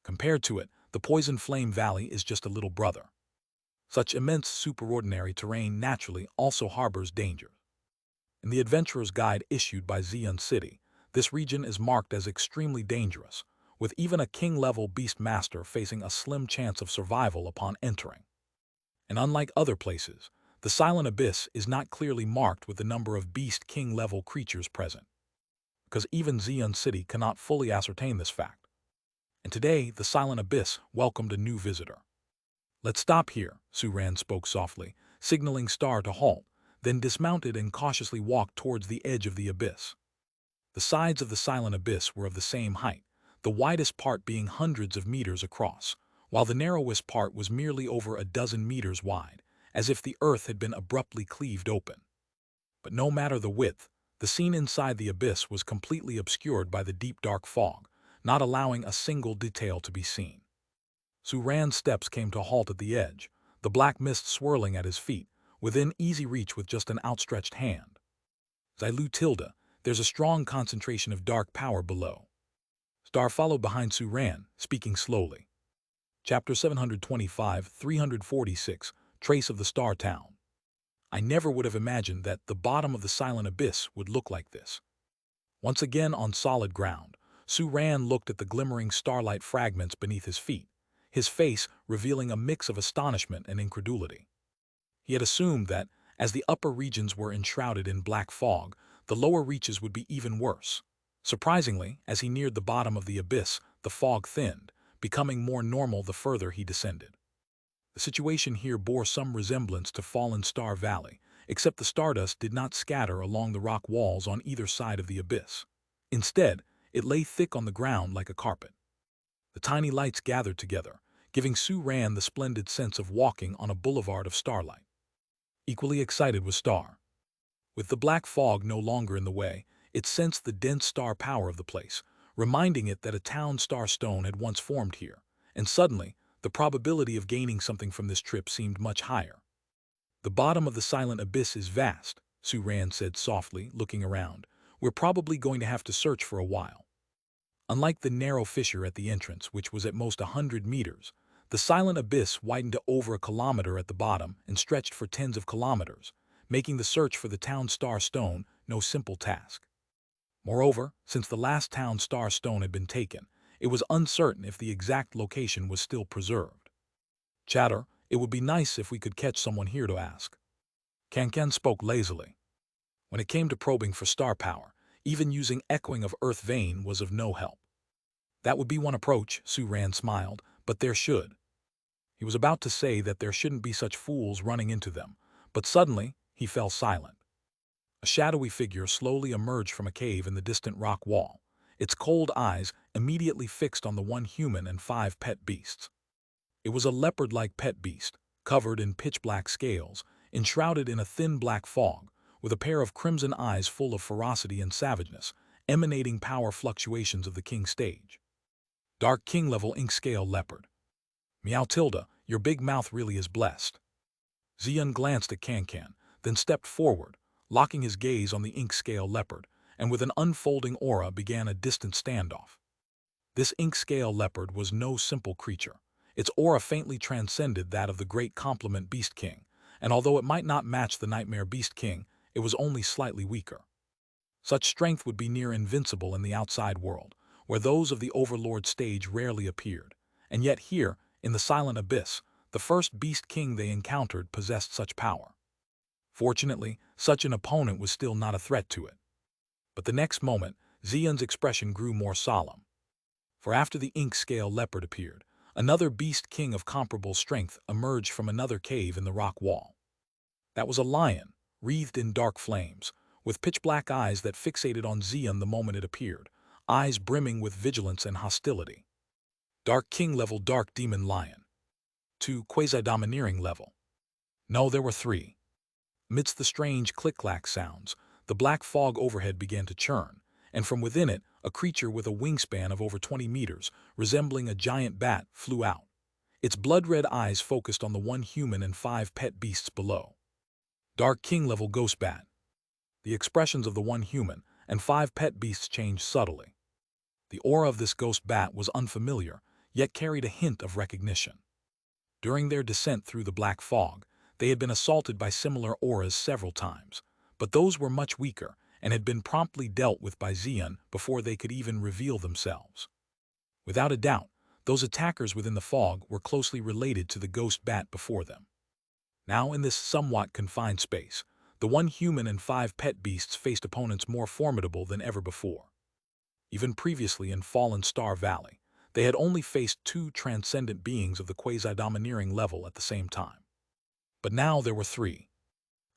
Compared to it, the Poison Flame Valley is just a little brother. Such immense superordinary terrain naturally also harbors danger. In the Adventurer's Guide issued by Xian City, this region is marked as extremely dangerous, with even a king-level beast master facing a slim chance of survival upon entering. And unlike other places, the Silent Abyss is not clearly marked with the number of beast king-level creatures present, because even Xian City cannot fully ascertain this fact. And today, the Silent Abyss welcomed a new visitor. Let's stop here, Su-Ran spoke softly, signaling Star to halt, then dismounted and cautiously walked towards the edge of the abyss. The sides of the Silent Abyss were of the same height, the widest part being hundreds of meters across, while the narrowest part was merely over a dozen meters wide, as if the earth had been abruptly cleaved open. But no matter the width, the scene inside the abyss was completely obscured by the deep dark fog, not allowing a single detail to be seen. Su-Ran's steps came to a halt at the edge, the black mist swirling at his feet, within easy reach with just an outstretched hand. Xilu tilde, there's a strong concentration of dark power below. Star followed behind Su-Ran, speaking slowly. Chapter 725, 346, Trace of the Star Town. I never would have imagined that the bottom of the Silent Abyss would look like this. Once again on solid ground, Su-Ran looked at the glimmering starlight fragments beneath his feet, his face revealing a mix of astonishment and incredulity. He had assumed that, as the upper regions were enshrouded in black fog, the lower reaches would be even worse. Surprisingly, as he neared the bottom of the abyss, the fog thinned, becoming more normal the further he descended. The situation here bore some resemblance to Fallen Star Valley, except the stardust did not scatter along the rock walls on either side of the abyss. Instead, it lay thick on the ground like a carpet. The tiny lights gathered together, giving Su-Ran the splendid sense of walking on a boulevard of starlight. Equally excited was Star. With the black fog no longer in the way, it sensed the dense star power of the place, reminding it that a town star stone had once formed here, and suddenly, the probability of gaining something from this trip seemed much higher. The bottom of the Silent Abyss is vast, Su-Ran said softly, looking around. We're probably going to have to search for a while. Unlike the narrow fissure at the entrance, which was at most 100 meters, the Silent Abyss widened to over a kilometer at the bottom and stretched for tens of kilometers, making the search for the town star stone no simple task. Moreover, since the last town star stone had been taken, it was uncertain if the exact location was still preserved. Chatter, it would be nice if we could catch someone here to ask. Can spoke lazily. When it came to probing for star power, Even using echoing of Earth Vein was of no help. That would be one approach, Suran smiled, but there should. He was about to say that there shouldn't be such fools running into them, but suddenly he fell silent. A shadowy figure slowly emerged from a cave in the distant rock wall, its cold eyes immediately fixed on the one human and 5 pet beasts. It was a leopard-like pet beast, covered in pitch-black scales, enshrouded in a thin black fog, with a pair of crimson eyes full of ferocity and savageness, emanating power fluctuations of the king stage. Dark king-level ink-scale leopard. Meow Tilda, your big mouth really is blessed. Xian glanced at Can-Can, then stepped forward, locking his gaze on the ink-scale leopard, and with an unfolding aura began a distant standoff. This ink-scale leopard was no simple creature. Its aura faintly transcended that of the great complement Beast King, and although it might not match the Nightmare Beast King, it was only slightly weaker. Such strength would be near invincible in the outside world, where those of the Overlord stage rarely appeared, and yet here, in the Silent Abyss, the first Beast King they encountered possessed such power. Fortunately, such an opponent was still not a threat to it. But the next moment, Xian's expression grew more solemn. For after the ink-scale leopard appeared, another Beast King of comparable strength emerged from another cave in the rock wall. That was a lion, wreathed in dark flames, with pitch-black eyes that fixated on Xian the moment it appeared, eyes brimming with vigilance and hostility. Dark King-level Dark Demon Lion. 2 Quasi-Domineering level. No, there were 3. Amidst the strange click-clack sounds, the black fog overhead began to churn, and from within it, a creature with a wingspan of over 20 meters, resembling a giant bat, flew out. Its blood-red eyes focused on the one human and 5 pet beasts below. Dark King-level Ghost Bat. The expressions of the one human and 5 pet beasts changed subtly. The aura of this ghost bat was unfamiliar, yet carried a hint of recognition. During their descent through the black fog, they had been assaulted by similar auras several times, but those were much weaker and had been promptly dealt with by Xian before they could even reveal themselves. Without a doubt, those attackers within the fog were closely related to the ghost bat before them. Now in this somewhat confined space, the one human and 5 pet beasts faced opponents more formidable than ever before. Even previously in Fallen Star Valley, they had only faced 2 transcendent beings of the quasi-domineering level at the same time. But now there were 3.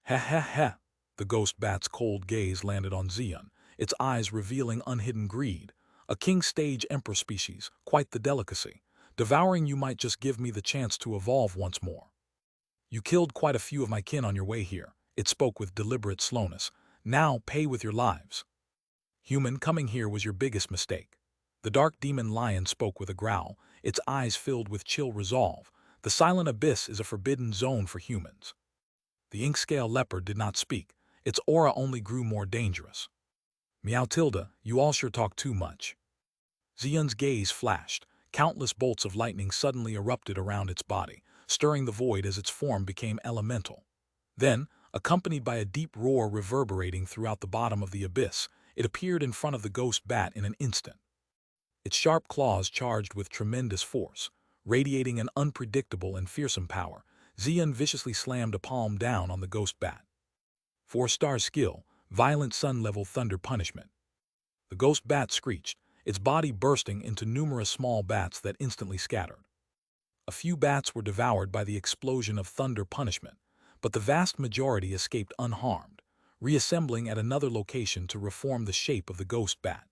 Ha ha ha! The ghost bat's cold gaze landed on Xian, its eyes revealing unhidden greed. A king stage emperor species, quite the delicacy. Devouring you might just give me the chance to evolve once more. You killed quite a few of my kin on your way here, it spoke with deliberate slowness. Now pay with your lives. Human, coming here was your biggest mistake. The dark demon lion spoke with a growl, its eyes filled with chill resolve. The Silent Abyss is a forbidden zone for humans. The ink-scale leopard did not speak. Its aura only grew more dangerous. Meow Tilda, you all sure talk too much. Xian's gaze flashed. Countless bolts of lightning suddenly erupted around its body, stirring the void as its form became elemental. Then, accompanied by a deep roar reverberating throughout the bottom of the abyss, it appeared in front of the ghost bat in an instant. Its sharp claws charged with tremendous force, radiating an unpredictable and fearsome power. Xian viciously slammed a palm down on the ghost bat. 4-star skill, Violent Sun-level Thunder Punishment. The ghost bat screeched, its body bursting into numerous small bats that instantly scattered. A few bats were devoured by the explosion of thunder punishment, but the vast majority escaped unharmed, reassembling at another location to reform the shape of the ghost bat.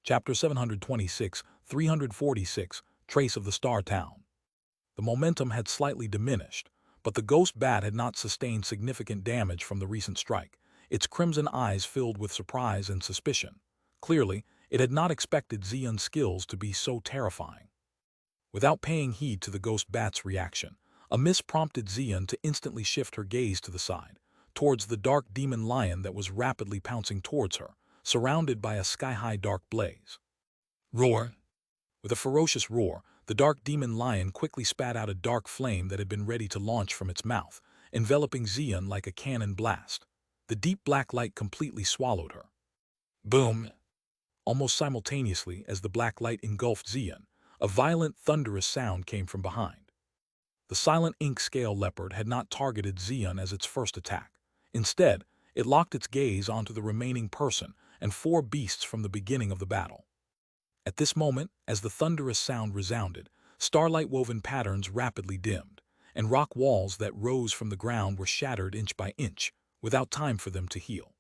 Chapter 726, 346, Trace of the Star Town. The momentum had slightly diminished, but the ghost bat had not sustained significant damage from the recent strike, its crimson eyes filled with surprise and suspicion. Clearly, it had not expected Xian's skills to be so terrifying. Without paying heed to the ghost bat's reaction, a miss prompted Xian to instantly shift her gaze to the side, towards the dark demon lion that was rapidly pouncing towards her, surrounded by a sky-high dark blaze. Roar! With a ferocious roar, the dark demon lion quickly spat out a dark flame that had been ready to launch from its mouth, enveloping Xian like a cannon blast. The deep black light completely swallowed her. Boom! Almost simultaneously as the black light engulfed Xian, a violent, thunderous sound came from behind. The silent ink-scale leopard had not targeted Xian as its first attack. Instead, it locked its gaze onto the remaining person and 4 beasts from the beginning of the battle. At this moment, as the thunderous sound resounded, starlight-woven patterns rapidly dimmed, and rock walls that rose from the ground were shattered inch by inch, without time for them to heal.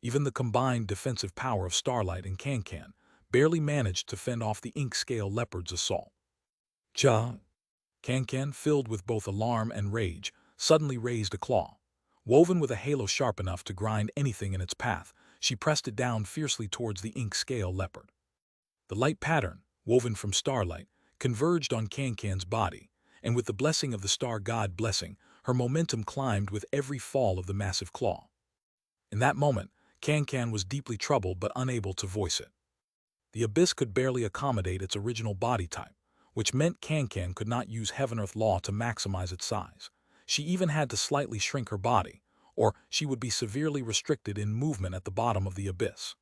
Even the combined defensive power of Starlight and Can-Can barely managed to fend off the ink-scale leopard's assault. Cha! Can-Can, filled with both alarm and rage, suddenly raised a claw. Woven with a halo sharp enough to grind anything in its path, she pressed it down fiercely towards the ink-scale leopard. The light pattern, woven from Starlight, converged on Can-Can's body, and with the blessing of the star god blessing, her momentum climbed with every fall of the massive claw. In that moment, Can-Can was deeply troubled but unable to voice it. The abyss could barely accommodate its original body type, which meant Can-Can could not use Heaven-Earth law to maximize its size. She even had to slightly shrink her body, or she would be severely restricted in movement at the bottom of the abyss.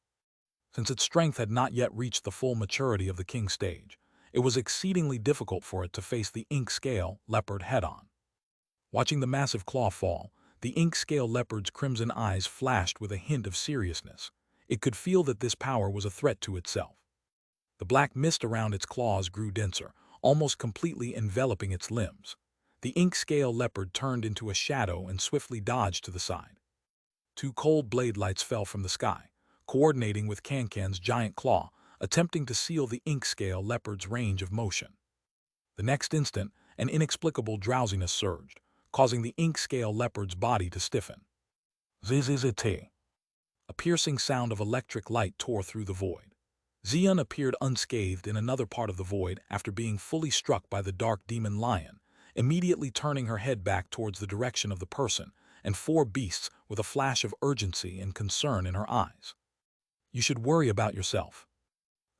Since its strength had not yet reached the full maturity of the king stage, it was exceedingly difficult for it to face the ink-scale leopard head-on. Watching the massive claw fall, the ink-scale leopard's crimson eyes flashed with a hint of seriousness. It could feel that this power was a threat to itself. The black mist around its claws grew denser, almost completely enveloping its limbs. The ink-scale leopard turned into a shadow and swiftly dodged to the side. 2 cold blade lights fell from the sky, coordinating with Can-Can's giant claw, attempting to seal the ink-scale leopard's range of motion. The next instant, an inexplicable drowsiness surged, causing the ink-scale leopard's body to stiffen. Zzzt. A piercing sound of electric light tore through the void. Xian appeared unscathed in another part of the void after being fully struck by the dark demon lion, immediately turning her head back towards the direction of the person and 4 beasts with a flash of urgency and concern in her eyes. You should worry about yourself.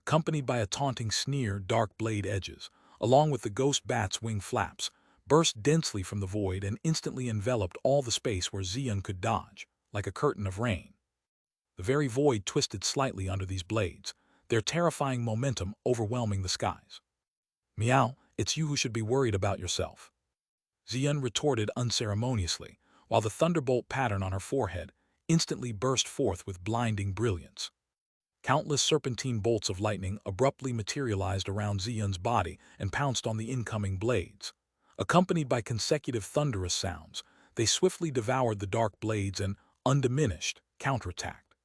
Accompanied by a taunting sneer, dark blade edges, along with the ghost bat's wing flaps, burst densely from the void and instantly enveloped all the space where Xian could dodge, like a curtain of rain. The very void twisted slightly under these blades, their terrifying momentum overwhelming the skies. Meow, it's you who should be worried about yourself. Xian retorted unceremoniously, while the thunderbolt pattern on her forehead instantly burst forth with blinding brilliance. Countless serpentine bolts of lightning abruptly materialized around Xian's body and pounced on the incoming blades. Accompanied by consecutive thunderous sounds, they swiftly devoured the dark blades and, undiminished, counterattacked.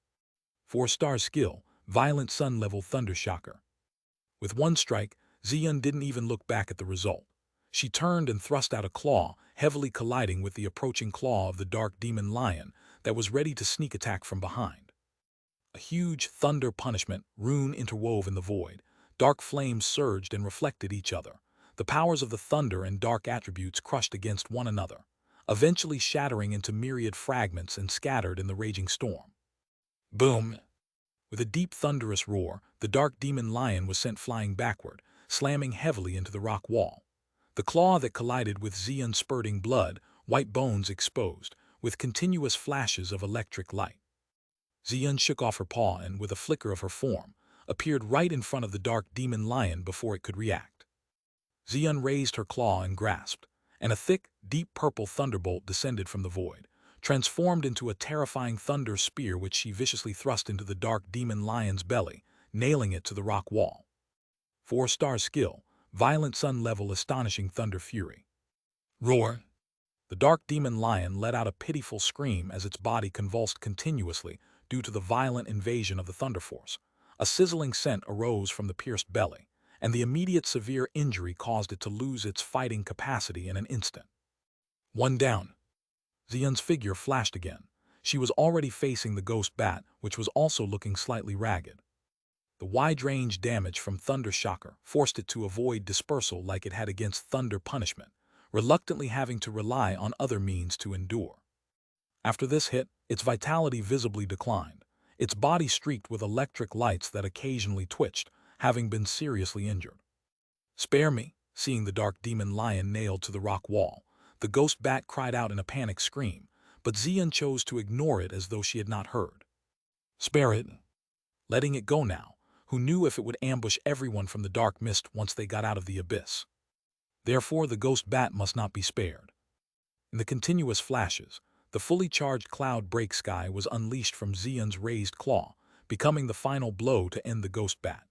4-star skill, Violent Sun-level Thunder Shocker. With one strike, Xian didn't even look back at the result. She turned and thrust out a claw, heavily colliding with the approaching claw of the dark demon lion that was ready to sneak attack from behind. A huge thunder punishment rune interwove in the void. Dark flames surged and reflected each other. The powers of the thunder and dark attributes crushed against one another, eventually shattering into myriad fragments and scattered in the raging storm. Boom! With a deep thunderous roar, the dark demon lion was sent flying backward, slamming heavily into the rock wall. The claw that collided with Xian spurting blood, white bones exposed, with continuous flashes of electric light. Xian shook off her paw and, with a flicker of her form, appeared right in front of the dark demon lion before it could react. Xian raised her claw and grasped, and a thick, deep purple thunderbolt descended from the void, transformed into a terrifying thunder spear which she viciously thrust into the dark demon lion's belly, nailing it to the rock wall. 4-star skill, Violent Sun-level Astonishing Thunder Fury. Roar! The dark demon lion let out a pitiful scream as its body convulsed continuously due to the violent invasion of the thunder force. A sizzling scent arose from the pierced belly, and the immediate severe injury caused it to lose its fighting capacity in an instant. One down. Xian's figure flashed again. She was already facing the ghost bat, which was also looking slightly ragged. The wide-range damage from Thunder Shocker forced it to avoid dispersal like it had against Thunder Punishment, reluctantly having to rely on other means to endure. After this hit, its vitality visibly declined. Its body streaked with electric lights that occasionally twitched, having been seriously injured. Spare me, seeing the dark demon lion nailed to the rock wall. The ghost bat cried out in a panic scream, but Xian chose to ignore it as though she had not heard. Spare it. Letting it go now, who knew if it would ambush everyone from the dark mist once they got out of the abyss. Therefore, the ghost bat must not be spared. In the continuous flashes, the fully charged cloud break sky was unleashed from Xian's raised claw, becoming the final blow to end the ghost bat.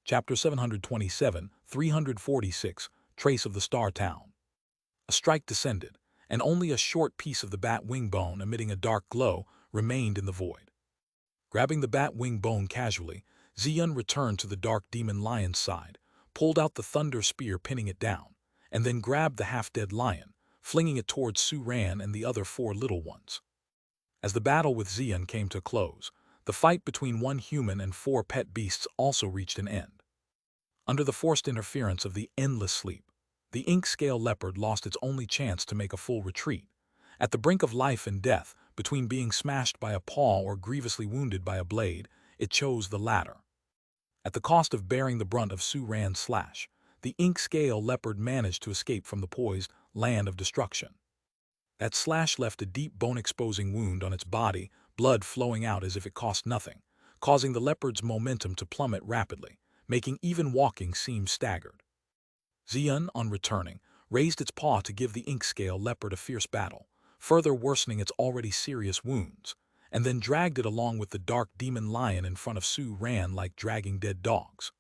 Chapter 727, 346, Trace of the Star Town. A strike descended, and only a short piece of the bat wing bone emitting a dark glow remained in the void. Grabbing the bat wing bone casually, Xian returned to the dark demon lion's side, pulled out the thunder spear pinning it down, and then grabbed the half-dead lion, flinging it towards Su Ran and the other 4 little ones. As the battle with Xian came to a close, the fight between 1 human and 4 pet beasts also reached an end. Under the forced interference of the endless sleep, the ink-scale leopard lost its only chance to make a full retreat. At the brink of life and death, between being smashed by a paw or grievously wounded by a blade, it chose the latter. At the cost of bearing the brunt of Su Ran's slash, the ink-scale leopard managed to escape from the poised land of destruction. That slash left a deep bone-exposing wound on its body, blood flowing out as if it cost nothing, causing the leopard's momentum to plummet rapidly, making even walking seem staggered. Xian, on returning, raised its paw to give the ink-scale leopard a fierce battle, further worsening its already serious wounds, and then dragged it along with the dark demon lion in front of Su Ran like dragging dead dogs.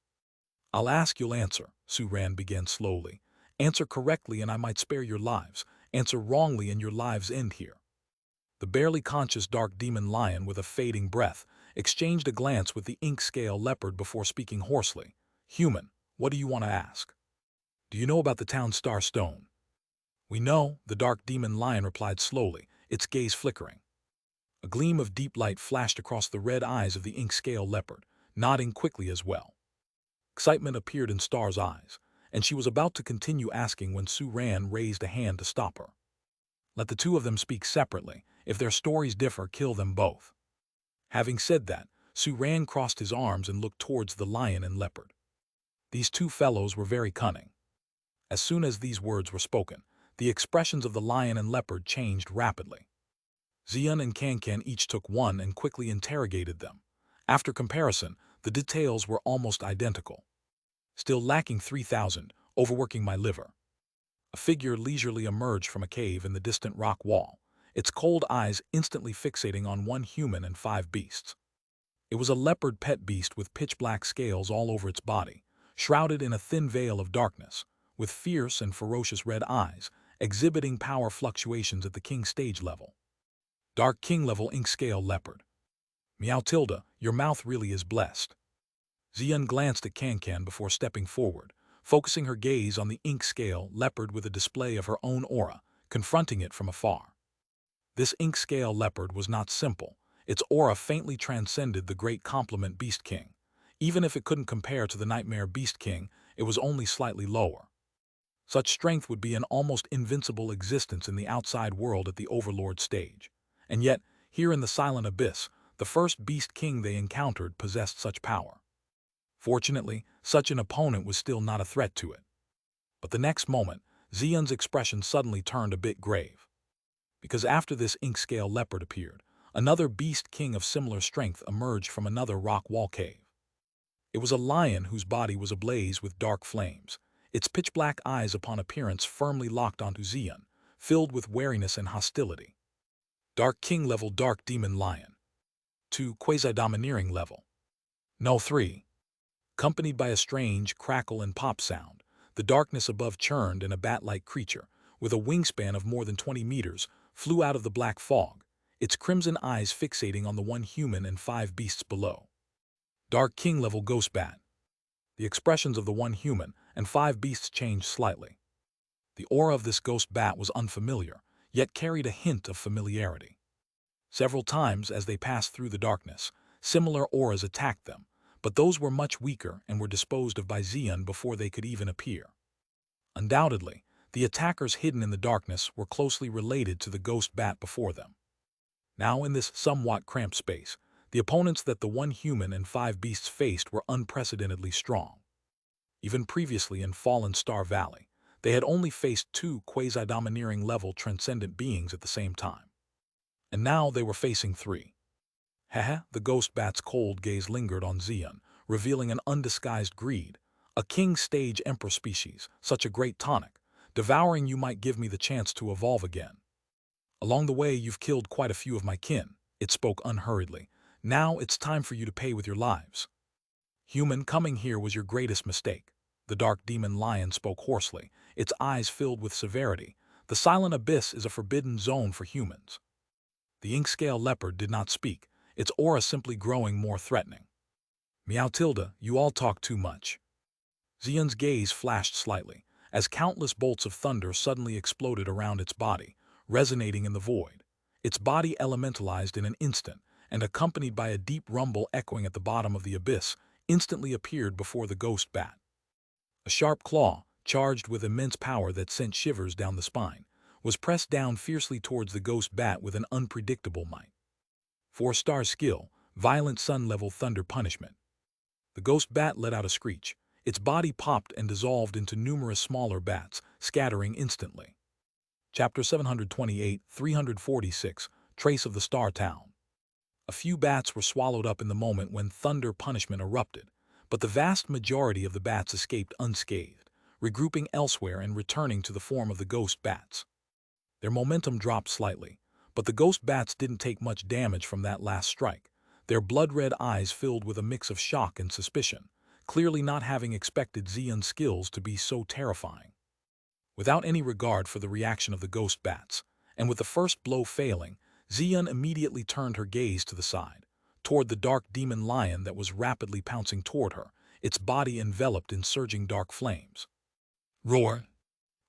"I'll ask, you'll answer," Su Ran began slowly. "Answer correctly and I might spare your lives. Answer wrongly and your lives end here." The barely conscious dark demon lion, with a fading breath, exchanged a glance with the ink-scale leopard before speaking hoarsely. "Human, what do you want to ask? Do you know about the town Star Stone?" "We know," the dark demon lion replied slowly, its gaze flickering. A gleam of deep light flashed across the red eyes of the ink-scale leopard, nodding quickly as well. Excitement appeared in Star's eyes, and she was about to continue asking when Su Ran raised a hand to stop her. "Let the 2 of them speak separately. If their stories differ, kill them both." Having said that, Su Ran crossed his arms and looked towards the lion and leopard. These 2 fellows were very cunning. As soon as these words were spoken, the expressions of the lion and leopard changed rapidly. Xian and Cancan each took one and quickly interrogated them. After comparison, the details were almost identical. "Still lacking 3,000, overworking my liver." A figure leisurely emerged from a cave in the distant rock wall, its cold eyes instantly fixating on 1 human and 5 beasts. It was a leopard pet beast with pitch-black scales all over its body, shrouded in a thin veil of darkness, with fierce and ferocious red eyes, exhibiting power fluctuations at the king stage level. Dark king level ink-scale leopard. "Meow Tilda, your mouth really is blessed." Xian glanced at Cancan before stepping forward, focusing her gaze on the ink-scale leopard with a display of her own aura, confronting it from afar. This ink-scale leopard was not simple. Its aura faintly transcended the great complement Beast King. Even if it couldn't compare to the nightmare Beast King, it was only slightly lower. Such strength would be an almost invincible existence in the outside world at the Overlord stage. And yet, here in the Silent Abyss, the first Beast King they encountered possessed such power. Fortunately, such an opponent was still not a threat to it. But the next moment, Xian's expression suddenly turned a bit grave. Because after this ink-scale leopard appeared, another Beast King of similar strength emerged from another rock wall cave. It was a lion whose body was ablaze with dark flames, its pitch-black eyes upon appearance firmly locked onto Xian, filled with wariness and hostility. Dark King level Dark Demon Lion. 2 Quasi-Domineering level. No 3. Accompanied by a strange crackle and pop sound, the darkness above churned and a bat-like creature, with a wingspan of more than 20 meters, flew out of the black fog, its crimson eyes fixating on the 1 human and 5 beasts below. Dark King level Ghost Bat. The expressions of the 1 human and 5 beasts changed slightly. The aura of this ghost bat was unfamiliar, yet carried a hint of familiarity. Several times as they passed through the darkness, similar auras attacked them, but those were much weaker and were disposed of by Xian before they could even appear. Undoubtedly, the attackers hidden in the darkness were closely related to the ghost bat before them. Now in this somewhat cramped space, the opponents that the 1 human and 5 beasts faced were unprecedentedly strong. Even previously in Fallen Star Valley, they had only faced 2 quasi-domineering level transcendent beings at the same time. And now they were facing 3. The ghost bat's cold gaze lingered on Xian, revealing an undisguised greed. "A king stage emperor species, such a great tonic. Devouring you might give me the chance to evolve again. Along the way you've killed quite a few of my kin," it spoke unhurriedly, Now it's time for you to pay with your lives. Human, coming here was your greatest mistake. The dark demon lion spoke hoarsely, its eyes filled with severity. The silent abyss is a forbidden zone for humans. The ink-scale leopard did not speak, its aura simply growing more threatening. Meow tilde, you all talk too much. Xian's gaze flashed slightly, as countless bolts of thunder suddenly exploded around its body, resonating in the void. Its body elementalized in an instant, and accompanied by a deep rumble echoing at the bottom of the abyss, instantly appeared before the ghost bat. A sharp claw, charged with immense power that sent shivers down the spine, was pressed down fiercely towards the ghost bat with an unpredictable might. 4-star skill, violent sun-level thunder punishment. The ghost bat let out a screech. Its body popped and dissolved into numerous smaller bats, scattering instantly. Chapter 728, 346, Trace of the Star Town. A few bats were swallowed up in the moment when thunder punishment erupted, but the vast majority of the bats escaped unscathed, regrouping elsewhere and returning to the form of the ghost bats. Their momentum dropped slightly, but the ghost bats didn't take much damage from that last strike, their blood-red eyes filled with a mix of shock and suspicion, clearly not having expected Xian's skills to be so terrifying. Without any regard for the reaction of the ghost bats, and with the first blow failing, Xian immediately turned her gaze to the side, toward the dark demon lion that was rapidly pouncing toward her, its body enveloped in surging dark flames. Roar!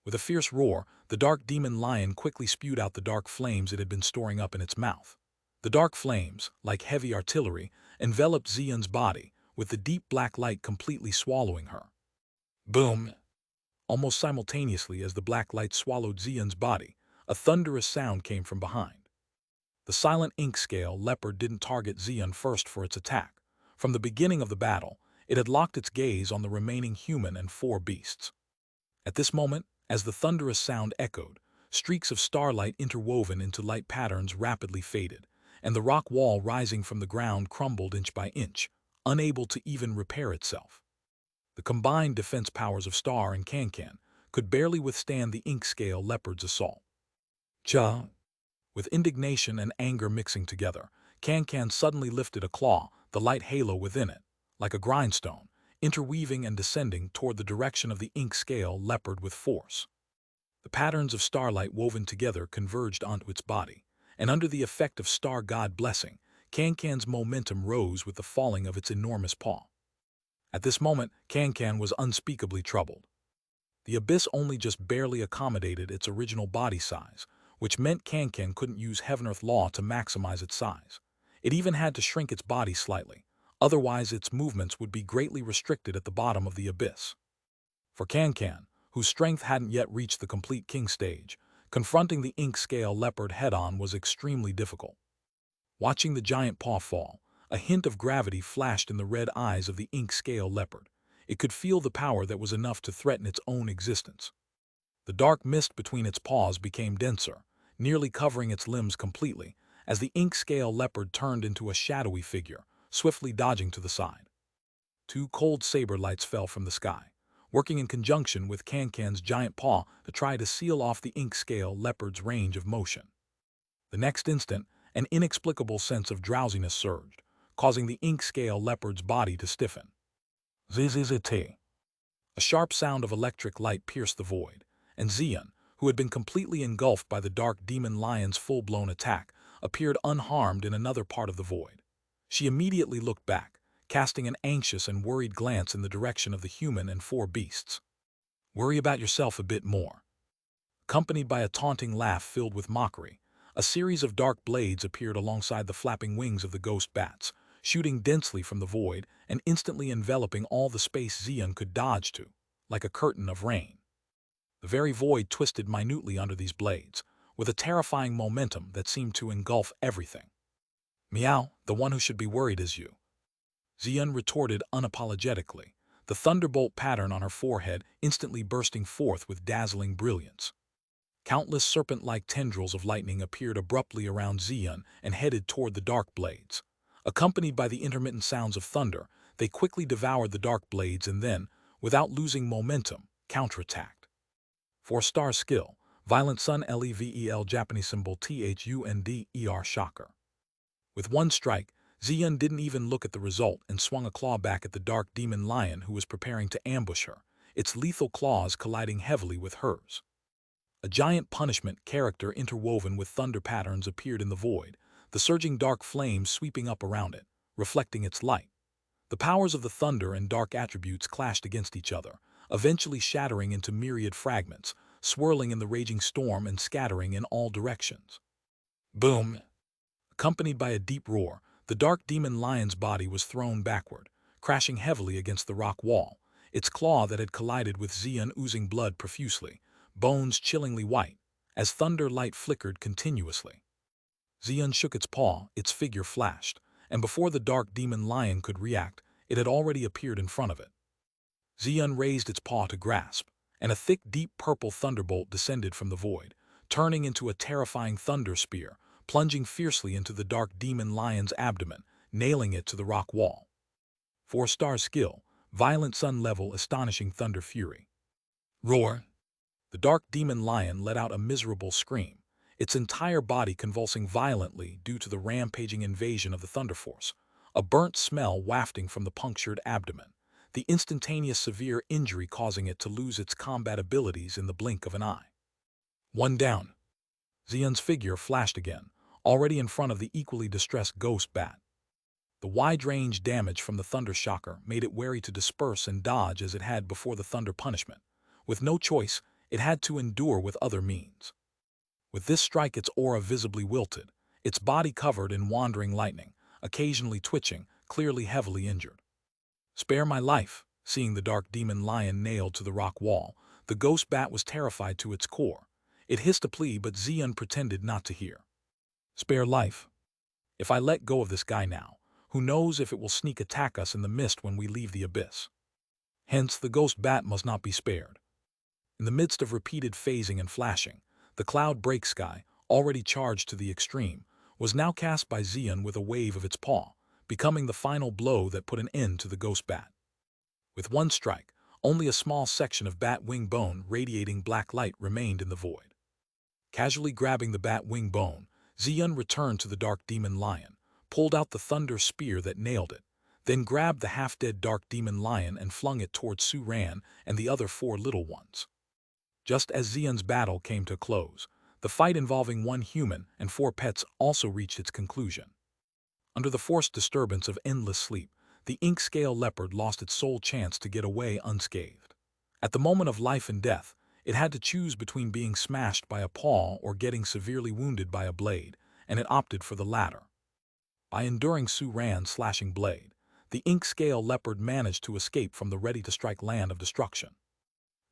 With a fierce roar, the dark demon lion quickly spewed out the dark flames it had been storing up in its mouth. The dark flames, like heavy artillery, enveloped Xian's body, with the deep black light completely swallowing her. Boom! Almost simultaneously as the black light swallowed Xian's body, a thunderous sound came from behind. The silent ink-scale leopard didn't target Xian first for its attack. From the beginning of the battle, it had locked its gaze on the remaining human and 4 beasts. At this moment, as the thunderous sound echoed, streaks of starlight interwoven into light patterns rapidly faded, and the rock wall rising from the ground crumbled inch by inch, unable to even repair itself. The combined defense powers of Star and Can-Can could barely withstand the ink-scale leopard's assault. Cha! With indignation and anger mixing together, Can-Can suddenly lifted a claw, the light halo within it, like a grindstone, interweaving and descending toward the direction of the ink-scale leopard with force. The patterns of starlight woven together converged onto its body, and under the effect of Star God blessing, Can-Can's momentum rose with the falling of its enormous paw. At this moment, Can-Can was unspeakably troubled. The abyss only just barely accommodated its original body size, which meant Can-Can couldn't use Heaven-Earth Law to maximize its size. It even had to shrink its body slightly, otherwise its movements would be greatly restricted at the bottom of the abyss. For Can-Can, whose strength hadn't yet reached the complete king stage, confronting the ink-scale leopard head-on was extremely difficult. Watching the giant paw fall, a hint of gravity flashed in the red eyes of the ink-scale leopard. It could feel the power that was enough to threaten its own existence. The dark mist between its paws became denser, nearly covering its limbs completely, as the ink-scale leopard turned into a shadowy figure, swiftly dodging to the side. 2 cold saber lights fell from the sky, working in conjunction with Can-Can's giant paw to try to seal off the ink-scale leopard's range of motion. The next instant, an inexplicable sense of drowsiness surged, causing the ink-scale leopard's body to stiffen. Zzzt. A sharp sound of electric light pierced the void, and Xian, who had been completely engulfed by the dark demon lion's full-blown attack, appeared unharmed in another part of the void. She immediately looked back, casting an anxious and worried glance in the direction of the human and 4 beasts. Worry about yourself a bit more. Accompanied by a taunting laugh filled with mockery, a series of dark blades appeared alongside the flapping wings of the ghost bats, shooting densely from the void and instantly enveloping all the space Xian could dodge to, like a curtain of rain. The very void twisted minutely under these blades, with a terrifying momentum that seemed to engulf everything. Meow, the one who should be worried is you. Xian retorted unapologetically, the thunderbolt pattern on her forehead instantly bursting forth with dazzling brilliance. Countless serpent-like tendrils of lightning appeared abruptly around Xian and headed toward the dark blades. Accompanied by the intermittent sounds of thunder, they quickly devoured the dark blades and then, without losing momentum, counterattacked. 4-star skill, Violent Sun Level Japanese symbol THUNDER Shocker. With one strike, Xian didn't even look at the result and swung a claw back at the dark demon lion who was preparing to ambush her, its lethal claws colliding heavily with hers. A giant punishment character interwoven with thunder patterns appeared in the void, the surging dark flames sweeping up around it, reflecting its light. The powers of the thunder and dark attributes clashed against each other, eventually shattering into myriad fragments, swirling in the raging storm and scattering in all directions. Boom! Accompanied by a deep roar, the dark demon lion's body was thrown backward, crashing heavily against the rock wall, its claw that had collided with Xian oozing blood profusely, bones chillingly white, as thunder light flickered continuously. Xian shook its paw, its figure flashed, and before the dark demon lion could react, it had already appeared in front of it. Xian raised its paw to grasp, and a thick, deep purple thunderbolt descended from the void, turning into a terrifying thunder spear, plunging fiercely into the dark demon lion's abdomen, nailing it to the rock wall. 4-star skill, violent sun-level astonishing thunder fury. Roar! The dark demon lion let out a miserable scream, its entire body convulsing violently due to the rampaging invasion of the thunder force, a burnt smell wafting from the punctured abdomen, the instantaneous severe injury causing it to lose its combat abilities in the blink of an eye. One down. Xian's figure flashed again, already in front of the equally distressed ghost bat. The wide-range damage from the thunder shocker made it wary to disperse and dodge as it had before the thunder punishment. With no choice, it had to endure with other means. With this strike, its aura visibly wilted, its body covered in wandering lightning, occasionally twitching, clearly heavily injured. Spare my life. Seeing the dark demon lion nailed to the rock wall, the ghost bat was terrified to its core. It hissed a plea, but Xian pretended not to hear. Spare life. If I let go of this guy now, who knows if it will sneak attack us in the mist when we leave the abyss. Hence, the ghost bat must not be spared. In the midst of repeated phasing and flashing, the cloud break sky, already charged to the extreme, was now cast by Xian with a wave of its paw, becoming the final blow that put an end to the ghost bat. With one strike, only a small section of bat wing bone radiating black light remained in the void. Casually grabbing the bat wing bone, Xian returned to the dark demon lion, pulled out the thunder spear that nailed it, then grabbed the half-dead dark demon lion and flung it towards Su Ran and the other 4 little ones. Just as Xian's battle came to a close, the fight involving 1 human and 4 pets also reached its conclusion. Under the forced disturbance of endless sleep, the ink-scale leopard lost its sole chance to get away unscathed. At the moment of life and death, it had to choose between being smashed by a paw or getting severely wounded by a blade, and it opted for the latter. By enduring Su Ran's slashing blade, the ink-scale leopard managed to escape from the ready-to-strike land of destruction.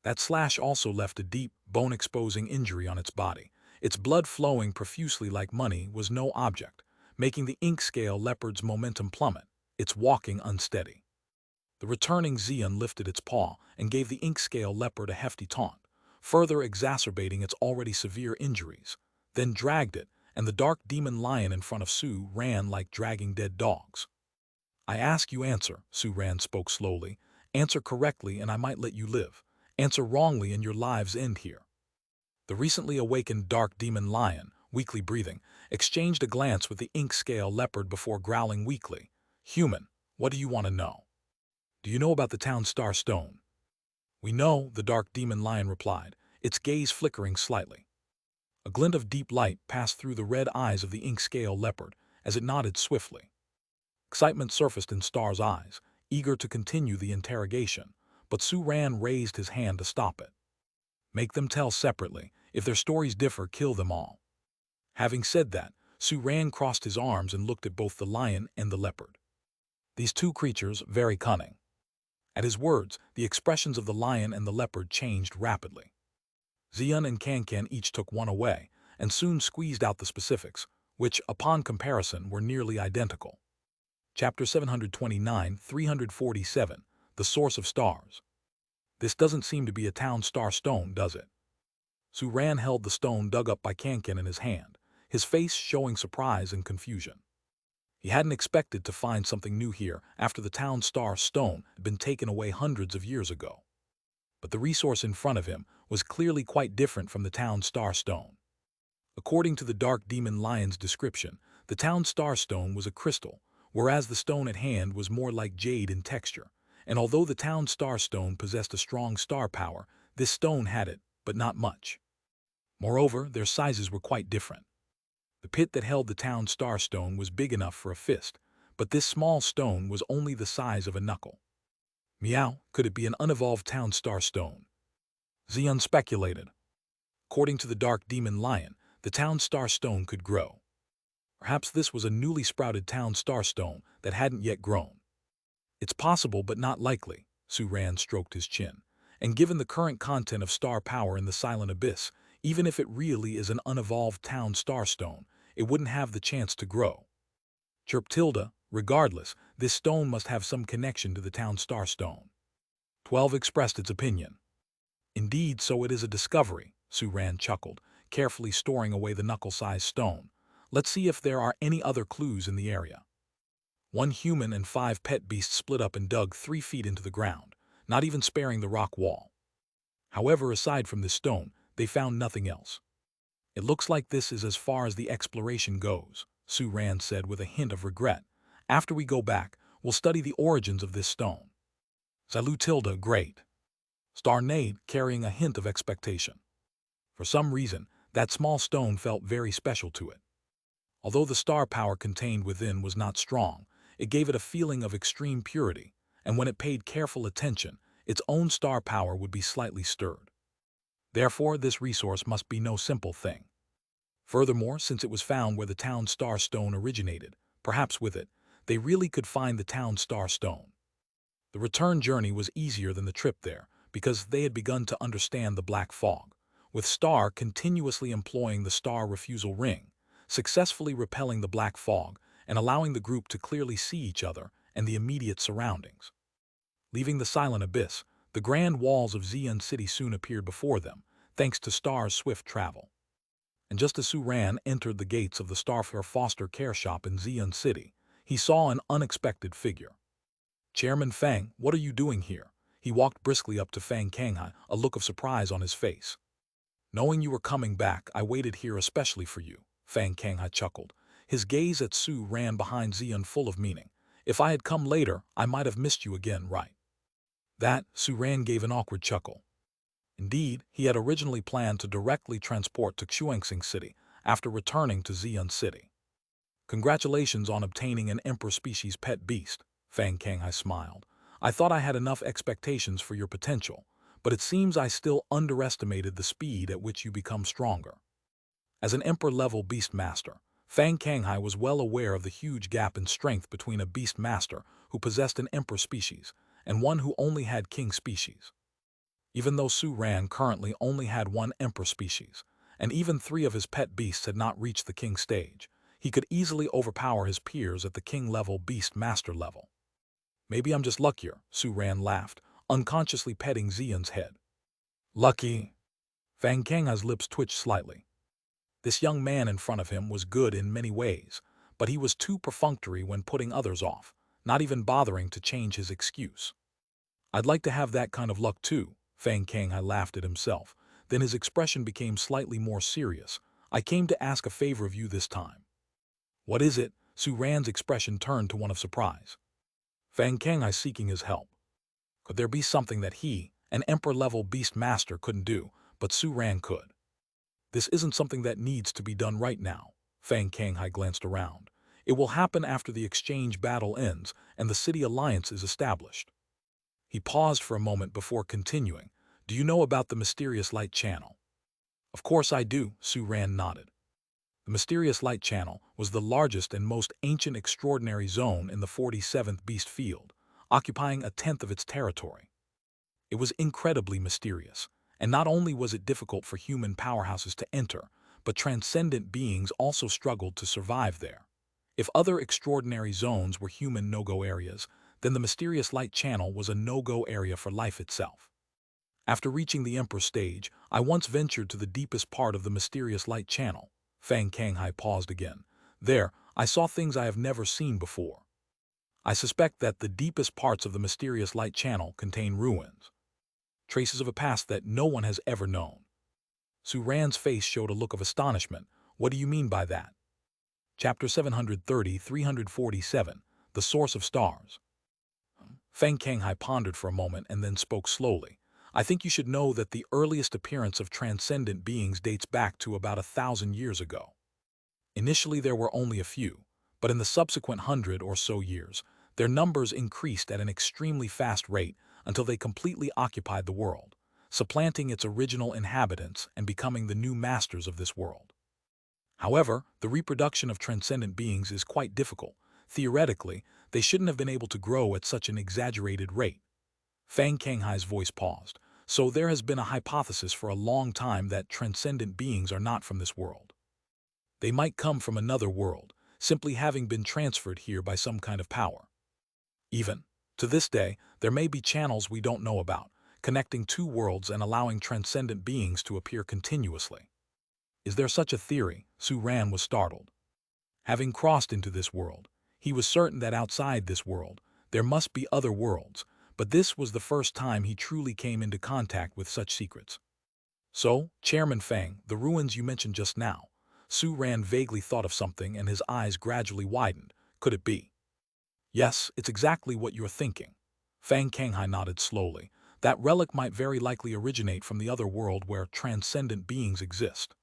That slash also left a deep, bone-exposing injury on its body. Its blood flowing profusely like money was no object, making the ink-scale leopard's momentum plummet, its walking unsteady. The returning Xian lifted its paw and gave the ink-scale leopard a hefty taunt, further exacerbating its already severe injuries, then dragged it, and the dark demon lion in front of Su Ran like dragging dead dogs. I ask you answer, Su Ran spoke slowly. Answer correctly and I might let you live. Answer wrongly and your lives end here. The recently awakened dark demon lion, weakly breathing, exchanged a glance with the ink-scale leopard before growling weakly. Human, what do you want to know? Do you know about the town star stone? We know, the dark demon lion replied, its gaze flickering slightly. A glint of deep light passed through the red eyes of the ink-scale leopard as it nodded swiftly. Excitement surfaced in Star's eyes, eager to continue the interrogation, but Su Ran raised his hand to stop it. Make them tell separately. If their stories differ, kill them all. Having said that, Su Ran crossed his arms and looked at both the lion and the leopard. These 2 creatures, very cunning. At his words, the expressions of the lion and the leopard changed rapidly. Xian and Kankan each took one away, and soon squeezed out the specifics, which, upon comparison, were nearly identical. Chapter 729, 347, The Source of Stars. This doesn't seem to be a town star stone, does it? Su Ran held the stone dug up by Kankan in his hand, his face showing surprise and confusion. He hadn't expected to find something new here after the town star stone had been taken away hundreds of years ago. But the resource in front of him was clearly quite different from the town star stone. According to the dark demon lion's description, the town star stone was a crystal, whereas the stone at hand was more like jade in texture. And although the town star stone possessed a strong star power, this stone had it, but not much. Moreover, their sizes were quite different. The pit that held the town star stone was big enough for a fist, but this small stone was only the size of a knuckle. Meow, could it be an unevolved town star stone? Xian speculated. According to the dark demon lion, the town star stone could grow. Perhaps this was a newly sprouted town star stone that hadn't yet grown. It's possible but not likely, Su Ran stroked his chin. And given the current content of star power in the Silent Abyss, even if it really is an unevolved town star stone, it wouldn't have the chance to grow. Chirp tilde, regardless, this stone must have some connection to the town star stone. 12 expressed its opinion. Indeed, so it is a discovery, Su Ran chuckled, carefully storing away the knuckle-sized stone. Let's see if there are any other clues in the area. 1 human and 5 pet beasts split up and dug 3 feet into the ground, not even sparing the rock wall. However, aside from this stone, they found nothing else. It looks like this is as far as the exploration goes, Su Ran said with a hint of regret. After we go back, we'll study the origins of this stone. Zalu tilde, great. Star neighed, carrying a hint of expectation. For some reason, that small stone felt very special to it. Although the star power contained within was not strong, it gave it a feeling of extreme purity, and when it paid careful attention, its own star power would be slightly stirred. Therefore, this resource must be no simple thing. Furthermore, since it was found where the town star stone originated, perhaps with it, they really could find the town star stone. The return journey was easier than the trip there, because they had begun to understand the black fog, with Star continuously employing the star refusal ring, successfully repelling the black fog and allowing the group to clearly see each other and the immediate surroundings. Leaving the Silent Abyss, the grand walls of Xian City soon appeared before them, thanks to Star's swift travel. And just as Su Ran entered the gates of the Starfair foster care shop in Xian City, he saw an unexpected figure. Chairman Fang, what are you doing here? He walked briskly up to Fang Kanghai, a look of surprise on his face. Knowing you were coming back, I waited here especially for you, Fang Kanghai chuckled. His gaze at Su Ran behind Xian full of meaning. If I had come later, I might have missed you again, right? That, Su Ran gave an awkward chuckle. Indeed, he had originally planned to directly transport to Xuanxing City after returning to Xian City. Congratulations on obtaining an Emperor species pet beast, Fang Kanghai smiled. I thought I had enough expectations for your potential, but it seems I still underestimated the speed at which you become stronger. As an Emperor-level beast master, Fang Kanghai was well aware of the huge gap in strength between a beast master who possessed an Emperor species and one who only had King species. Even though Su Ran currently only had 1 Emperor species, and even 3 of his pet beasts had not reached the King stage, he could easily overpower his peers at the King-level beast master level. Maybe I'm just luckier, Su Ran laughed, unconsciously petting Xian's head. Lucky? Fang Kanghai's lips twitched slightly. This young man in front of him was good in many ways, but he was too perfunctory when putting others off, not even bothering to change his excuse. I'd like to have that kind of luck too, Fang Kanghai laughed at himself. Then his expression became slightly more serious. I came to ask a favor of you this time. What is it? Su Ran's expression turned to one of surprise. Fang Kanghai seeking his help. Could there be something that he, an Emperor-level beast master, couldn't do, but Su Ran could? This isn't something that needs to be done right now, Fang Kanghai glanced around. It will happen after the exchange battle ends and the city alliance is established. He paused for a moment before continuing. Do you know about the Mysterious Light Channel? Of course I do, Su Ran nodded. The Mysterious Light Channel was the largest and most ancient extraordinary zone in the 47th Beast Field, occupying 1/10 of its territory. It was incredibly mysterious, and not only was it difficult for human powerhouses to enter, but transcendent beings also struggled to survive there. If other extraordinary zones were human no-go areas, then the Mysterious Light Channel was a no-go area for life itself. After reaching the Emperor stage, I once ventured to the deepest part of the Mysterious Light Channel. Fang Kanghai paused again. There, I saw things I have never seen before. I suspect that the deepest parts of the Mysterious Light Channel contain ruins. Traces of a past that no one has ever known. Su Ran's face showed a look of astonishment. What do you mean by that? Chapter 730-347, the source of stars. Feng Kanghai pondered for a moment and then spoke slowly. I think you should know that the earliest appearance of transcendent beings dates back to about 1,000 years ago. Initially there were only a few, but in the subsequent 100 or so years, their numbers increased at an extremely fast rate until they completely occupied the world, supplanting its original inhabitants and becoming the new masters of this world. However, the reproduction of transcendent beings is quite difficult. Theoretically, they shouldn't have been able to grow at such an exaggerated rate. Fang Kanghai's voice paused. So there has been a hypothesis for a long time that transcendent beings are not from this world. They might come from another world, simply having been transferred here by some kind of power. Even to this day, there may be channels we don't know about, connecting two worlds and allowing transcendent beings to appear continuously. Is there such a theory? Su Ran was startled. Having crossed into this world, he was certain that outside this world, there must be other worlds, but this was the first time he truly came into contact with such secrets. So, Chairman Fang, the ruins you mentioned just now. Su Ran vaguely thought of something and his eyes gradually widened. Could it be? Yes, it's exactly what you're thinking. Fang Kanghai nodded slowly. That relic might very likely originate from the other world where transcendent beings exist.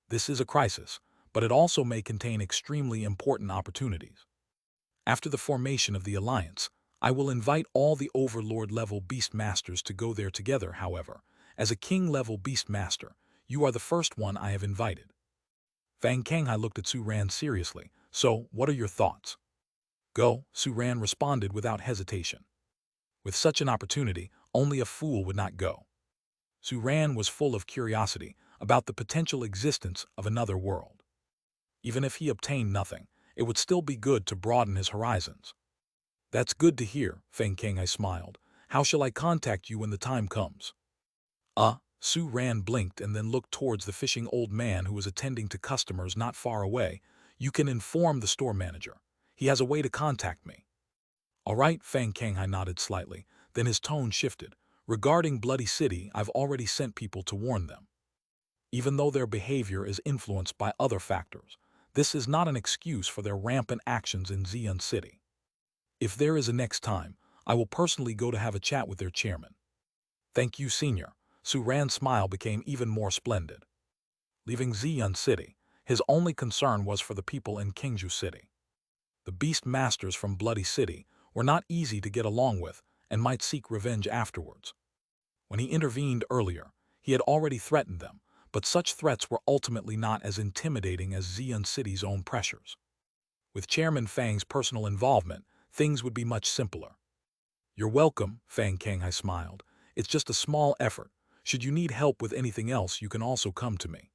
This is a crisis, but it also may contain extremely important opportunities. After the formation of the Alliance, I will invite all the Overlord-level Beast Masters to go there together, however. As a King-level Beast Master, you are the first one I have invited. Fang Kanghai looked at Su Ran seriously. So, what are your thoughts? Go, Su Ran responded without hesitation. With such an opportunity, only a fool would not go. Su Ran was full of curiosity about the potential existence of another world. Even if he obtained nothing, it would still be good to broaden his horizons. That's good to hear, Feng Kanghai smiled. How shall I contact you when the time comes? Su Ran blinked and then looked towards the fishing old man who was attending to customers not far away. You can inform the store manager. He has a way to contact me. All right, Feng Kanghai nodded slightly, then his tone shifted. Regarding Bloody City, I've already sent people to warn them. Even though their behavior is influenced by other factors, this is not an excuse for their rampant actions in Xi'an City. If there is a next time, I will personally go to have a chat with their chairman. Thank you, Senior. Su Ran's smile became even more splendid. Leaving Xi'an City, his only concern was for the people in Qingzhou City. The Beast Masters from Bloody City were not easy to get along with and might seek revenge afterwards. When he intervened earlier, he had already threatened them, but such threats were ultimately not as intimidating as Xi'an City's own pressures. With Chairman Fang's personal involvement, things would be much simpler. You're welcome, Fang Kanghai smiled. It's just a small effort. Should you need help with anything else, you can also come to me.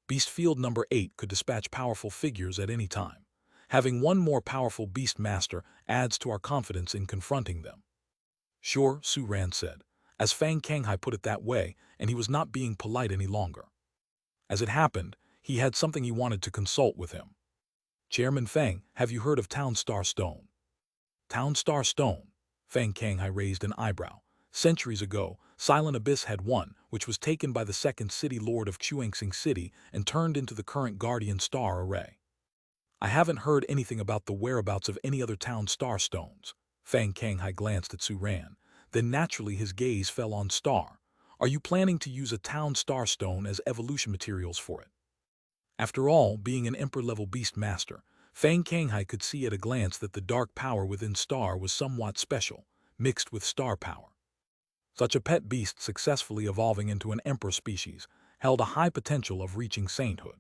Beast Field number 8 could dispatch powerful figures at any time. Having one more powerful Beast Master adds to our confidence in confronting them. Sure, Su Ran said, as Fang Kanghai put it that way, and he was not being polite any longer. As it happened, he had something he wanted to consult with him. Chairman Fang, have you heard of Town Star Stone? Town Star Stone? Fang Kanghai raised an eyebrow. Centuries ago, Silent Abyss had one, which was taken by the second city lord of Chuangsing City and turned into the current Guardian Star Array. I haven't heard anything about the whereabouts of any other Town Star Stones. Fang Kanghai glanced at Su Ran. Then naturally his gaze fell on Star. Are you planning to use a Town Star Stone as evolution materials for it? After all, being an Emperor-level Beast Master, Fang Kanghai could see at a glance that the dark power within Star was somewhat special, mixed with star power. Such a pet beast successfully evolving into an Emperor species held a high potential of reaching sainthood.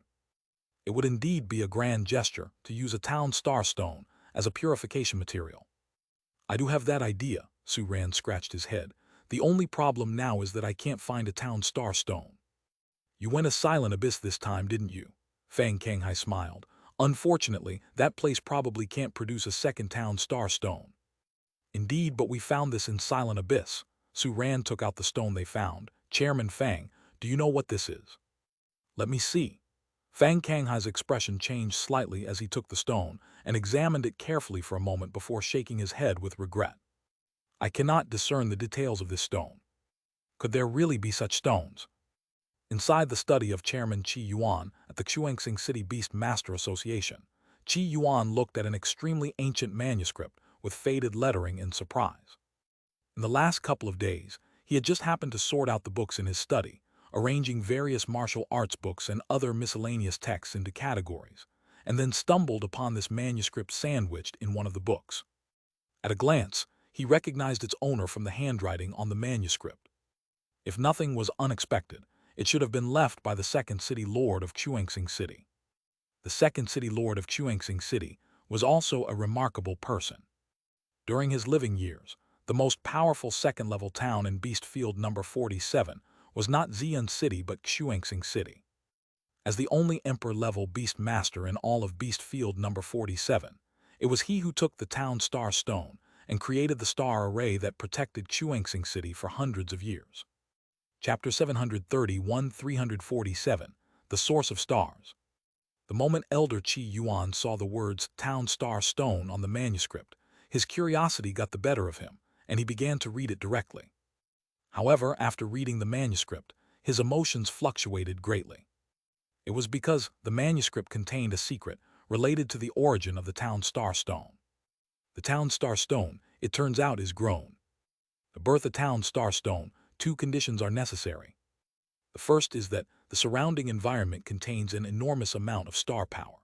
It would indeed be a grand gesture to use a Town Star Stone as a purification material. I do have that idea, Su Ran scratched his head. The only problem now is that I can't find a Town Star Stone. You went a Silent Abyss this time, didn't you? Fang Kanghai smiled. Unfortunately, that place probably can't produce a second Town Star Stone. Indeed, but we found this in Silent Abyss. Su Ran took out the stone they found. Chairman Fang, do you know what this is? Let me see. Fang Kanghai's expression changed slightly as he took the stone and examined it carefully for a moment before shaking his head with regret. I cannot discern the details of this stone. Could there really be such stones? Inside the study of Chairman Qi Yuan at the Chuangsing City Beast Master Association, Qi Yuan looked at an extremely ancient manuscript with faded lettering in surprise. In the last couple of days, he had just happened to sort out the books in his study, arranging various martial arts books and other miscellaneous texts into categories, and then stumbled upon this manuscript sandwiched in one of the books. At a glance, he recognized its owner from the handwriting on the manuscript. If nothing was unexpected, it should have been left by the second city lord of Chuangsing City. The second city lord of Chuangsing City was also a remarkable person. During his living years, the most powerful second-level town in Beast Field number 47 was not Xian City but Chuangsing City. As the only Emperor-level Beast Master in all of Beast Field number 47, it was he who took the town star stone and created the star array that protected Chuangsing City for hundreds of years. Chapter 731-347, The Source of Stars. The moment Elder Qi Yuan saw the words Town Star Stone on the manuscript, his curiosity got the better of him, and he began to read it directly. However, after reading the manuscript, his emotions fluctuated greatly. It was because the manuscript contained a secret related to the origin of the Town Star Stone. The Town Star Stone, it turns out, is grown. To birth a Town Star Stone, two conditions are necessary. The first is that the surrounding environment contains an enormous amount of star power.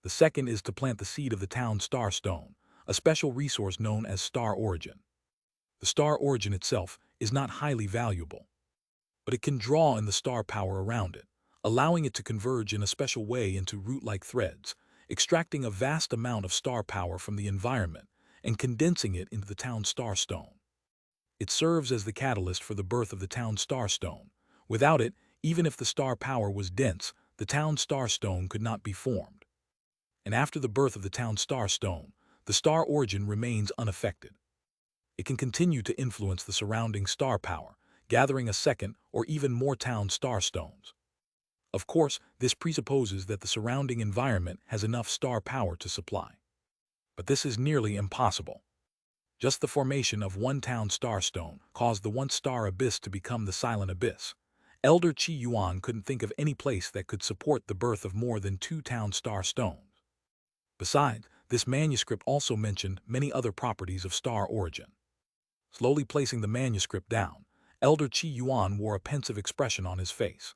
The second is to plant the seed of the Town Star Stone, a special resource known as star origin. The star origin itself is not highly valuable, but it can draw in the star power around it, allowing it to converge in a special way into root-like threads, extracting a vast amount of star power from the environment and condensing it into the Town Star Stone. It serves as the catalyst for the birth of the Town Star Stone. Without it, even if the star power was dense, the Town Star Stone could not be formed. And after the birth of the Town Star Stone, the star origin remains unaffected. It can continue to influence the surrounding star power, gathering a second or even more Town Star Stones. Of course, this presupposes that the surrounding environment has enough star power to supply. But this is nearly impossible. Just the formation of one Town Star Stone caused the once star abyss to become the silent abyss. Elder Qi Yuan couldn't think of any place that could support the birth of more than two Town Star Stones. Besides, this manuscript also mentioned many other properties of star origin. Slowly placing the manuscript down, Elder Qi Yuan wore a pensive expression on his face.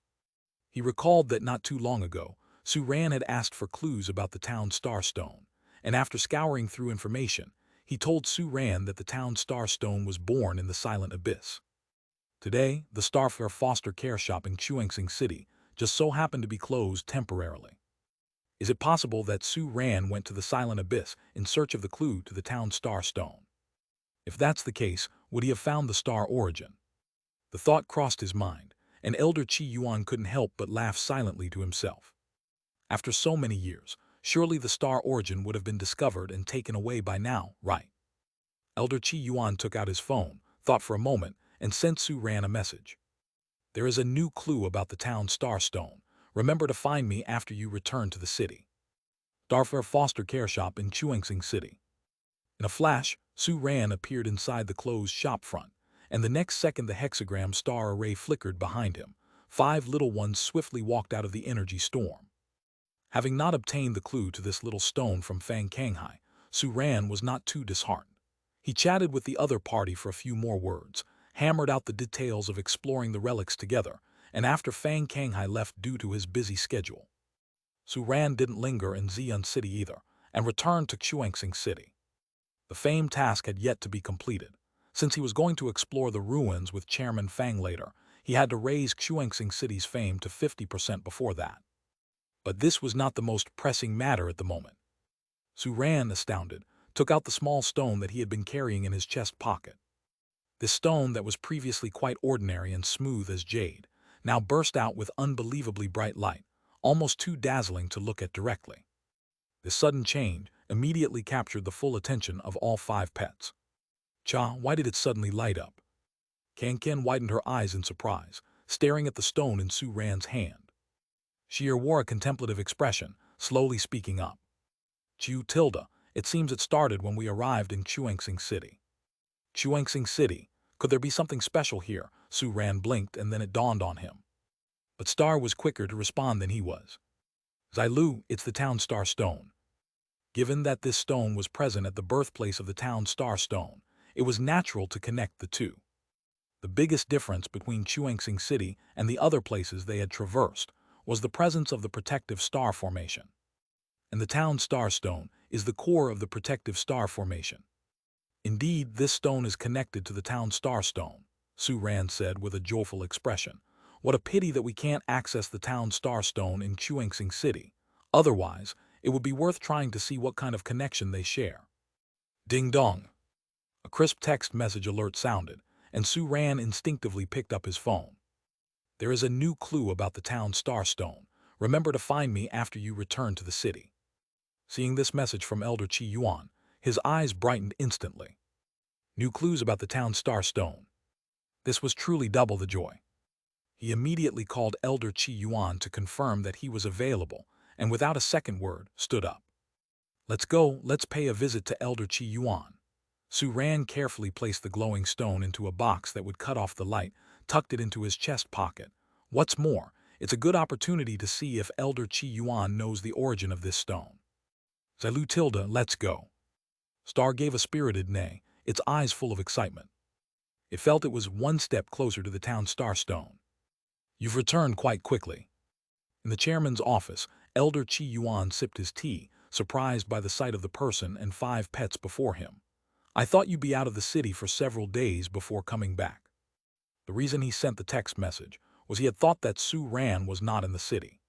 He recalled that not too long ago, Su Ran had asked for clues about the Town Star Stone, and after scouring through information, he told Su Ran that the Town Star Stone was born in the Silent Abyss. Today, the Starfair foster care shop in Chuangsing City just so happened to be closed temporarily. Is it possible that Su Ran went to the Silent Abyss in search of the clue to the Town Star Stone? If that's the case, would he have found the star origin? The thought crossed his mind, and Elder Qi Yuan couldn't help but laugh silently to himself. After so many years, surely the star origin would have been discovered and taken away by now, right? Elder Qi Yuan took out his phone, thought for a moment, and sent Su Ran a message. There is a new clue about the Town Star Stone. Remember to find me after you return to the city. Starfair foster care shop in Chuangsing City. In a flash, Su Ran appeared inside the closed shop front, and the next second the hexagram star array flickered behind him. 5 little ones swiftly walked out of the energy storm. Having not obtained the clue to this little stone from Fang Kanghai, Su Ran was not too disheartened. He chatted with the other party for a few more words, hammered out the details of exploring the relics together, and after Fang Kanghai left due to his busy schedule, Su Ran didn't linger in Xian City either, and returned to Chuangsing City. The famed task had yet to be completed. Since he was going to explore the ruins with Chairman Fang later, he had to raise Chuangsing City's fame to 50% before that. But this was not the most pressing matter at the moment. Su Ran, astounded, took out the small stone that he had been carrying in his chest pocket. This stone that was previously quite ordinary and smooth as jade, now burst out with unbelievably bright light, almost too dazzling to look at directly. This sudden change immediately captured the full attention of all 5 pets. Cha, why did it suddenly light up? Kanken widened her eyes in surprise, staring at the stone in Su Ran's hand. Sheer wore a contemplative expression, slowly speaking up. Chiu Tilda, it seems it started when we arrived in Chuangsing City. Chuangsing City, could there be something special here? Su Ran blinked and then it dawned on him. But Star was quicker to respond than he was. Zailu, it's the Town Star Stone. Given that this stone was present at the birthplace of the town star stone, it was natural to connect the two. The biggest difference between Chuangsing City and the other places they had traversed was the presence of the protective star formation. And the town star stone is the core of the protective star formation. Indeed, this stone is connected to the town star stone, Su Ran said with a joyful expression. What a pity that we can't access the town star stone in Chuangsing City. Otherwise, it would be worth trying to see what kind of connection they share. Ding dong. A crisp text message alert sounded, and Su Ran instinctively picked up his phone. There is a new clue about the town star stone. Remember to find me after you return to the city. Seeing this message from Elder Qi Yuan, his eyes brightened instantly. New clues about the town star stone. This was truly double the joy. He immediately called Elder Qi Yuan to confirm that he was available, and without a second word, stood up. Let's go, let's pay a visit to Elder Qi Yuan. Su Ran carefully placed the glowing stone into a box that would cut off the light, tucked it into his chest pocket. What's more, it's a good opportunity to see if Elder Qi Yuan knows the origin of this stone. Zailu Tilda, let's go. Star gave a spirited neigh, its eyes full of excitement. It felt it was one step closer to the town star stone. You've returned quite quickly. In the chairman's office, Elder Qi Yuan sipped his tea, surprised by the sight of the person and 5 pets before him. I thought you'd be out of the city for several days before coming back. The reason he sent the text message was he had thought that Su Ran was not in the city.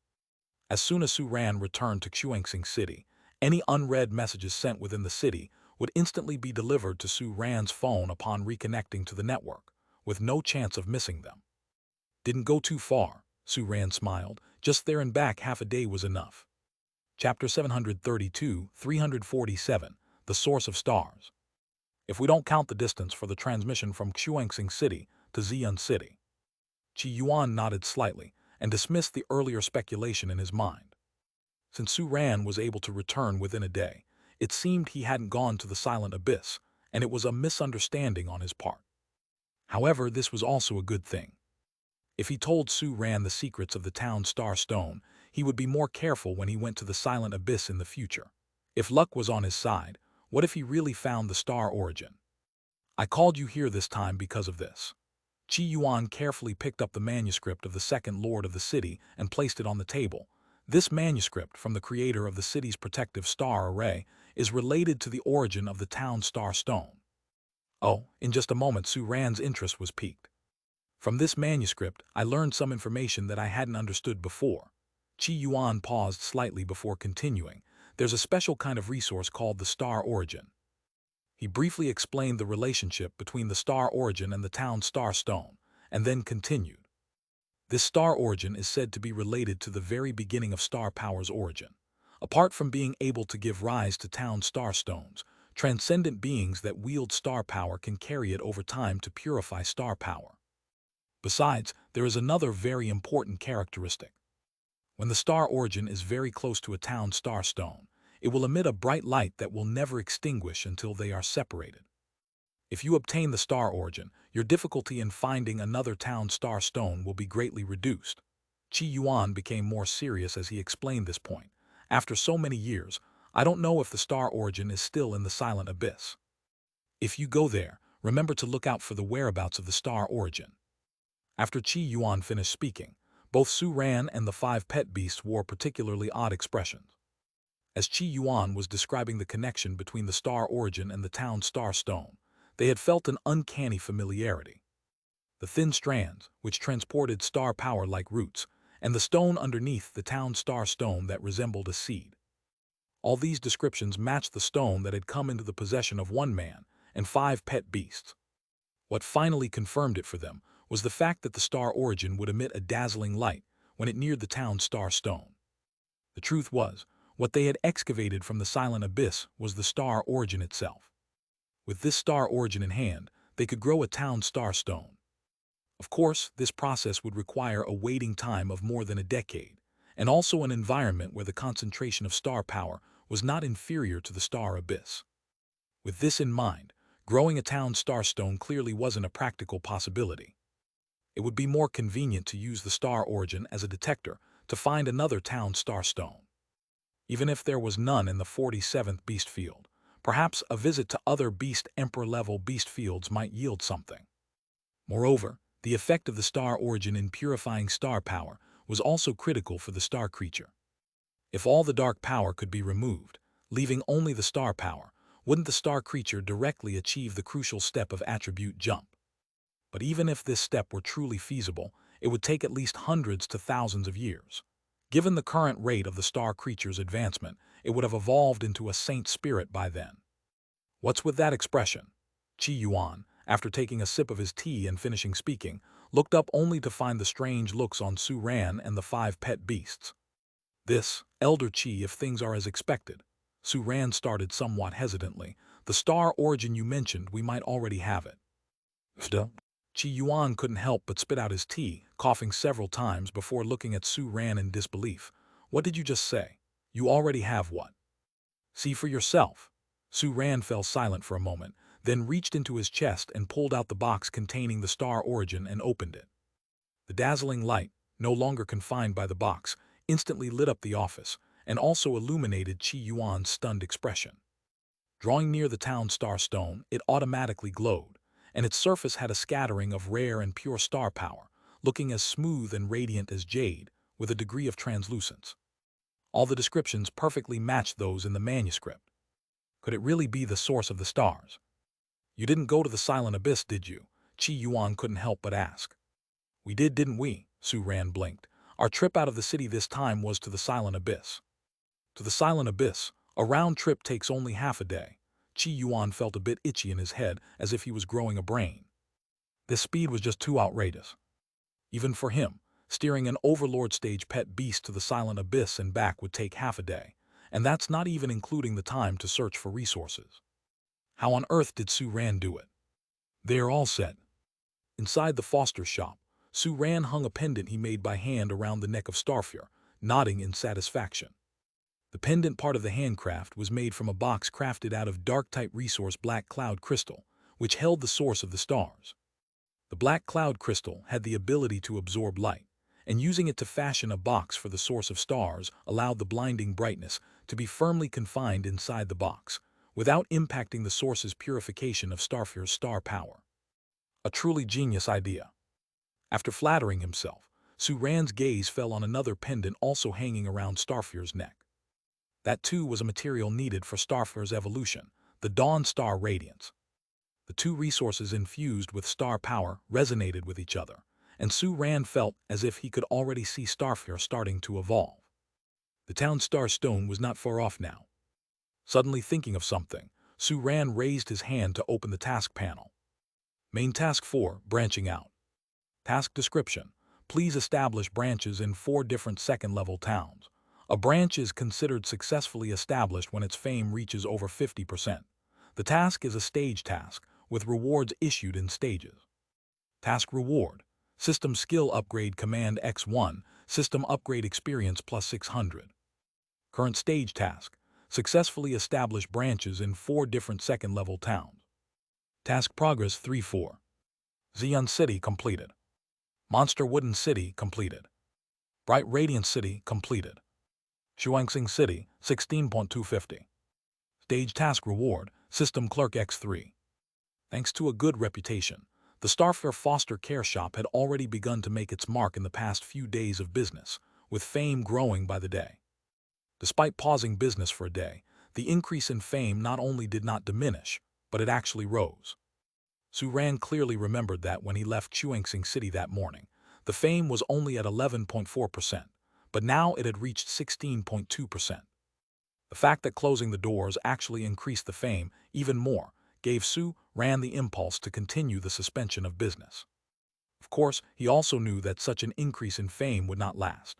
As soon as Su Ran returned to Chuangsing City, any unread messages sent within the city would instantly be delivered to Su Ran's phone upon reconnecting to the network, with no chance of missing them. Didn't go too far, Su Ran smiled. Just there and back half a day was enough. Chapter 732, 347, The Source of Stars. If we don't count the distance for the transmission from Chuangsing City to Xi'an City. Qi Yuan nodded slightly and dismissed the earlier speculation in his mind. Since Su Ran was able to return within a day, it seemed he hadn't gone to the silent abyss, and it was a misunderstanding on his part. However, this was also a good thing. If he told Su Ran the secrets of the town star stone, he would be more careful when he went to the silent abyss in the future. If luck was on his side, what if he really found the star origin? I called you here this time because of this. Qi Yuan carefully picked up the manuscript of the second lord of the city and placed it on the table. This manuscript, from the creator of the city's protective star array, is related to the origin of the town star stone. Oh, in just a moment Su Ran's interest was piqued. From this manuscript, I learned some information that I hadn't understood before. Qi Yuan paused slightly before continuing. There's a special kind of resource called the star origin. He briefly explained the relationship between the star origin and the town star stone, and then continued. This star origin is said to be related to the very beginning of star power's origin. Apart from being able to give rise to town star stones, transcendent beings that wield star power can carry it over time to purify star power. Besides, there is another very important characteristic. When the star origin is very close to a town star stone, it will emit a bright light that will never extinguish until they are separated. If you obtain the star origin, your difficulty in finding another town star stone will be greatly reduced. Qi Yuan became more serious as he explained this point. After so many years, I don't know if the star origin is still in the silent abyss. If you go there, remember to look out for the whereabouts of the star origin. After Qi Yuan finished speaking, both Su Ran and the 5 pet beasts wore particularly odd expressions. As Qi Yuan was describing the connection between the star origin and the town star stone, they had felt an uncanny familiarity. The thin strands, which transported star power like roots, and the stone underneath the town star stone that resembled a seed. All these descriptions matched the stone that had come into the possession of 1 man and 5 pet beasts. What finally confirmed it for them was the fact that the star origin would emit a dazzling light when it neared the town star stone. The truth was, what they had excavated from the silent abyss was the star origin itself. With this star origin in hand, they could grow a town star stone. Of course, this process would require a waiting time of more than a decade, and also an environment where the concentration of star power was not inferior to the star abyss. With this in mind, growing a town star stone clearly wasn't a practical possibility. It would be more convenient to use the star origin as a detector to find another town star stone. even if there was none in the 47th beast field. Perhaps a visit to other beast emperor-level beast fields might yield something. Moreover, the effect of the star origin in purifying star power was also critical for the star creature. If all the dark power could be removed, leaving only the star power, wouldn't the star creature directly achieve the crucial step of attribute jump? But even if this step were truly feasible, it would take at least hundreds to thousands of years. Given the current rate of the star creature's advancement, it would have evolved into a saint spirit by then. What's with that expression? Qi Yuan, after taking a sip of his tea and finishing speaking, looked up only to find the strange looks on Su Ran and the 5 pet beasts. This, Elder Qi, if things are as expected. Su Ran started somewhat hesitantly. The star origin you mentioned, we might already have it. Qi Yuan couldn't help but spit out his tea, coughing several times before looking at Su Ran in disbelief. What did you just say? You already have what? See for yourself. Su Ran fell silent for a moment, then reached into his chest and pulled out the box containing the star origin and opened it. The dazzling light, no longer confined by the box, instantly lit up the office, and also illuminated Qi Yuan's stunned expression. Drawing near the town star stone, it automatically glowed, and its surface had a scattering of rare and pure star power, looking as smooth and radiant as jade, with a degree of translucence. All the descriptions perfectly matched those in the manuscript. Could it really be the source of the stars? You didn't go to the Silent Abyss, did you? Qi Yuan couldn't help but ask. We did, didn't we? Su Ran blinked. Our trip out of the city this time was to the Silent Abyss. To the Silent Abyss, a round trip takes only half a day. Qi Yuan felt a bit itchy in his head, as if he was growing a brain. This speed was just too outrageous. Even for him, steering an Overlord stage pet beast to the Silent Abyss and back would take half a day, and that's not even including the time to search for resources. How on earth did Su Ran do it? They are all set. Inside the Foster shop, Su Ran hung a pendant he made by hand around the neck of Starfire, nodding in satisfaction. The pendant part of the handcraft was made from a box crafted out of dark-type resource black cloud crystal, which held the source of the stars. The black cloud crystal had the ability to absorb light, and using it to fashion a box for the source of stars allowed the blinding brightness to be firmly confined inside the box, without impacting the source's purification of Starfire's star power. A truly genius idea. After flattering himself, Su Ran's gaze fell on another pendant also hanging around Starfire's neck. That too was a material needed for Starfire's evolution, the Dawn Star Radiance. The two resources infused with star power resonated with each other, and Su Ran felt as if he could already see Starfire starting to evolve. The town star stone was not far off now. Suddenly thinking of something, Su Ran raised his hand to open the task panel. Main Task 4, Branching Out. Task Description: Please establish branches in 4 different second-level towns. A branch is considered successfully established when its fame reaches over 50%. The task is a stage task, with rewards issued in stages. Task Reward: System Skill Upgrade Command X1, System Upgrade Experience plus 600. Current Stage Task: Successfully establish branches in 4 different second-level towns. Task Progress 3-4. Xian City completed. Monster Wooden City completed. Bright Radiant City completed. Shuangxing City 16.250. Stage Task Reward: System Clerk X3. Thanks to a good reputation, the Starfire Foster Care Shop had already begun to make its mark in the past few days of business, with fame growing by the day. Despite pausing business for a day, the increase in fame not only did not diminish, but it actually rose. Su Ran clearly remembered that when he left Shuangxing City that morning, the fame was only at 11.4%, but now it had reached 16.2%. The fact that closing the doors actually increased the fame even more gave Su Ran the impulse to continue the suspension of business. Of course, he also knew that such an increase in fame would not last.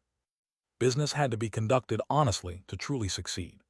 Business had to be conducted honestly to truly succeed.